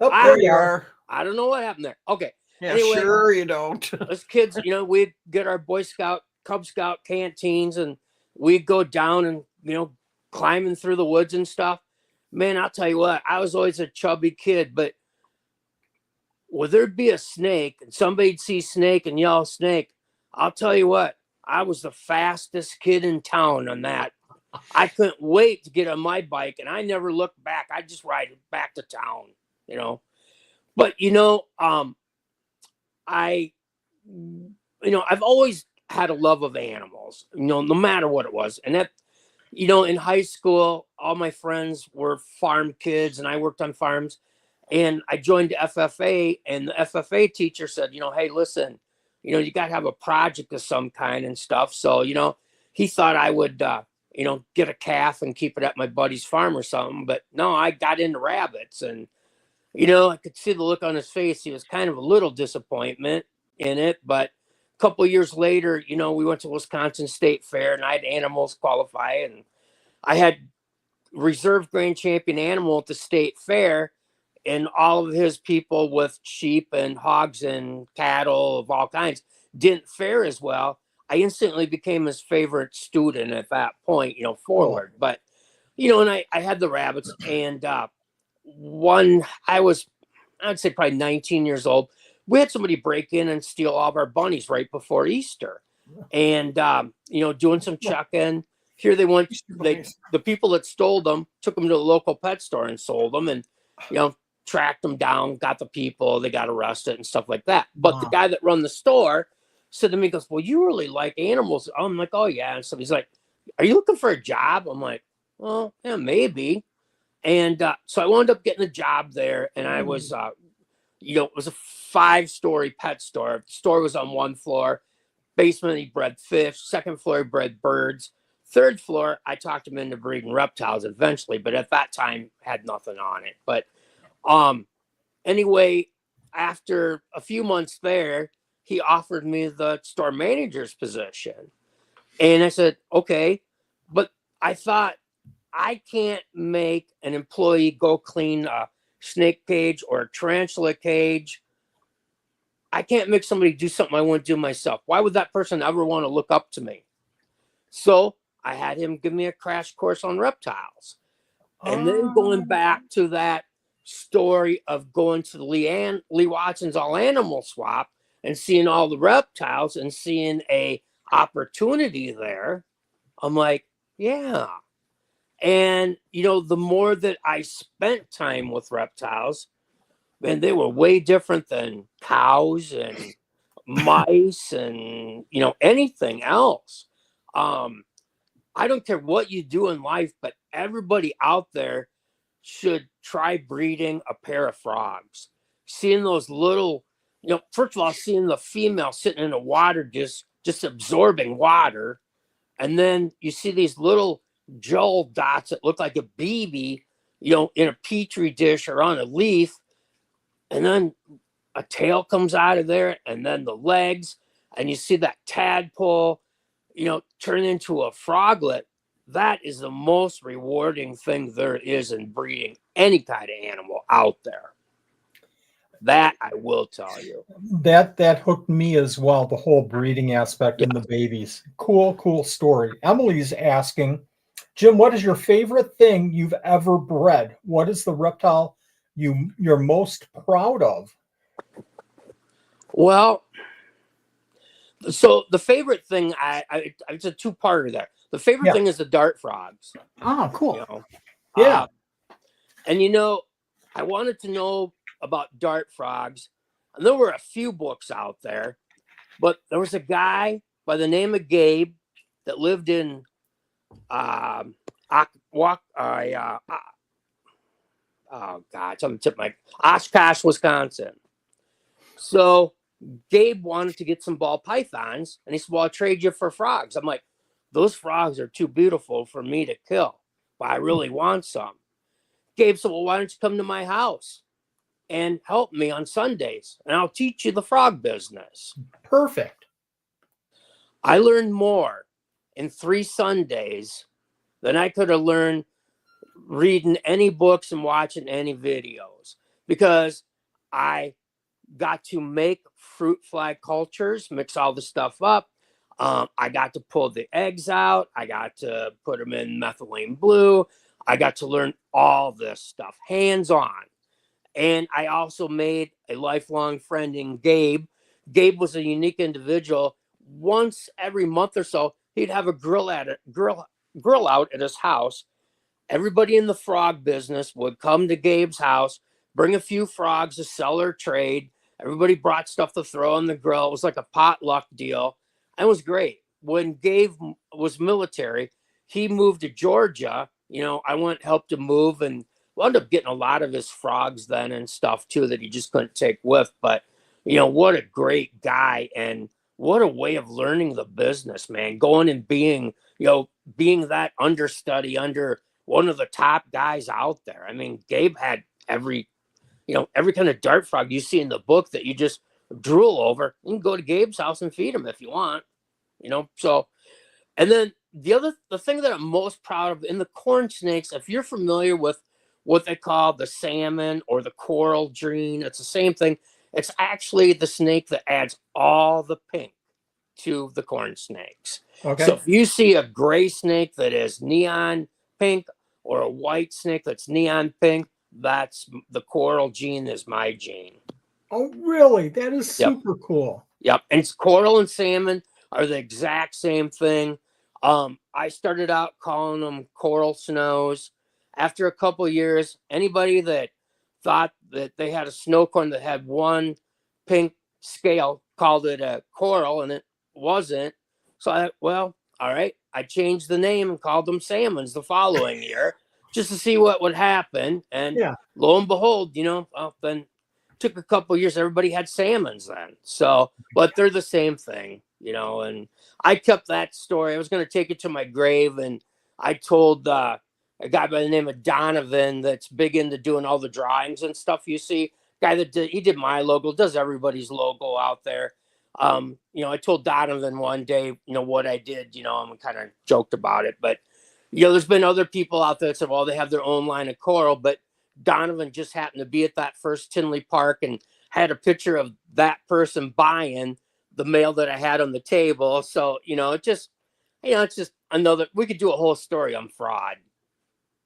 Oh, I- there You you are. are. I don't know what happened there. Okay. Yeah, Anyway. sure you don't. Us kids, we'd get our Boy Scout, Cub Scout canteens and we'd go down and, climbing through the woods and stuff. Man, I'll tell you what, I was always a chubby kid, but would there be a snake and somebody'd see snake and yell snake, I'll tell you what, I was the fastest kid in town on that. I couldn't wait to get on my bike and I never looked back. I just ride back to town, But, I've always had a love of animals, no matter what it was. And that, in high school, all my friends were farm kids and I worked on farms and I joined FFA and the FFA teacher said, hey, listen, you got to have a project of some kind and stuff. So, he thought I would, get a calf and keep it at my buddy's farm or something. But no, I got into rabbits and, I could see the look on his face. He was kind of a little disappointment in it, but a couple of years later, we went to Wisconsin State Fair and I had animals qualify and I had reserve grand champion animal at the state fair and all of his people with sheep and hogs and cattle of all kinds didn't fare as well. I instantly became his favorite student at that point, forward. But, and I had the rabbits and I'd say probably 19 years old. We had somebody break in and steal all of our bunnies right before Easter. And, doing some check-in. Here they went, the people that stole them took them to the local pet store and sold them and, tracked them down, got the people, they got arrested and stuff like that. But the guy that run the store said to me, he goes, well, you really like animals. I'm like, oh, yeah. And so he's like, are you looking for a job? I'm like, well, yeah, maybe. And so I wound up getting a job there. And I was, it was a 5-story pet store. The store was on one floor. Basement, he bred fish. Second floor, he bred birds. Third floor, I talked him into breeding reptiles eventually, but at that time had nothing on it. But anyway, after a few months there, he offered me the store manager's position. And I said, okay, but I thought I can't make an employee go clean a snake cage or a tarantula cage. I can't make somebody do something I wouldn't do myself. Why would that person ever want to look up to me? So I had him give me a crash course on reptiles. And then going back to that story of going to the Lee Watson's all animal swap and seeing all the reptiles and seeing a opportunity there, I'm like, yeah. And, the more that I spent time with reptiles, man, they were way different than cows and mice and, anything else. I don't care what you do in life, but everybody out there should try breeding a pair of frogs. Seeing those little, first of all, seeing the female sitting in the water, just absorbing water. And then you see these little jewel dots that look like a baby, in a petri dish or on a leaf. And then a tail comes out of there and then the legs. And you see that tadpole, turn into a froglet. That is the most rewarding thing there is in breeding any kind of animal out there. That I will tell you. That hooked me as well, the whole breeding aspect and the babies. Cool story. Emily's asking, Jim, what is your favorite thing you've ever bred? What is the reptile you're most proud of? Well, so the favorite thing, it's a two-parter there. The favorite thing is the dart frogs. Oh, cool. Yeah. And I wanted to know about dart frogs. And there were a few books out there, but there was a guy by the name of Gabe that lived in Oh God, it's on the tip of my Oshkosh, Wisconsin. So Gabe wanted to get some ball pythons, and he said, "Well, I'll trade you for frogs." I'm like, "Those frogs are too beautiful for me to kill, but I really want some." Gabe said, "Well, why don't you come to my house and help me on Sundays, and I'll teach you the frog business." Perfect. I learned more in 3 Sundays than I could have learned reading any books and watching any videos, because I got to make fruit fly cultures, mix all the stuff up. I got to pull the eggs out. I got to put them in methylene blue. I got to learn all this stuff hands on. And I also made a lifelong friend in Gabe. Gabe was a unique individual. Once every month or so, he'd have a grill out at his house. Everybody in the frog business would come to Gabe's house, bring a few frogs to sell or trade. Everybody brought stuff to throw on the grill. It was like a potluck deal. And it was great. When Gabe was military, he moved to Georgia. I went helped him move and wound up getting a lot of his frogs then and stuff too that he just couldn't take with. But what a great guy, and what a way of learning the business, man. Going and being that understudy under one of the top guys out there. I mean, Gabe had every kind of dart frog you see in the book that you just drool over. You can go to Gabe's house and feed him if you want, So, and then the thing that I'm most proud of in the corn snakes, if you're familiar with what they call the salmon or the coral green, it's the same thing. It's actually the snake that adds all the pink to the corn snakes. Okay. So if you see a gray snake that is neon pink or a white snake that's neon pink, that's the coral gene is my gene. Oh, really? That is super cool. Yep. And it's coral and salmon are the exact same thing. I started out calling them coral snows. After a couple of years, anybody that thought that they had a snow corn that had one pink scale called it a coral, and it wasn't. So all right. I changed the name and called them salmons the following year just to see what would happen. And lo and behold, then took a couple of years. Everybody had salmons then. So, but they're the same thing, and I kept that story. I was going to take it to my grave, and I told a guy by the name of Donovan that's big into doing all the drawings and stuff you see. Guy that he did my logo, does everybody's logo out there. I told Donovan one day, what I did, and kind of joked about it. But, there's been other people out there that said, well, they have their own line of coral. But Donovan just happened to be at that first Tinley Park and had a picture of that person buying the mail that I had on the table. So, it's just another, we could do a whole story on fraud.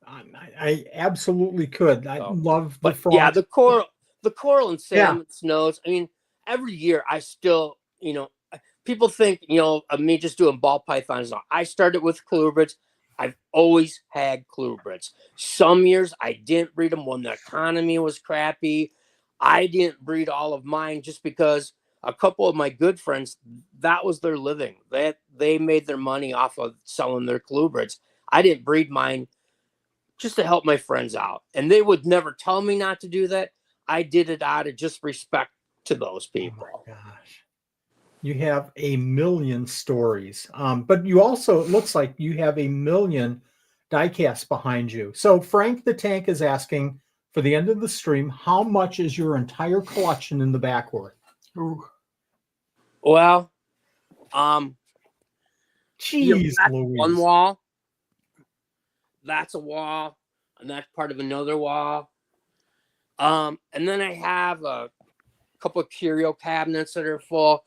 I absolutely could. I love the fraud. Yeah, the coral and salmon snows. I mean, every year I still, people think, of me just doing ball pythons. I started with colubrids. I've always had colubrids. Some years I didn't breed them when the economy was crappy. I didn't breed all of mine just because a couple of my good friends, that was their living. They made their money off of selling their colubrids. I didn't breed mine just to help my friends out. And they would never tell me not to do that. I did it out of just respect to those people. Oh my gosh. You have a million stories. But you also, it looks like you have a million die-casts behind you. So Frank the Tank is asking for the end of the stream, how much is your entire collection in the back worth? Ooh. Well, Jeez, that's Louise. one wall. That's a wall, and that's part of another wall. And then I have a couple of curio cabinets that are full.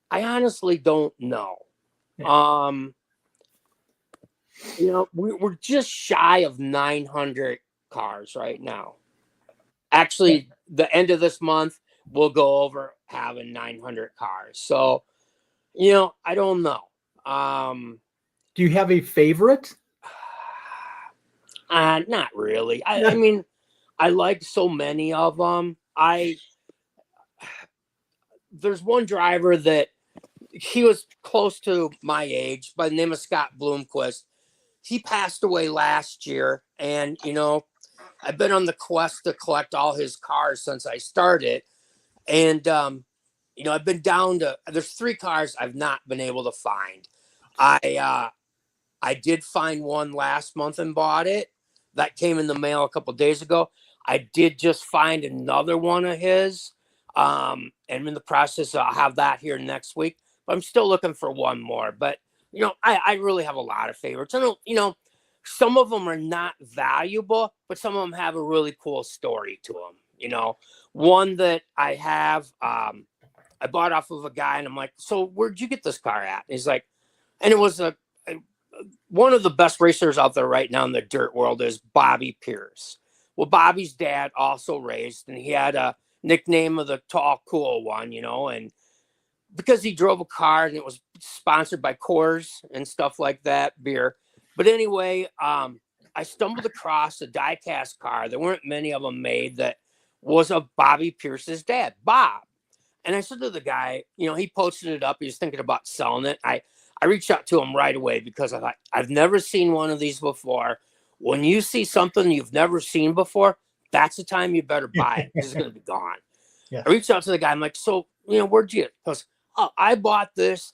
I honestly don't know. Yeah. We're just shy of 900 cars right now. Actually, the end of this month, we'll go over having 900 cars. So, I don't know. Do you have a favorite? Not really. I mean, I like so many of them. There's one driver that he was close to my age by the name of Scott Bloomquist. he passed away last year, and I've been on the quest to collect all his cars since I started. And I've been down to, there's 3 cars I've not been able to find. I did find one last month and bought it. That came in the mail a couple days ago. I did just find another one of his. And in the process, I'll have that here next week. But I'm still looking for one more. But I really have a lot of favorites. I don't, some of them are not valuable, but some of them have a really cool story to them. One that I have, I bought off of a guy, and I'm like, so where'd you get this car at? And he's like, and it was one of the best racers out there right now in the dirt world is Bobby Pierce. Well, Bobby's dad also raced, and he had a nickname of the tall, cool one, and because he drove a car and it was sponsored by Coors and stuff like that, beer. But anyway, I stumbled across a die-cast car. There weren't many of them made that was of Bobby Pierce's dad, Bob. And I said to the guy, he posted it up. He was thinking about selling it. I reached out to him right away because I thought, I've never seen one of these before. When you see something you've never seen before, that's the time you better buy it because it's going to be gone. Yeah. I reached out to the guy. I'm like, so, where'd you get it? He goes, oh, I bought this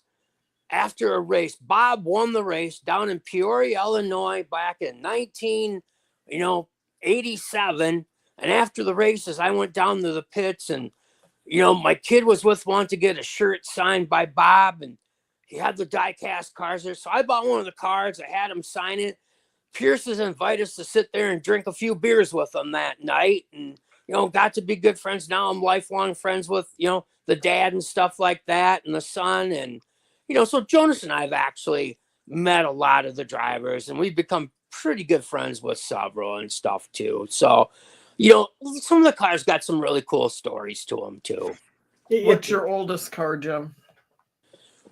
after a race. Bob won the race down in Peoria, Illinois, back in 1987. And after the races, I went down to the pits, and my kid was with one to get a shirt signed by Bob, and he had the die-cast cars there. So I bought one of the cars. I had him sign it. Pierce has invited us to sit there and drink a few beers with him that night, and got to be good friends. Now I'm lifelong friends with the dad and stuff like that, and the son, and so Jonas and I have actually met a lot of the drivers, and we've become pretty good friends with several and stuff too. So some of the cars got some really cool stories to them too. What's your oldest car, Jim?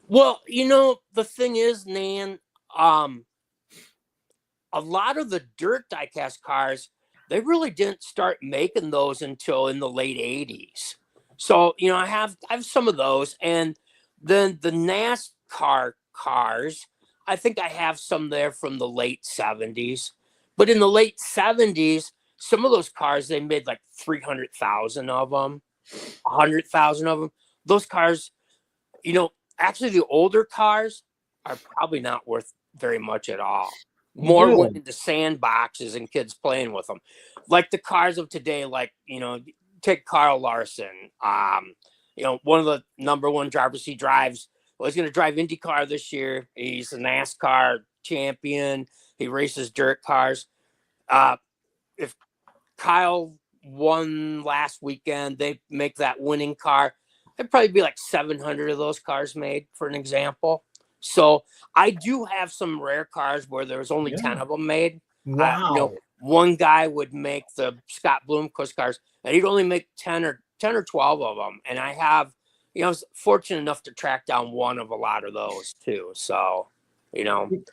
Well, the thing is, Nan, a lot of the dirt diecast cars, they really didn't start making those until in the late 80s. So, I have some of those. And then the NASCAR cars, I think I have some there from the late 70s. But in the late 70s, some of those cars, they made like 300,000 of them, 100,000 of them. Those cars, actually the older cars are probably not worth very much at all. More Really? went into sandboxes and kids playing with them. Like the cars of today, like, take Carl Larson. One of the number 1 drivers he drives. Well, he's going to drive IndyCar this year. He's a NASCAR champion. He races dirt cars. If Kyle won last weekend, they make that winning car. There'd probably be like 700 of those cars made, for an example. So I do have some rare cars where there was only 10 of them made. Wow. One guy would make the Scott Bloomquist cars, and he'd only make 10 or 12 of them. And I have, I was fortunate enough to track down one of a lot of those too. So, In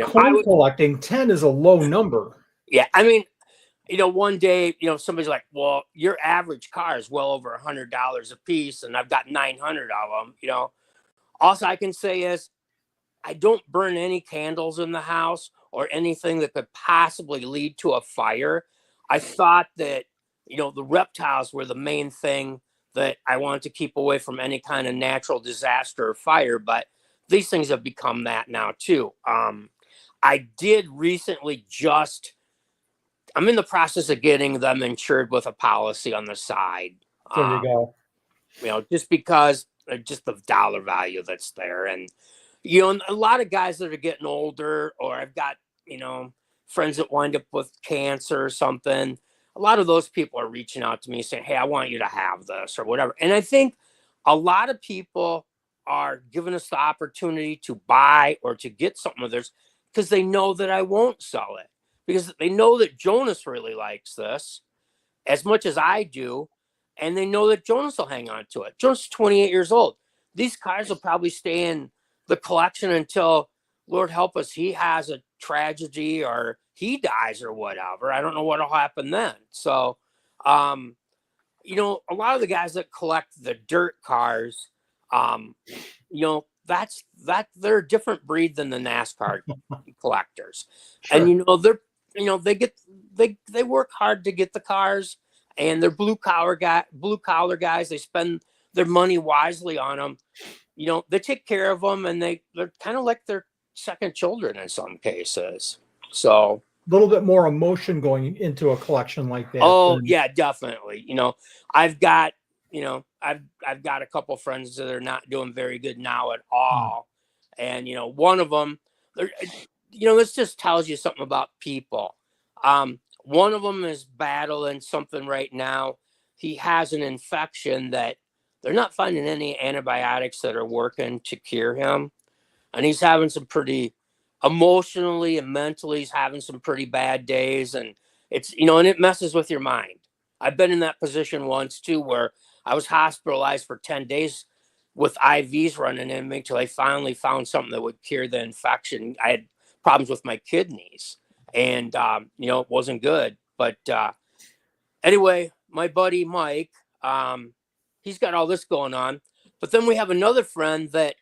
coin collecting, 10 is a low number. Yeah. I mean, one day, somebody's like, well, your average car is well over $100 a piece, and I've got 900 of them, Also, I can say is I don't burn any candles in the house or anything that could possibly lead to a fire. I thought that, the reptiles were the main thing that I wanted to keep away from any kind of natural disaster or fire, but these things have become that now too. I did recently I'm in the process of getting them insured with a policy on the side. There you go. Just because just the dollar value that's there. And, a lot of guys that are getting older, or I've got, friends that wind up with cancer or something. A lot of those people are reaching out to me saying, hey, I want you to have this or whatever. And I think a lot of people are giving us the opportunity to buy or to get something of theirs because they know that I won't sell it, because they know that Jonas really likes this as much as I do. And they know that Jonas will hang on to it. Jonas is 28 years old. These cars will probably stay in the collection until, Lord help us, he has a tragedy or he dies or whatever. I don't know what will happen then. So, a lot of the guys that collect the dirt cars, they're a different breed than the NASCAR collectors. Sure. And they work hard to get the cars, and they're blue collar guys. They spend their money wisely on them. They take care of them, and they're kind of like their second children in some cases. So a little bit more emotion going into a collection like that. oh yeah, definitely. I've got I've got a couple friends that are not doing very good now at all, and one of them, this just tells you something about people. One of them is battling something right now. He has an infection that they're not finding any antibiotics that are working to cure him, and he's having some pretty emotionally and mentally, he's having some pretty bad days, and it's and it messes with your mind. I've been in that position once too, where I was hospitalized for 10 days with IVs running in me until I finally found something that would cure the infection. I had problems with my kidneys, and it wasn't good. But anyway, my buddy Mike, he's got all this going on. But then we have another friend that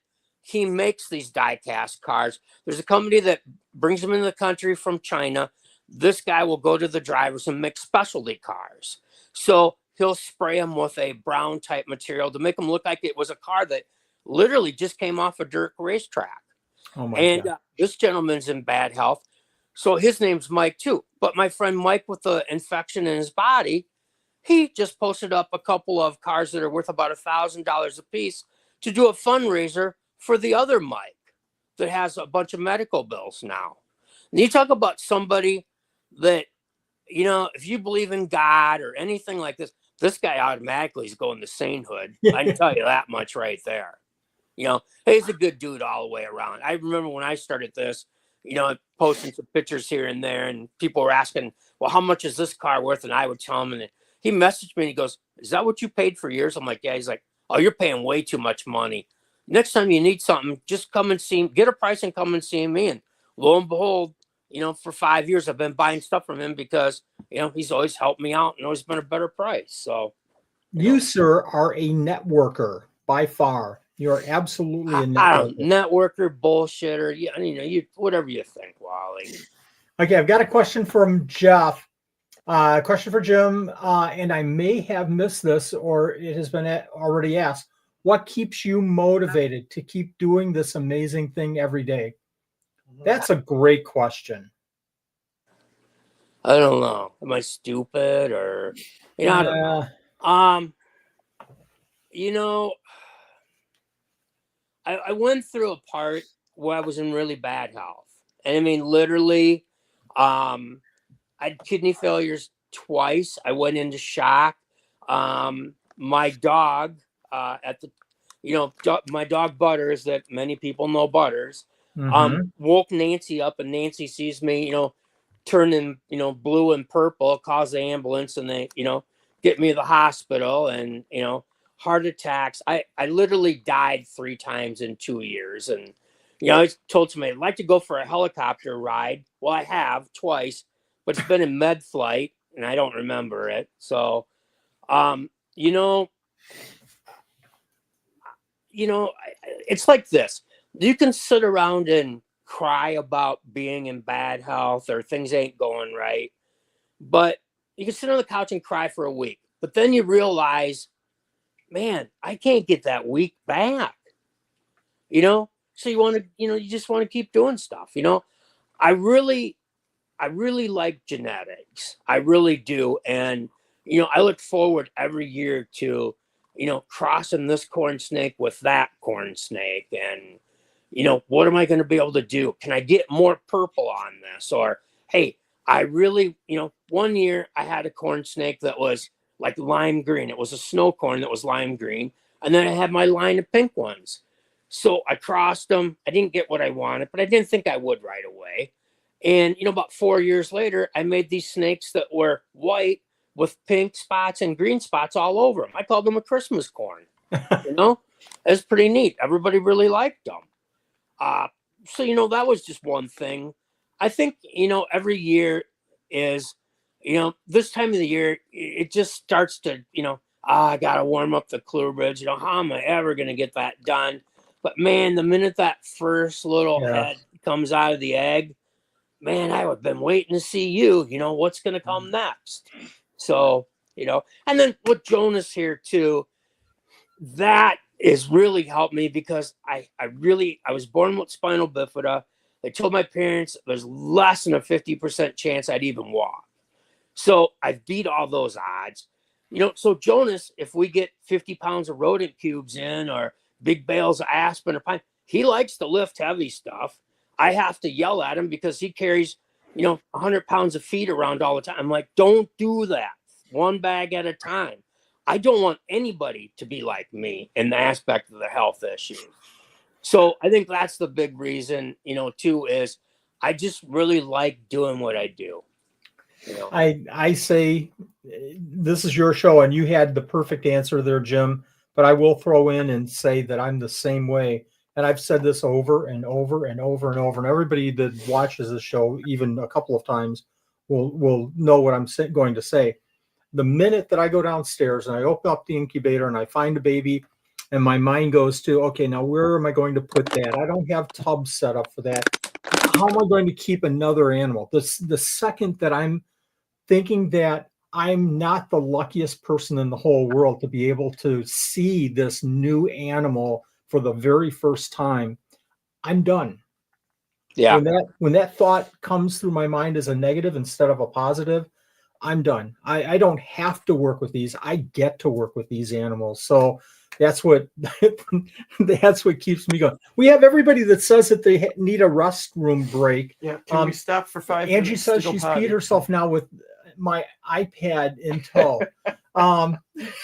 he makes these die-cast cars. There's a company that brings them into the country from China. This guy will go to the drivers and make specialty cars. So he'll spray them with a brown type material to make them look like it was a car that literally just came off a dirt racetrack. Oh my And God. this gentleman's in bad health. So his name's Mike too. But my friend Mike, with the infection in his body, he just posted up a couple of cars that are worth about $1,000 a piece to do a fundraiser for the other Mike that has a bunch of medical bills now. And you talk about somebody that, if you believe in God or anything like this guy automatically is going to sainthood. I can tell you that much right there. He's a good dude all the way around. I remember when I started this, posting some pictures here and there, and people were asking, well, how much is this car worth? And I would tell him, and he messaged me and he goes, is that what you paid for yours? I'm like, yeah. He's like, oh, you're paying way too much money. Next time you need something, just come and see, get a price and come and see me. And lo and behold, for 5 years, I've been buying stuff from him because, he's always helped me out and always been a better price. So You, sir, are a networker by far. You're absolutely a networker. Networker, bullshitter. You whatever you think, Wally. Okay, I've got a question from Jeff. Question for Jim, and I may have missed this, or it has been already asked. What keeps you motivated to keep doing this amazing thing every day? That's a great question. I don't know. Am I stupid or I don't know. I went through a part where I was in really bad health. And I mean, literally, I had kidney failures twice. I went into shock. My dog, my dog Butters, that many people know Butters, woke Nancy up, and Nancy sees me, turning, blue and purple, calls the ambulance, and they, get me to the hospital, and, heart attacks. I literally died 3 times in 2 years. And, I told somebody I'd like to go for a helicopter ride. Well, I have twice, but it's been in med flight and I don't remember it. So, it's like this. You can sit around and cry about being in bad health or things ain't going right, but you can sit on the couch and cry for a week. But then you realize, man, I can't get that week back. So you want to, you just want to keep doing stuff. I really like genetics. I really do. And, I look forward every year to, crossing this corn snake with that corn snake. And, what am I going to be able to do? Can I get more purple on this? Or, hey, I really, one year I had a corn snake that was like lime green. It was a snow corn that was lime green. And then I had my line of pink ones. So I crossed them. I didn't get what I wanted, but I didn't think I would right away. And, about 4 years later, I made these snakes that were white with pink spots and green spots all over them. I called them a Christmas corn. It's pretty neat. Everybody really liked them. So, that was just one thing. I think, every year is, this time of the year, it just starts to, I got to warm up the Clue Bridge. How am I ever going to get that done? But man, the minute that first little Yeah. head comes out of the egg, man, I would have been waiting to see you. What's going to come next? So, and then with Jonas here too, that is really helped me because I was born with spinal bifida. They told my parents there's less than a 50% chance I'd even walk. So I beat all those odds. So Jonas, if we get 50 pounds of rodent cubes in or big bales of aspen or pine, he likes to lift heavy stuff. I have to yell at him because he carries, 100 pounds of feed around all the time. I'm like, don't do that. One bag at a time. I don't want anybody to be like me in the aspect of the health issue. So I think that's the big reason, too, is I just really like doing what I do. I say this is your show, and you had the perfect answer there, Jim. But I will throw in and say that I'm the same way. And I've said this over and over and over and over. And everybody that watches the show, even a couple of times, will know what I'm going to say. The minute that I go downstairs and I open up the incubator and I find a baby, and my mind goes to, okay, now where am I going to put that? I don't have tubs set up for that. How am I going to keep another animal? The second that I'm thinking that I'm not the luckiest person in the whole world to be able to see this new animal for the very first time, I'm done. Yeah. When that thought comes through my mind as a negative instead of a positive, I'm done. I don't have to work with these. I get to work with these animals. So that's what keeps me going. We have everybody that says that they need a restroom break. Yeah. Can we stop for 5 minutes? Angie says she's peed herself now with my iPad in tow.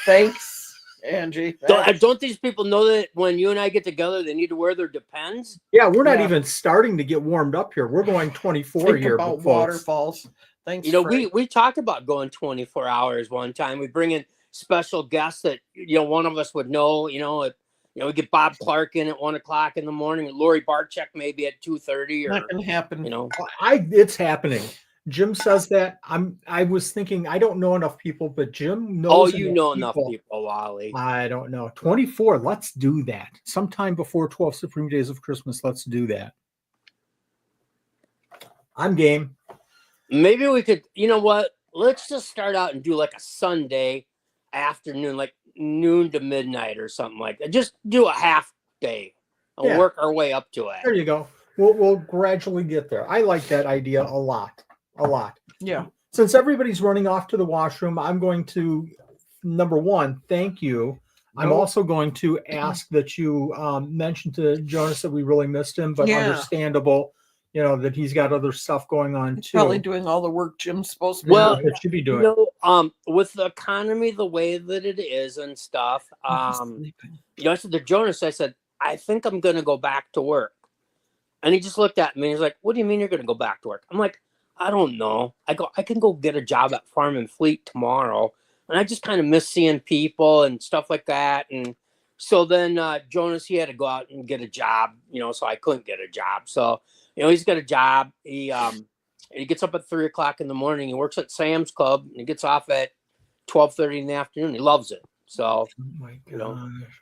Thanks, Angie. Don't these people know that when you and I get together, they need to wear their Depends? Yeah, we're not even starting to get warmed up here. We're going 24 Think here. about folks. waterfalls. Thanks. We talked about going 24 hours one time. We bring in special guests that one of us would know. We get Bob Clark in at 1:00 in the morning, and Lori Barczyk maybe at 2:30. Not gonna happen. It's happening. Jim says that. I was thinking I don't know enough people, but Jim knows. Oh, you know enough people, Wally. I don't know. 24. Let's do that. Sometime before 12 Supreme Days of Christmas. Let's do that. I'm game. Maybe we could, let's just start out and do like a Sunday afternoon, like noon to midnight or something like that. Just do a half day and work our way up to it. There you go. We'll gradually get there. I like that idea a lot. Yeah. Since everybody's running off to the washroom, I'm going to, number one, thank you. I'm also going to ask that you mention to Jonas that we really missed him, but understandable. That he's got other stuff going on too. Probably doing all the work Jim's supposed to be doing. It should be doing. With the economy the way that it is and stuff, I said to Jonas, I said, I think I'm going to go back to work. And he just looked at me and he's like, what do you mean you're going to go back to work? I'm like, I don't know. I can go get a job at Farm and Fleet tomorrow. And I just kind of miss seeing people and stuff like that. And so then Jonas, he had to go out and get a job, so I couldn't get a job. So, he's got a job. He gets up at 3:00 in the morning. He works at Sam's Club and he gets off at 12:30 in the afternoon. He loves it. So,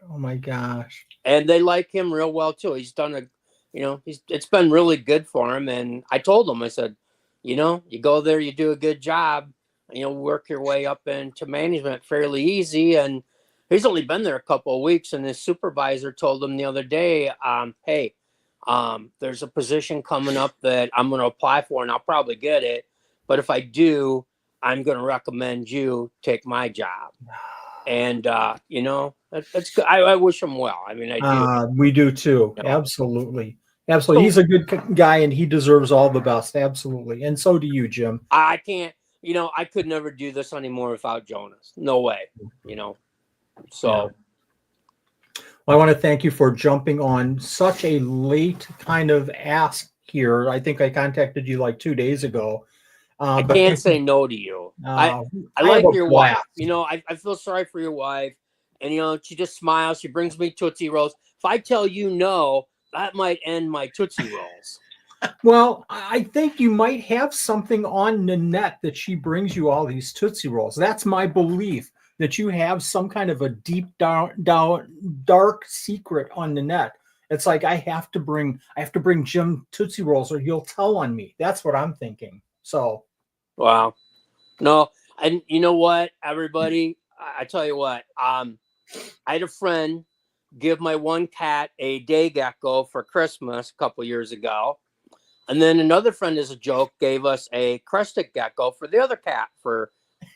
oh my gosh. And they like him real well too. He's done it's been really good for him. And I told him, I said, you go there, you do a good job, and work your way up into management fairly easy. And he's only been there a couple of weeks. And his supervisor told him the other day, hey, there's a position coming up that I'm going to apply for and I'll probably get it. But if I do, I'm going to recommend you take my job. And, that's good. I wish him well. I mean, I do. We do too. Absolutely. He's a good guy and he deserves all the best. Absolutely. And so do you, Jim. I can't, I could never do this anymore without Jonas. No way, So. Yeah. Well, I want to thank you for jumping on such a late kind of ask here. I think I contacted you like 2 days ago. I can't say no to you. I like your wife. I feel sorry for your wife. And, she just smiles. She brings me Tootsie Rolls. If I tell you no, that might end my Tootsie Rolls. Well, I think you might have something on Nanette that she brings you all these Tootsie Rolls. That's my belief, that you have some kind of a deep down dark secret on Nanette. It's like I have to bring Jim Tootsie Rolls or he'll tell on me. That's what I'm thinking. So Wow. No, and you know what, everybody, I tell you what, I had a friend give my one cat a day gecko for Christmas a couple years ago. And then another friend, as a joke, gave us a crested gecko for the other cat for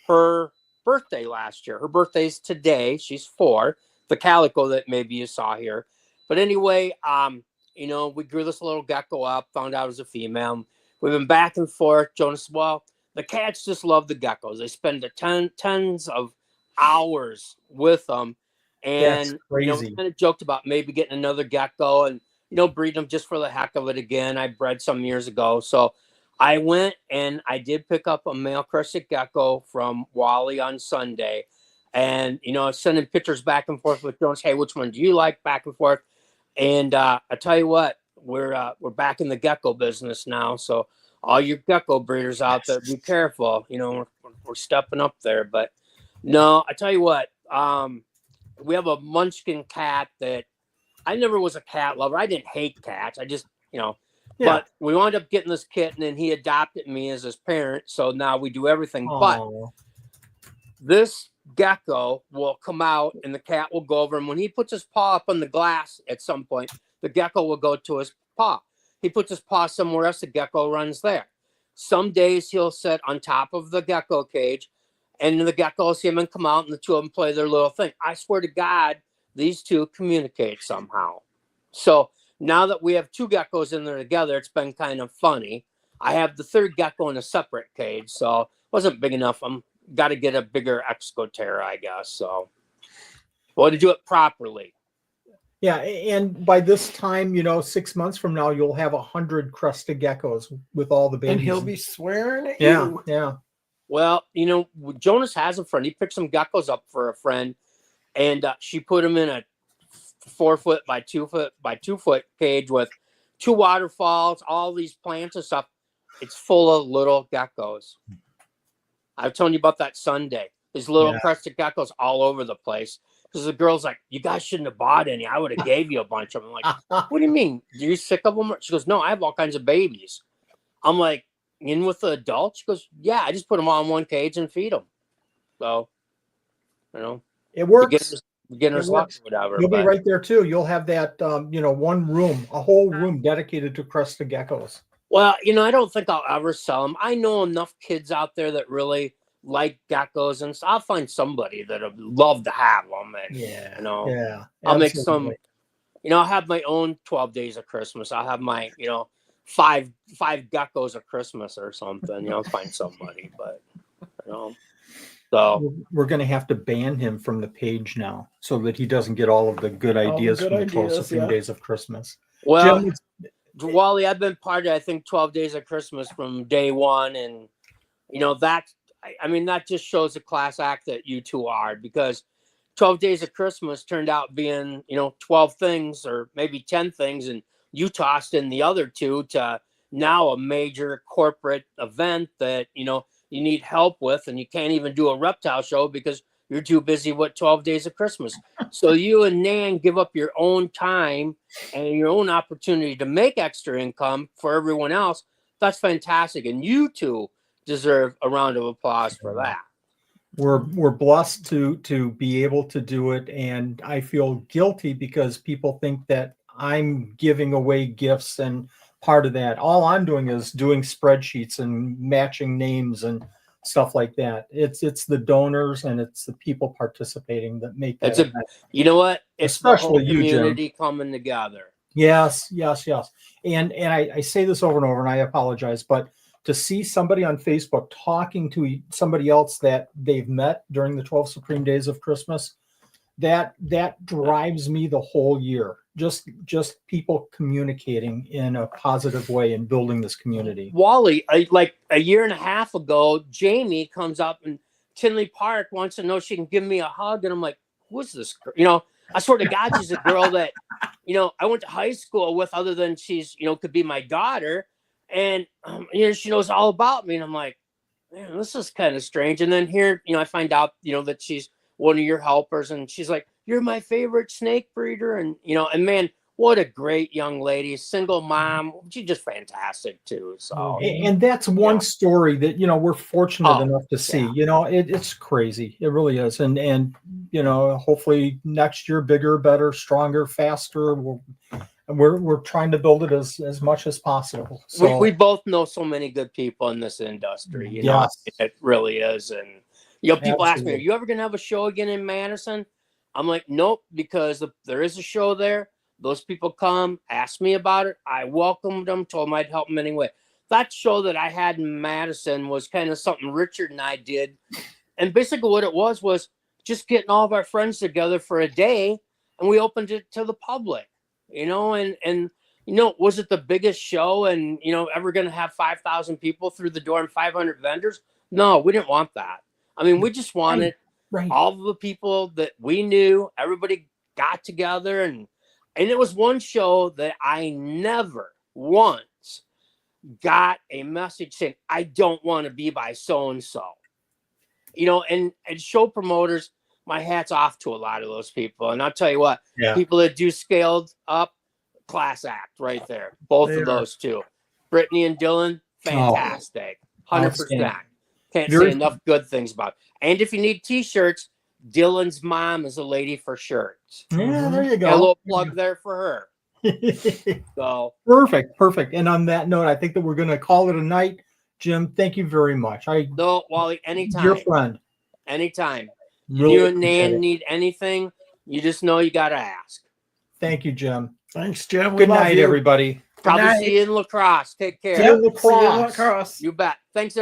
her birthday last year. Her birthday's today. She's 4. The calico that maybe you saw here. But anyway, you know, we grew this little gecko up, found out it was a female. We've been back and forth. Jonas, well, the cats just love the geckos. They spend tons of hours with them. that's And, you know, we crazy. kind of joked about maybe getting another gecko and, you know, breed them just for the heck of it again. I bred some years ago. So I went and I did pick up a male crested gecko from Wally on Sunday. And, you know, I was sending pictures back and forth with Jones. Hey, which one do you like? Back and forth. And I tell you what, we're back in the gecko business now. So all your gecko breeders out there, be careful. You know, we're stepping up there. But no, I tell you what, we have a munchkin cat that I never was a cat lover. I didn't hate cats. I just, you know, Yeah. but we wound up getting this kitten and he adopted me as his parent. So now we do everything. But Oh, this gecko will come out and the cat will go over. And when he puts his paw up on the glass at some point, the gecko will go to his paw. He puts his paw somewhere else, the gecko runs there. Some days he'll sit on top of the gecko cage and the gecko will see him and come out and the two of them play their little thing. I swear to God, these two communicate somehow. So now that we have 2 geckos in there together, it's been kind of funny. I have the third gecko in a separate cage, so it wasn't big enough. I'm got to get a bigger Excoterra, I guess. So, well, to do it properly. yeah. And by this time, you know, 6 months from now, you'll have 100 crested geckos with all the babies. And he'll be swearing at yeah, you. yeah. Well, you know, Jonas has a friend. He picked some geckos up for a friend, and she put him in a 4 foot by 2 foot by 2 foot cage with 2 waterfalls, all these plants and stuff. It's full of little geckos. I was telling you about that Sunday. There's little Yeah. crested geckos all over the place. Because the girl's like, you guys shouldn't have bought any. I would have gave you a bunch of them. I'm like, what do you mean? Are you sick of them? She goes, no, I have all kinds of babies. I'm like, in with the adults? She goes, yeah, I just put them all in one cage and feed them. So, you know, It works. beginner's It luck works. or whatever. You'll be but- right there too. You'll have that, you know, one room, a whole room dedicated to crested geckos. Well, you know, I don't think I'll ever sell them. I know enough kids out there that really like geckos, and so I'll find somebody that would love to have them. And, Yeah. you know, Yeah. I'll make some, absolutely. you know, I'll have my own 12 days of Christmas. I'll have my, you know, five geckos of Christmas or something, you know, find somebody, but, you know, so. We're going to have to ban him from the page now so that he doesn't get all of the good ideas good from the 12 ideas, Supreme yeah. Days of Christmas. Well, Jim, Wally, I've been part of, I think, 12 Days of Christmas from day one. And, you know, I mean, that just shows the class act that you two are, because 12 Days of Christmas turned out being, you know, 12 things or maybe 10 things. And you tossed in the other 2 to now a major corporate event that, you know, you need help with. And you can't even do a reptile show because you're too busy with 12 Days of Christmas. So you and Nan give up your own time and your own opportunity to make extra income for everyone else. That's fantastic. And you two deserve a round of applause for that. we're blessed to be able to do it, and I feel guilty because people think that I'm giving away gifts, and part of that, all I'm doing is doing spreadsheets and matching names and stuff like that. It's the donors and it's the people participating that make that. You know what? It's the whole Especially you, Jim. community coming together. Yes. And I say this over and over, and I apologize, but to see somebody on Facebook talking to somebody else that they've met during the 12 Supreme Days of Christmas, that drives me the whole year. Just people communicating in a positive way and building this community. Wally, like a year and a half ago, Jamie comes up in Tinley Park, wants to know if she can give me a hug. And I'm like, who is this girl? You know, I swear to God, she's a girl that, you know, I went to high school with, other than she's, you know, could be my daughter. And, you know, she knows all about me. And I'm like, man, this is kind of strange. And then here, you know, I find out, you know, that she's one of your helpers. And she's like, you're my favorite snake breeder. And, you know, and man, What a great young lady, single mom. She's just fantastic too. So And that's one Yeah. story that, we're fortunate Oh, enough to see. yeah. It's crazy. It really is. And hopefully next year, bigger, better, stronger, faster. We're trying to build it as much as possible. So we both know so many good people in this industry. Yes. It really is. And people ask me, "Are Absolutely. you ever gonna have a show again in Madison?" I'm like, "Nope," because if there is a show there, those people come, ask me about it. I welcomed them, told them I'd help them anyway. That show that I had in Madison was kind of something Richard and I did, and basically what it was just getting all of our friends together for a day, and we opened it to the public. And was it the biggest show and ever going to have 5,000 people through the door and 500 vendors? No, we didn't want that. I mean, we just wanted right. all of the people that we knew, everybody got together, and it was one show that I never once got a message saying, "I don't want to be by so and so." And show promoters, my hat's off to a lot of those people. And I'll tell you what, Yeah. people that do scaled up, class act right there. Both They of are. those two. Brittany and Dylan, fantastic. 100%. Outstanding. Can't Very- say enough good things about it. And if you need t-shirts, Dylan's mom is a lady for shirts. Yeah, there you Got a go. little plug there for her. So Perfect. And on that note, I think that we're going to call it a night. Jim, thank you very much. no, Wally, anytime. Your friend. Anytime. Really You and appreciate Nan it. need anything, you just know you got to ask. Thank you, Jim. Thanks, Jim. We Good love night, you. everybody. Probably night. see you in lacrosse. Take care. Yeah. Yep, see you in lacrosse. You bet. Thanks,